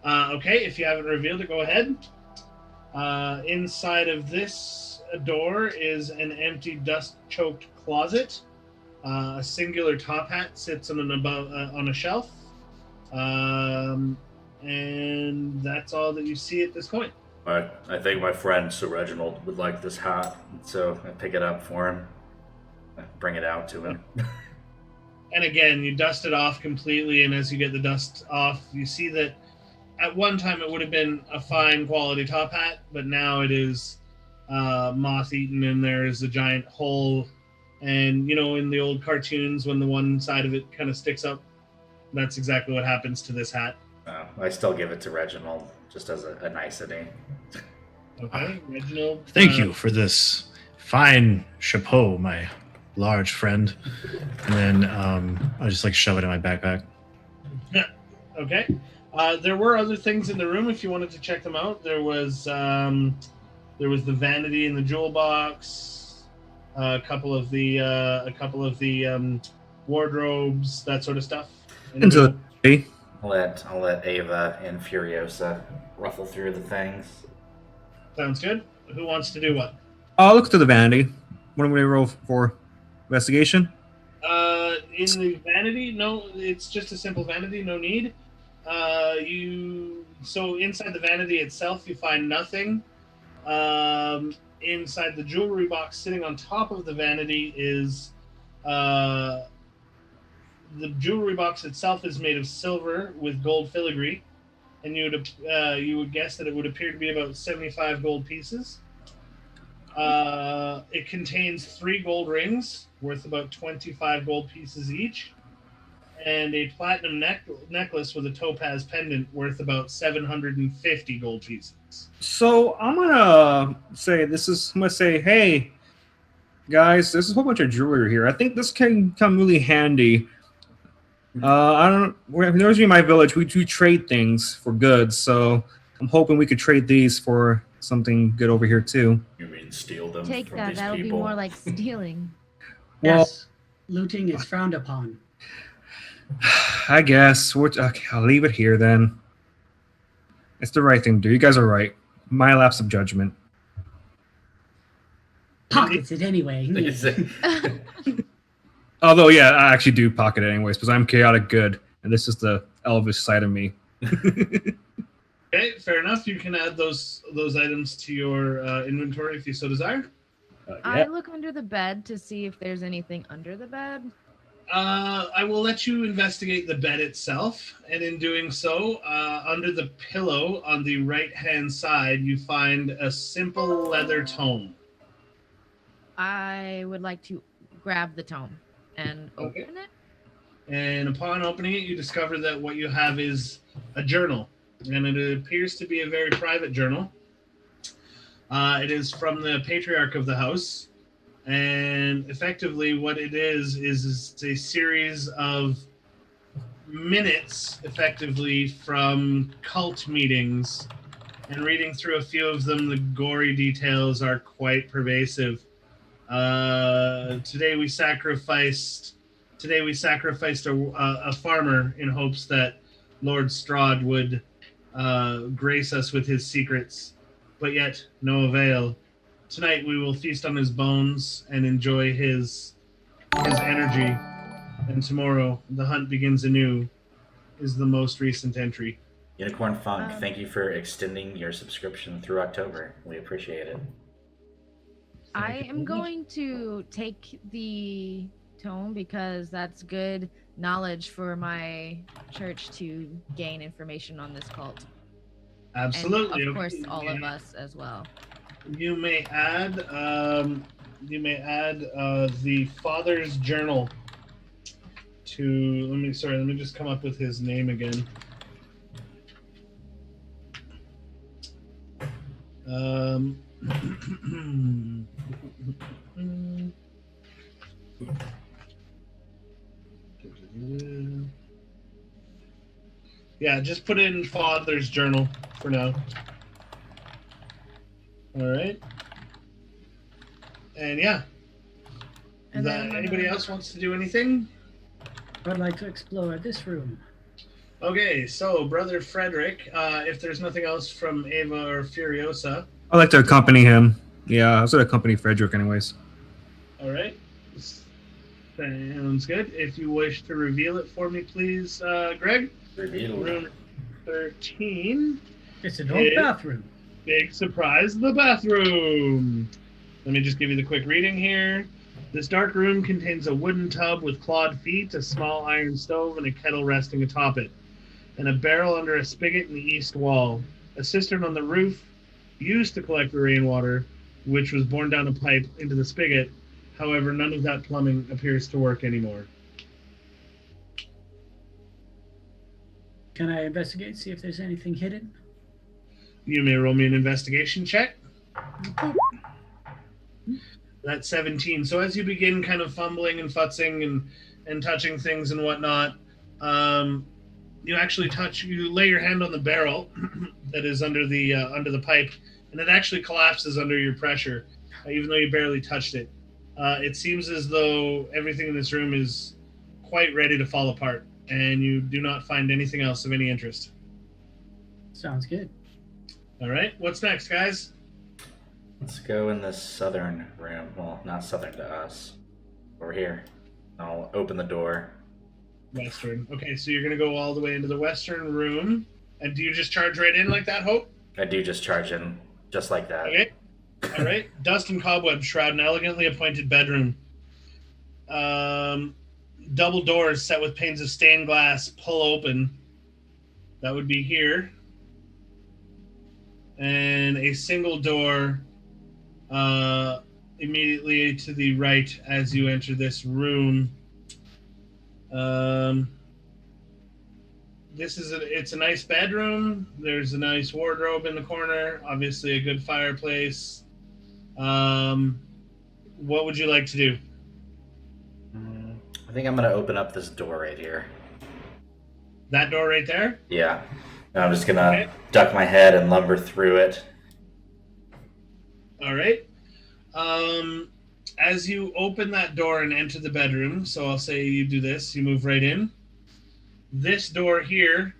Okay, if you haven't revealed it, go ahead. Inside of this door is an empty, dust-choked closet. A singular top hat sits on a shelf. And that's all that you see at this point. I think my friend Sir Reginald would like this hat, so I pick it up for him. I bring it out to him. And again, you dust it off completely, and as you get the dust off, you see that at one time it would have been a fine quality top hat, but now it is moth-eaten, and there is a giant hole. And, you know, in the old cartoons, when the one side of it kind of sticks up, that's exactly what happens to this hat. I still give it to Reginald, just as a nicety. Okay, Reginald. Thank you for this fine chapeau, my large friend. And then I'll just like shove it in my backpack. Okay. There were other things in the room if you wanted to check them out. There was the vanity in the jewel box, a couple of the wardrobes, that sort of stuff. Into the I'll let Ava and Furiosa ruffle through the things. Sounds good. Who wants to do what? I'll look to the vanity. What am I going to roll for? Investigation? In the vanity, no, it's just a simple vanity, no need. So inside the vanity itself, you find nothing. Inside the jewelry box, sitting on top of the vanity, is the jewelry box itself is made of silver with gold filigree, and you would guess that it would appear to be about 75 gold pieces. It contains 3 gold rings worth about 25 gold pieces each, and a platinum necklace with a topaz pendant worth about 750 gold pieces. So I'm gonna say, hey guys, there's a whole bunch of jewelry here. I think this can come really handy. There's in my village, we do trade things for goods, so I'm hoping we could trade these for something good over here too. You mean steal them Take from that. these That'll people? be more like stealing. Well, Yes, looting is frowned upon. I guess okay, I'll leave it here then. It's the right thing to do. You guys are right. My lapse of judgment. Pockets it anyway. Although, yeah, I actually do pocket it anyways because I'm chaotic good, and this is the elvish side of me. Okay, fair enough. You can add those items to your inventory if you so desire. I Yeah. look under the bed to see if there's anything under the bed. I will let you investigate the bed itself, and in doing so, under the pillow on the right-hand side, you find a simple leather tome. I would like to grab the tome and Okay. open it. And upon opening it, you discover that what you have is a journal, and it appears to be a very private journal. It is from the patriarch of the house, and effectively what it is a series of minutes, effectively, from cult meetings. And reading through a few of them, the gory details are quite pervasive. Today we sacrificed a farmer in hopes that Lord Strahd would grace us with his secrets, but yet no avail. Tonight we will feast on his bones and enjoy his his energy, and tomorrow the hunt begins anew is the most recent entry. Unicorn Funk, Um, thank you for extending your subscription through October. We appreciate it. I Thank you am very much. going to take the tome because that's good knowledge for my church to gain information on this cult. Absolutely. And of Okay. course, all of us as well. You may add the father's journal to let me just come up with his name again. Um, yeah, just put in father's journal for now. All right. And yeah, And then I'm gonna- anybody else wants to do anything? I'd like to explore this room. Okay, so Brother Frederick, if there's nothing else from Ava or Furiosa, I'd like to accompany him. Yeah, I was going to accompany Frederick anyways. all right, sounds good. If you wish to reveal it for me, please, Greg. Reveal. Room 13. It's an old Yeah. bathroom. Big surprise, the bathroom. Let me just give you the quick reading here. This dark room contains a wooden tub with clawed feet, a small iron stove, and a kettle resting atop it, and a barrel under a spigot in the east wall. A cistern on the roof used to collect the rainwater, which was borne down a pipe into the spigot. However, none of that plumbing appears to work anymore. Can I investigate, see if there's anything hidden? You may roll me an investigation check. That's 17. So as you begin kind of fumbling and futzing and touching things and whatnot, you actually you lay your hand on the barrel that is under the pipe, and it actually collapses under your pressure, even though you barely touched it. It seems as though everything in this room is quite ready to fall apart, and you do not find anything else of any interest. Sounds good. All right, what's next, guys? Let's go in this southern room. Well, not southern to us. Over here. I'll open the door. Western. Okay, so you're gonna go all the way into the western room, and do you just charge right in like that, Hope? I do just charge in, just like that. Okay. All right. Dust and cobweb shroud an elegantly appointed bedroom. Double doors set with panes of stained glass pull open. That would be here. And a single door immediately to the right as you enter this room. It's a nice bedroom. There's a nice wardrobe in the corner. Obviously, a good fireplace. What would you like to do? I think I'm gonna open up this door right here. That door right there? Yeah. And I'm just gonna Okay. duck my head and lumber through it. All right. As you open that door and enter the bedroom, so I'll say you do this, you move right in. This door here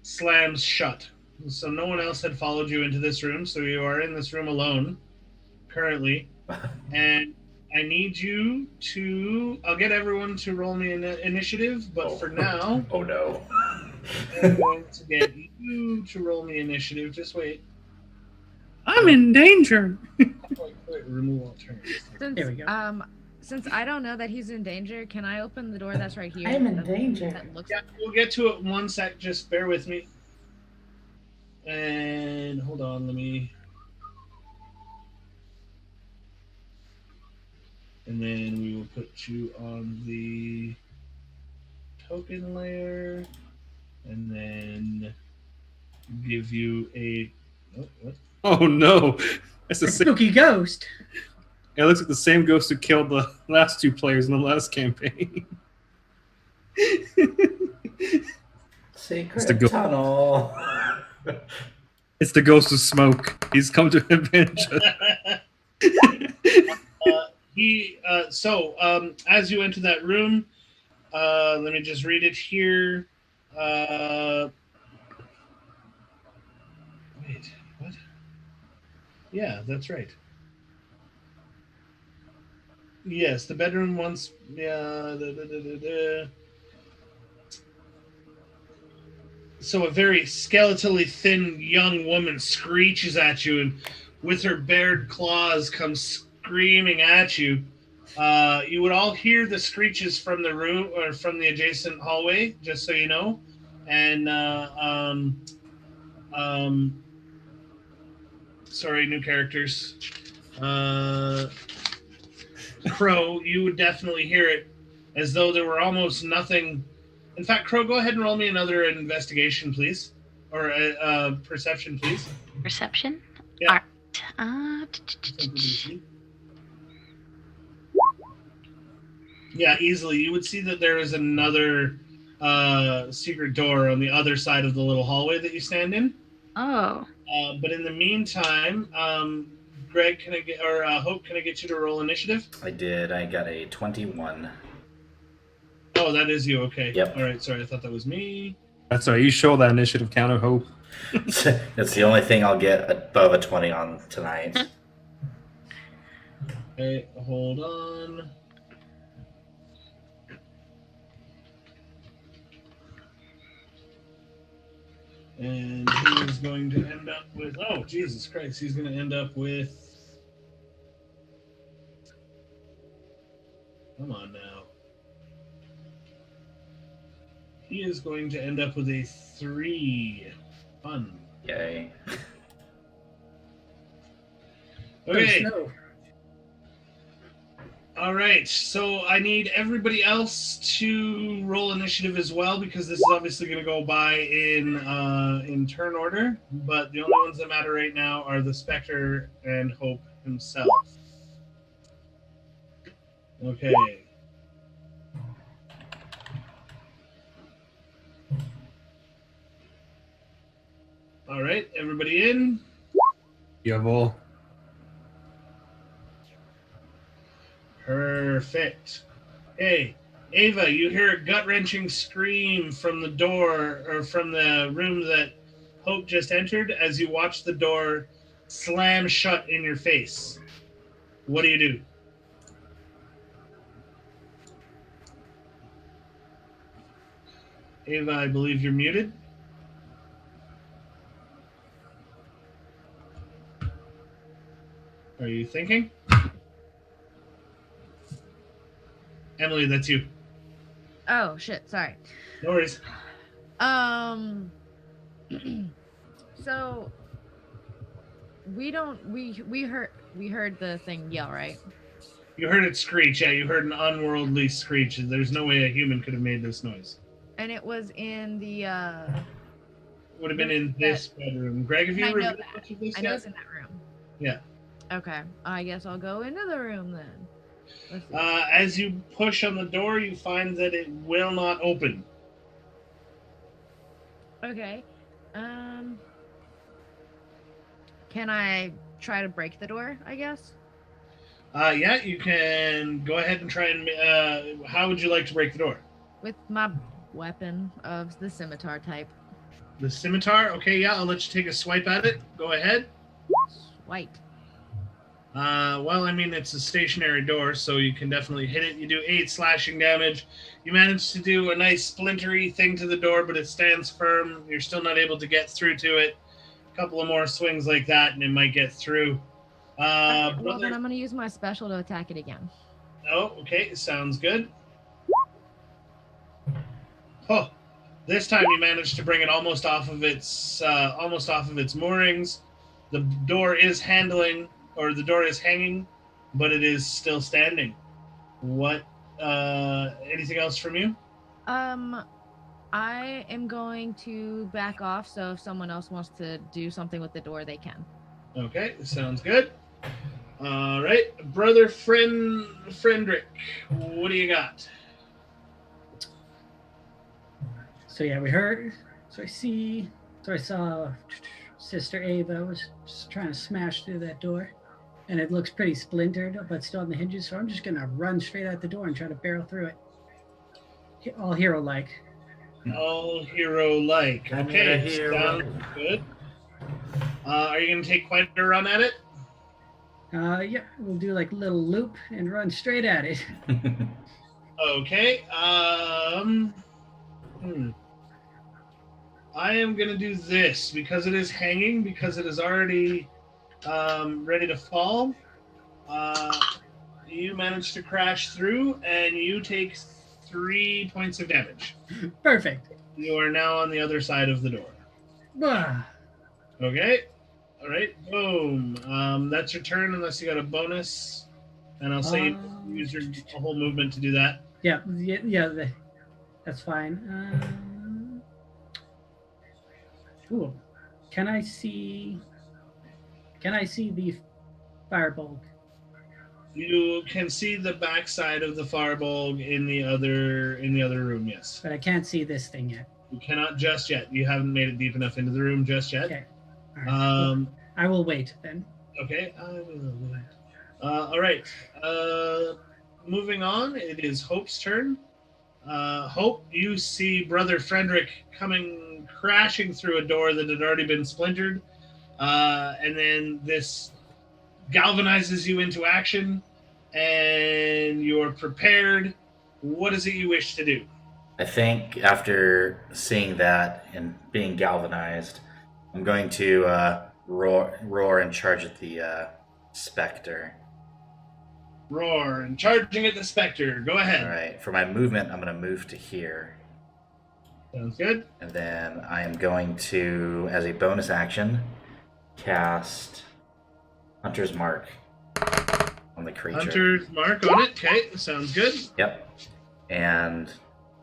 slams shut. So no one else had followed you into this room, so you are in this room alone currently. And I need you to... I'll get everyone to roll me an initiative, but for now... Oh no. I'm going to get you to roll me initiative. Just wait. I'm in danger. Remove alternatives. Since, There we go. Since I don't know that he's in danger, can I open the door that's right here? I'm in that- danger. That looks Yeah, we'll get to it in 1 sec. Just bear with me. And hold on, let me... And then we will put you on the token layer. And then give you a... Oh, what? Oh no, that's the A same. spooky ghost. It looks like the same ghost who killed the last two players in the last campaign. Secret the go- tunnel. It's the ghost of smoke. He's come to avenge us. As you enter that room, let me just read it here. Wait, what? Yeah, that's right. Yes, the bedroom once. Yeah. So a very skeletally thin young woman screeches at you and with her bared claws comes screaming at you. You would all hear the screeches from the room or from the adjacent hallway, just so you know. And um, sorry, new characters. Crow, you would definitely hear it as though there were almost nothing. In fact, Crow, go ahead and roll me another investigation, please, or perception, please. Perception? Yeah. All right. Yeah, easily. You would see that there is another secret door on the other side of the little hallway that you stand in. Oh. But in the meantime, Greg, can I get or Hope? Can I get you to roll initiative? I did. I got a 21. Oh, that is you. Okay. Yep. All right. Sorry, I thought that was me. That's right. You show that initiative counter, Hope. That's the only thing I'll get above a 20 on tonight. Okay, hold on. And he is going to end up with, oh, Jesus Christ, he's going to end up with, come on now. He is going to end up with a 3. Fun. Yay. Okay. No. All right. So I need everybody else to roll initiative as well because this is obviously going to go by in turn order. But the only ones that matter right now are the Spectre and Hope himself. Okay. All right. Everybody in? Jawohl. Perfect. Hey, Ava, you hear a gut-wrenching scream from the door or from the room that Hope just entered as you watch the door slam shut in your face. What do you do? Ava, I believe you're muted. Are you thinking? Emily, that's you. Oh shit, sorry. No worries. So we heard the thing yell, right? You heard it screech. Yeah, you heard an unworldly screech. There's no way a human could have made this noise. And it was in the Would have been in this bedroom. Greg, have you I ever know been that. to this I know yet? it's in that room. Yeah. Okay. I guess I'll go into the room then. Let's see. As you push on the door, you find that it will not open. Okay. Can I try to break the door, I guess? Yeah, you can go ahead and try and. How would you like to break the door? With my weapon of the scimitar type. The scimitar? Okay, yeah, I'll let you take a swipe at it. Go ahead. Swipe. Well, I mean, it's a stationary door, so you can definitely hit it. You do 8 slashing damage. You manage to do a nice splintery thing to the door, but it stands firm. You're still not able to get through to it. A couple of more swings like that, and it might get through. Well, then I'm going to use my special to attack it again. Oh, okay. Sounds good. Oh, this time you managed to bring it almost off of its moorings. The door is hanging, but it is still standing. What? Anything else from you? I am going to back off, so if someone else wants to do something with the door, they can. Okay, sounds good. All right, brother Friendrick, what do you got? So yeah, we heard. So I saw Sister Ava was just trying to smash through that door, and it looks pretty splintered, but still on the hinges. So I'm just gonna run straight out the door and try to barrel through it. All hero-like. All hero-like. Okay, sounds good. Are you gonna take quite a run at it? Yeah, we'll do like a little loop and run straight at it. Okay. I am gonna do this because it is hanging, because it is already ready to fall. You manage to crash through, and you take 3 points of damage. Perfect. You are now on the other side of the door. Ah, Okay. All right. Boom. That's your turn, unless you got a bonus. And I'll say use your whole movement to do that. yeah, that's fine. Cool. Can I see the fireball? You can see the backside of the fireball in the other room. Yes. But I can't see this thing yet. You cannot just yet. You haven't made it deep enough into the room just yet. Okay. All right. I will wait then. Okay. All right. Moving on. It is Hope's turn. Hope, you see Brother Frederick coming crashing through a door that had already been splintered, and then this galvanizes you into action, and you're prepared. What is it you wish to do? I think after seeing that and being galvanized, I'm going to roar and charge at the specter. Roar and charging at the specter. Go ahead. All right. For my movement, I'm going to move to here. Sounds good. And then I am going to, as a bonus action, cast Hunter's Mark on the creature. Hunter's Mark on it. Okay, sounds good. Yep. And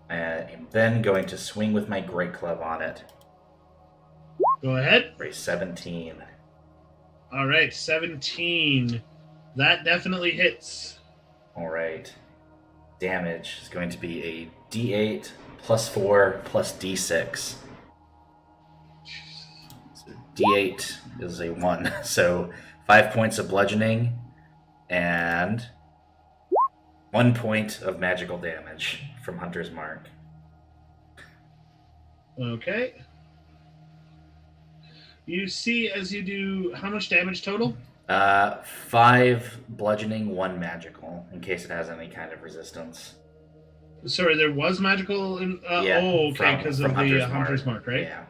I am then going to swing with my Great Club on it. Go ahead. For a 17. All right, 17. That definitely hits. All right. Damage is going to be a D8 plus 4 plus D6. So D8 is a 1. So 5 points of bludgeoning and 1 point of magical damage from Hunter's Mark. Okay. You see as you do, how much damage total? 5 bludgeoning, 1 magical, in case it has any kind of resistance. Sorry, there was magical in... Yeah, oh, okay, because of the Hunter's Mark, right? Yeah.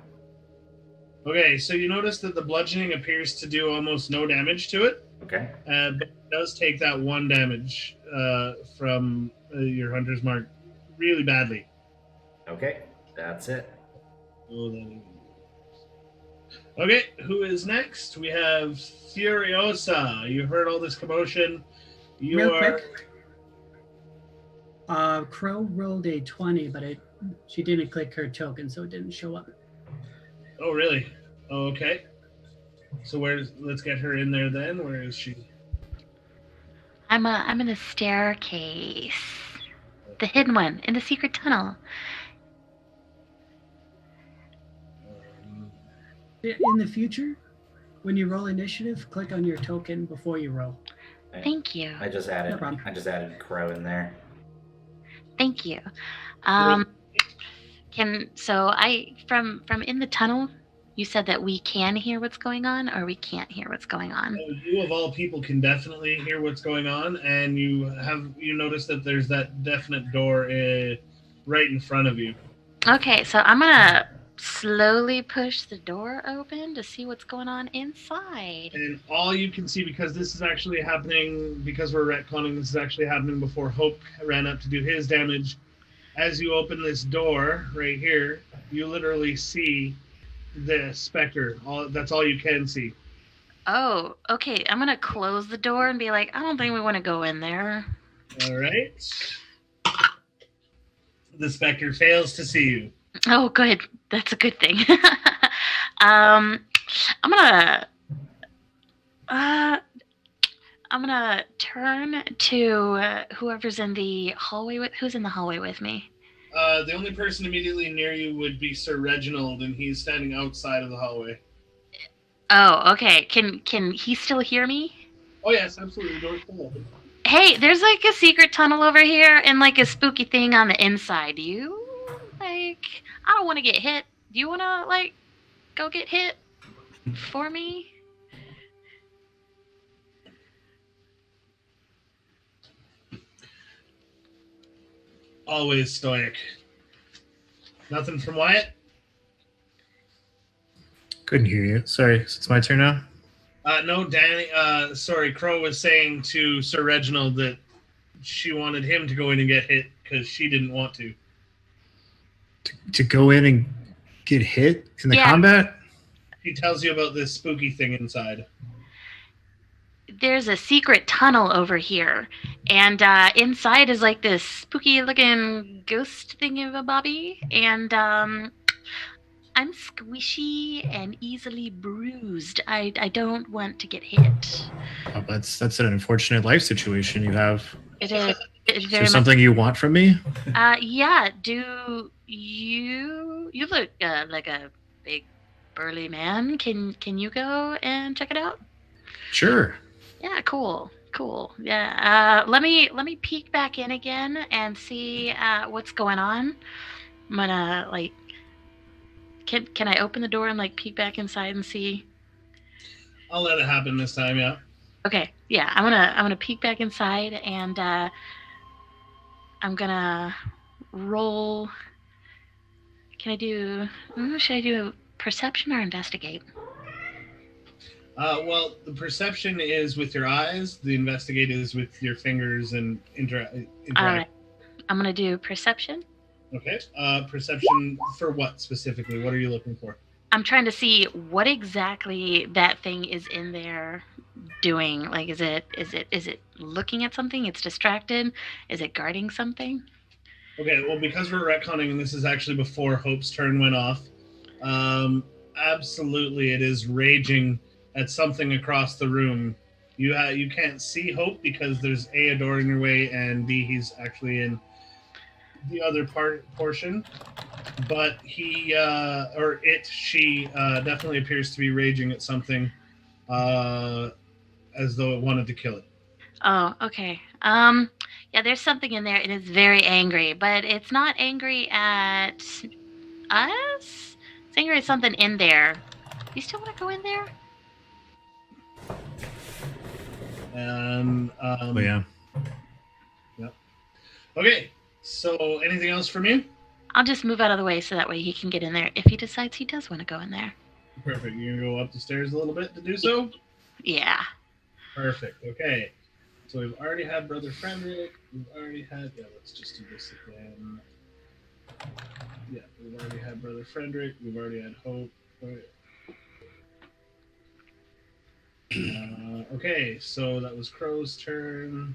Okay, so you notice that the bludgeoning appears to do almost no damage to it. Okay. But it does take that 1 damage from your Hunter's Mark really badly. Okay, that's it. Okay, who is next? We have Furiosa. You heard all this commotion. Real quick. Crow rolled a 20, but she didn't click her token, so it didn't show up. Oh, really? Oh, okay. So let's get her in there then. Where is she? I'm in the staircase. The hidden one in the secret tunnel. In the future, when you roll initiative, click on your token before you roll. Thank you. I just added No problem. Crow in there. Thank you. From in the tunnel, you said that we can hear what's going on, or we can't hear what's going on. You of all people can definitely hear what's going on, and you notice that there's that definite door right in front of you. Okay, so I'm gonna slowly push the door open to see what's going on inside. And all you can see, because this is actually happening, because we're retconning, this is actually happening before Hope ran up to do his damage. As you open this door right here, you literally see the specter. That's all you can see. Oh, okay. I'm gonna close the door and be like, I don't think we want to go in there. All right. The specter fails to see you. Oh, good. That's a good thing. I'm gonna turn to whoever's in the hallway with. Who's in the hallway with me? The only person immediately near you would be Sir Reginald, and he's standing outside of the hallway. Oh, okay. Can he still hear me? Oh yes, absolutely. Door's still open. Hey, there's like a secret tunnel over here and like a spooky thing on the inside. Do you I don't want to get hit. Do you want to go get hit for me? Always stoic. Nothing from Wyatt? Couldn't hear you. Sorry, it's my turn now. No, Danny. Sorry, Crow was saying to Sir Reginald that she wanted him to go in and get hit because she didn't want to. To go in and get hit in the combat? He tells you about this spooky thing inside. There's a secret tunnel over here, and inside is like this spooky looking ghost thingamabobbie, and I'm squishy and easily bruised. I don't want to get hit. Oh, that's an unfortunate life situation you have. It is. Is there something you want from me? Yeah. Do you look like a big burly man? Can you go and check it out? Sure. Yeah. Cool. Yeah. Let me peek back in again and see what's going on. I'm gonna like. Can I open the door and like peek back inside and see? I'll let it happen this time. Yeah. Okay. Yeah. I'm gonna peek back inside and I'm gonna roll. Should I do perception or investigate? Well, the perception is with your eyes. The investigate is with your fingers and interact. All right. I'm gonna do perception. Okay. Perception for what specifically? What are you looking for? I'm trying to see what exactly that thing is in there doing. Like, is it looking at something? It's distracted. Is it guarding something? Okay. Well, because we're retconning, and this is actually before Hope's turn went off. Absolutely, it is raging at something across the room. You can't see Hope because there's a door in your way, and B, he's actually in the other portion, but she definitely appears to be raging at something, as though it wanted to kill it. Oh, okay. Yeah, there's something in there. It is very angry, but it's not angry at us. It's angry at something in there. You still want to go in there? And yeah. Yep. Okay. So, anything else from you? I'll just move out of the way so that way he can get in there if he decides he does want to go in there. Perfect. You're going to go up the stairs a little bit to do so? Yeah. Perfect. Okay. So, we've already had Brother Frederick. We've already had... Yeah, let's just do this again. Yeah, we've already had Brother Frederick. We've already had Hope. Okay, so that was Crow's turn.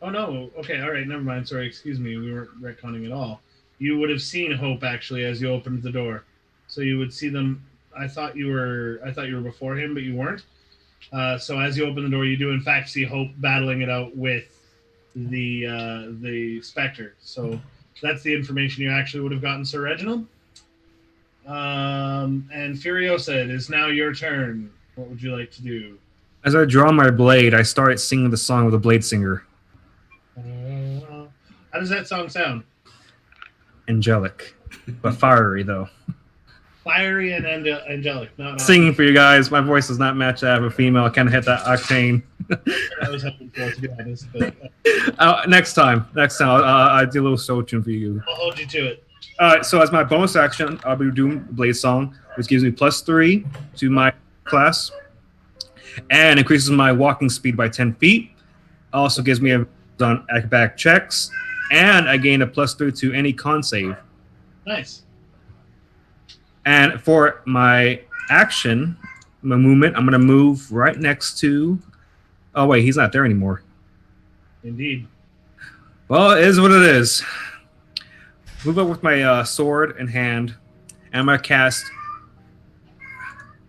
Oh no, okay, alright, never mind. Sorry, excuse me, we weren't retconning at all. You would have seen Hope actually as you opened the door. So you would see them. I thought you were before him, but you weren't. So as you open the door, you do in fact see Hope battling it out with the Spectre. So that's the information you actually would have gotten, Sir Reginald. And Furiosa, it is now your turn. What would you like to do? As I draw my blade, I start singing the song of the blade singer. How does that song sound? Angelic, but fiery though. Fiery and angelic. Not singing for you guys. My voice does not match that of a female. I can't hit that octane. I was hoping for it, to be honest. But, next time, I'll do a little soul tune for you. I'll hold you to it. All right. So as my bonus action, I'll be doing blade song, which gives me +3 to my class, and increases my walking speed by 10 feet. Also gives me a on acrobatic checks, and I gain a +3 to any con save. Nice. And for my action, my movement, I'm going to move right next to... Oh, wait, he's not there anymore. Indeed. Well, it is what it is. Move up with my sword in hand, and I'm going to cast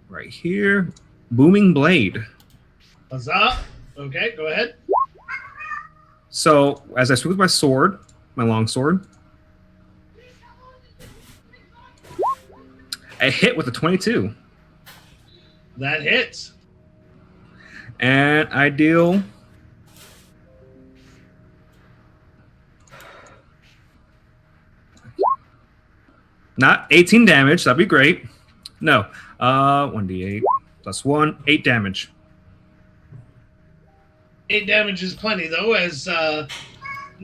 right here, Booming Blade. Huzzah! Okay, go ahead. So, as I swing with my sword, my long sword, I hit with a 22. That hits. And I deal... not 18 damage, that'd be great. No, 1d8 plus 1, 8 damage. 8 damage is plenty, though, as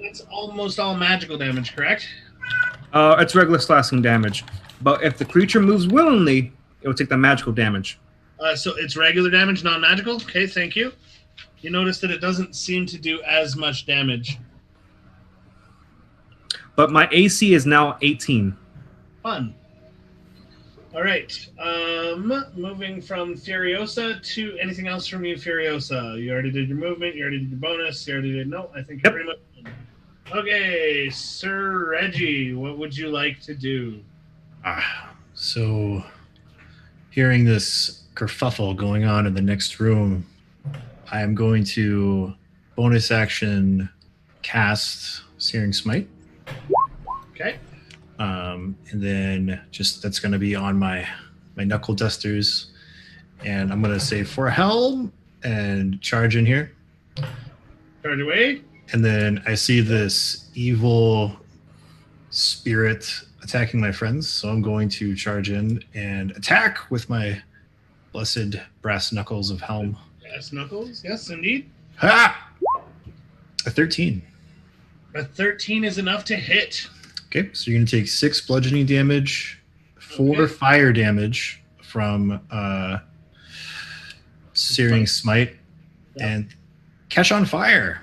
That's almost all magical damage, correct? It's regular slashing damage. But if the creature moves willingly, it will take the magical damage. So it's regular damage, non-magical? Okay, thank you. You notice that it doesn't seem to do as much damage. But my AC is now 18. Fun. All right. Moving from Furiosa to anything else from you, Furiosa. You already did your movement. You already did your bonus. You already did... No, I think you're Yep. pretty much done. Okay, Sir Reggie, what would you like to do? So, hearing this kerfuffle going on in the next room, I am going to bonus action cast Searing Smite. Okay. And then just that's going to be on my knuckle dusters. And I'm going to say for helm and charge in here. Charge away. And then I see this evil spirit attacking my friends. So I'm going to charge in and attack with my blessed brass knuckles of helm. Yes, Knuckles. Yes, indeed. Ha! A 13. A 13 is enough to hit. Okay, so you're going to take 6 bludgeoning damage, 4 Okay. fire damage from Searing Smite, Yep. and catch on fire.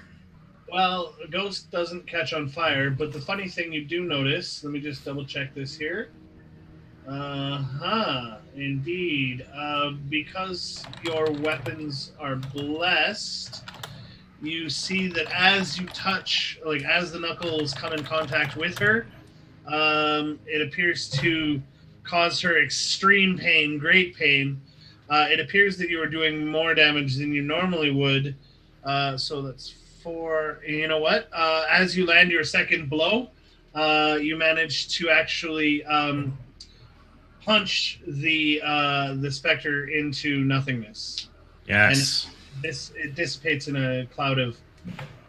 Well, a ghost doesn't catch on fire, but the funny thing you do notice, let me just double check this here. Indeed. Because your weapons are blessed, you see that as you touch, like as the knuckles come in contact with her, it appears to cause her extreme pain, great pain. It appears that you are doing more damage than you normally would. So that's 4. You know what? As you land your second blow, you manage to actually punch the specter into nothingness. Yes. It dissipates in a cloud of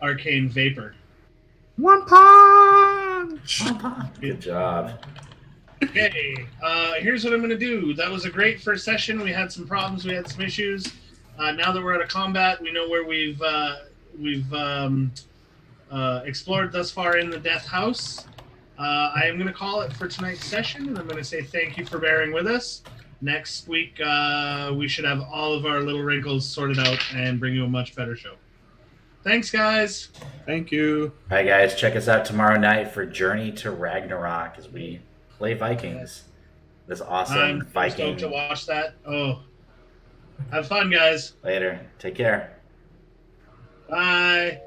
arcane vapor. One punch! Good job. Okay, here's what I'm going to do. That was a great first session. We had some problems. We had some issues. Now that we're out of combat, we know where we've explored thus far in the Death House. I am going to call it for tonight's session, and I'm going to say thank you for bearing with us. Next week, we should have all of our little wrinkles sorted out and bring you a much better show. Thanks, guys. Thank you. All right, guys, check us out tomorrow night for Journey to Ragnarok as we play Vikings. This awesome I'm Viking. stoked to watch that. Oh, have fun, guys. Later. Take care. Bye.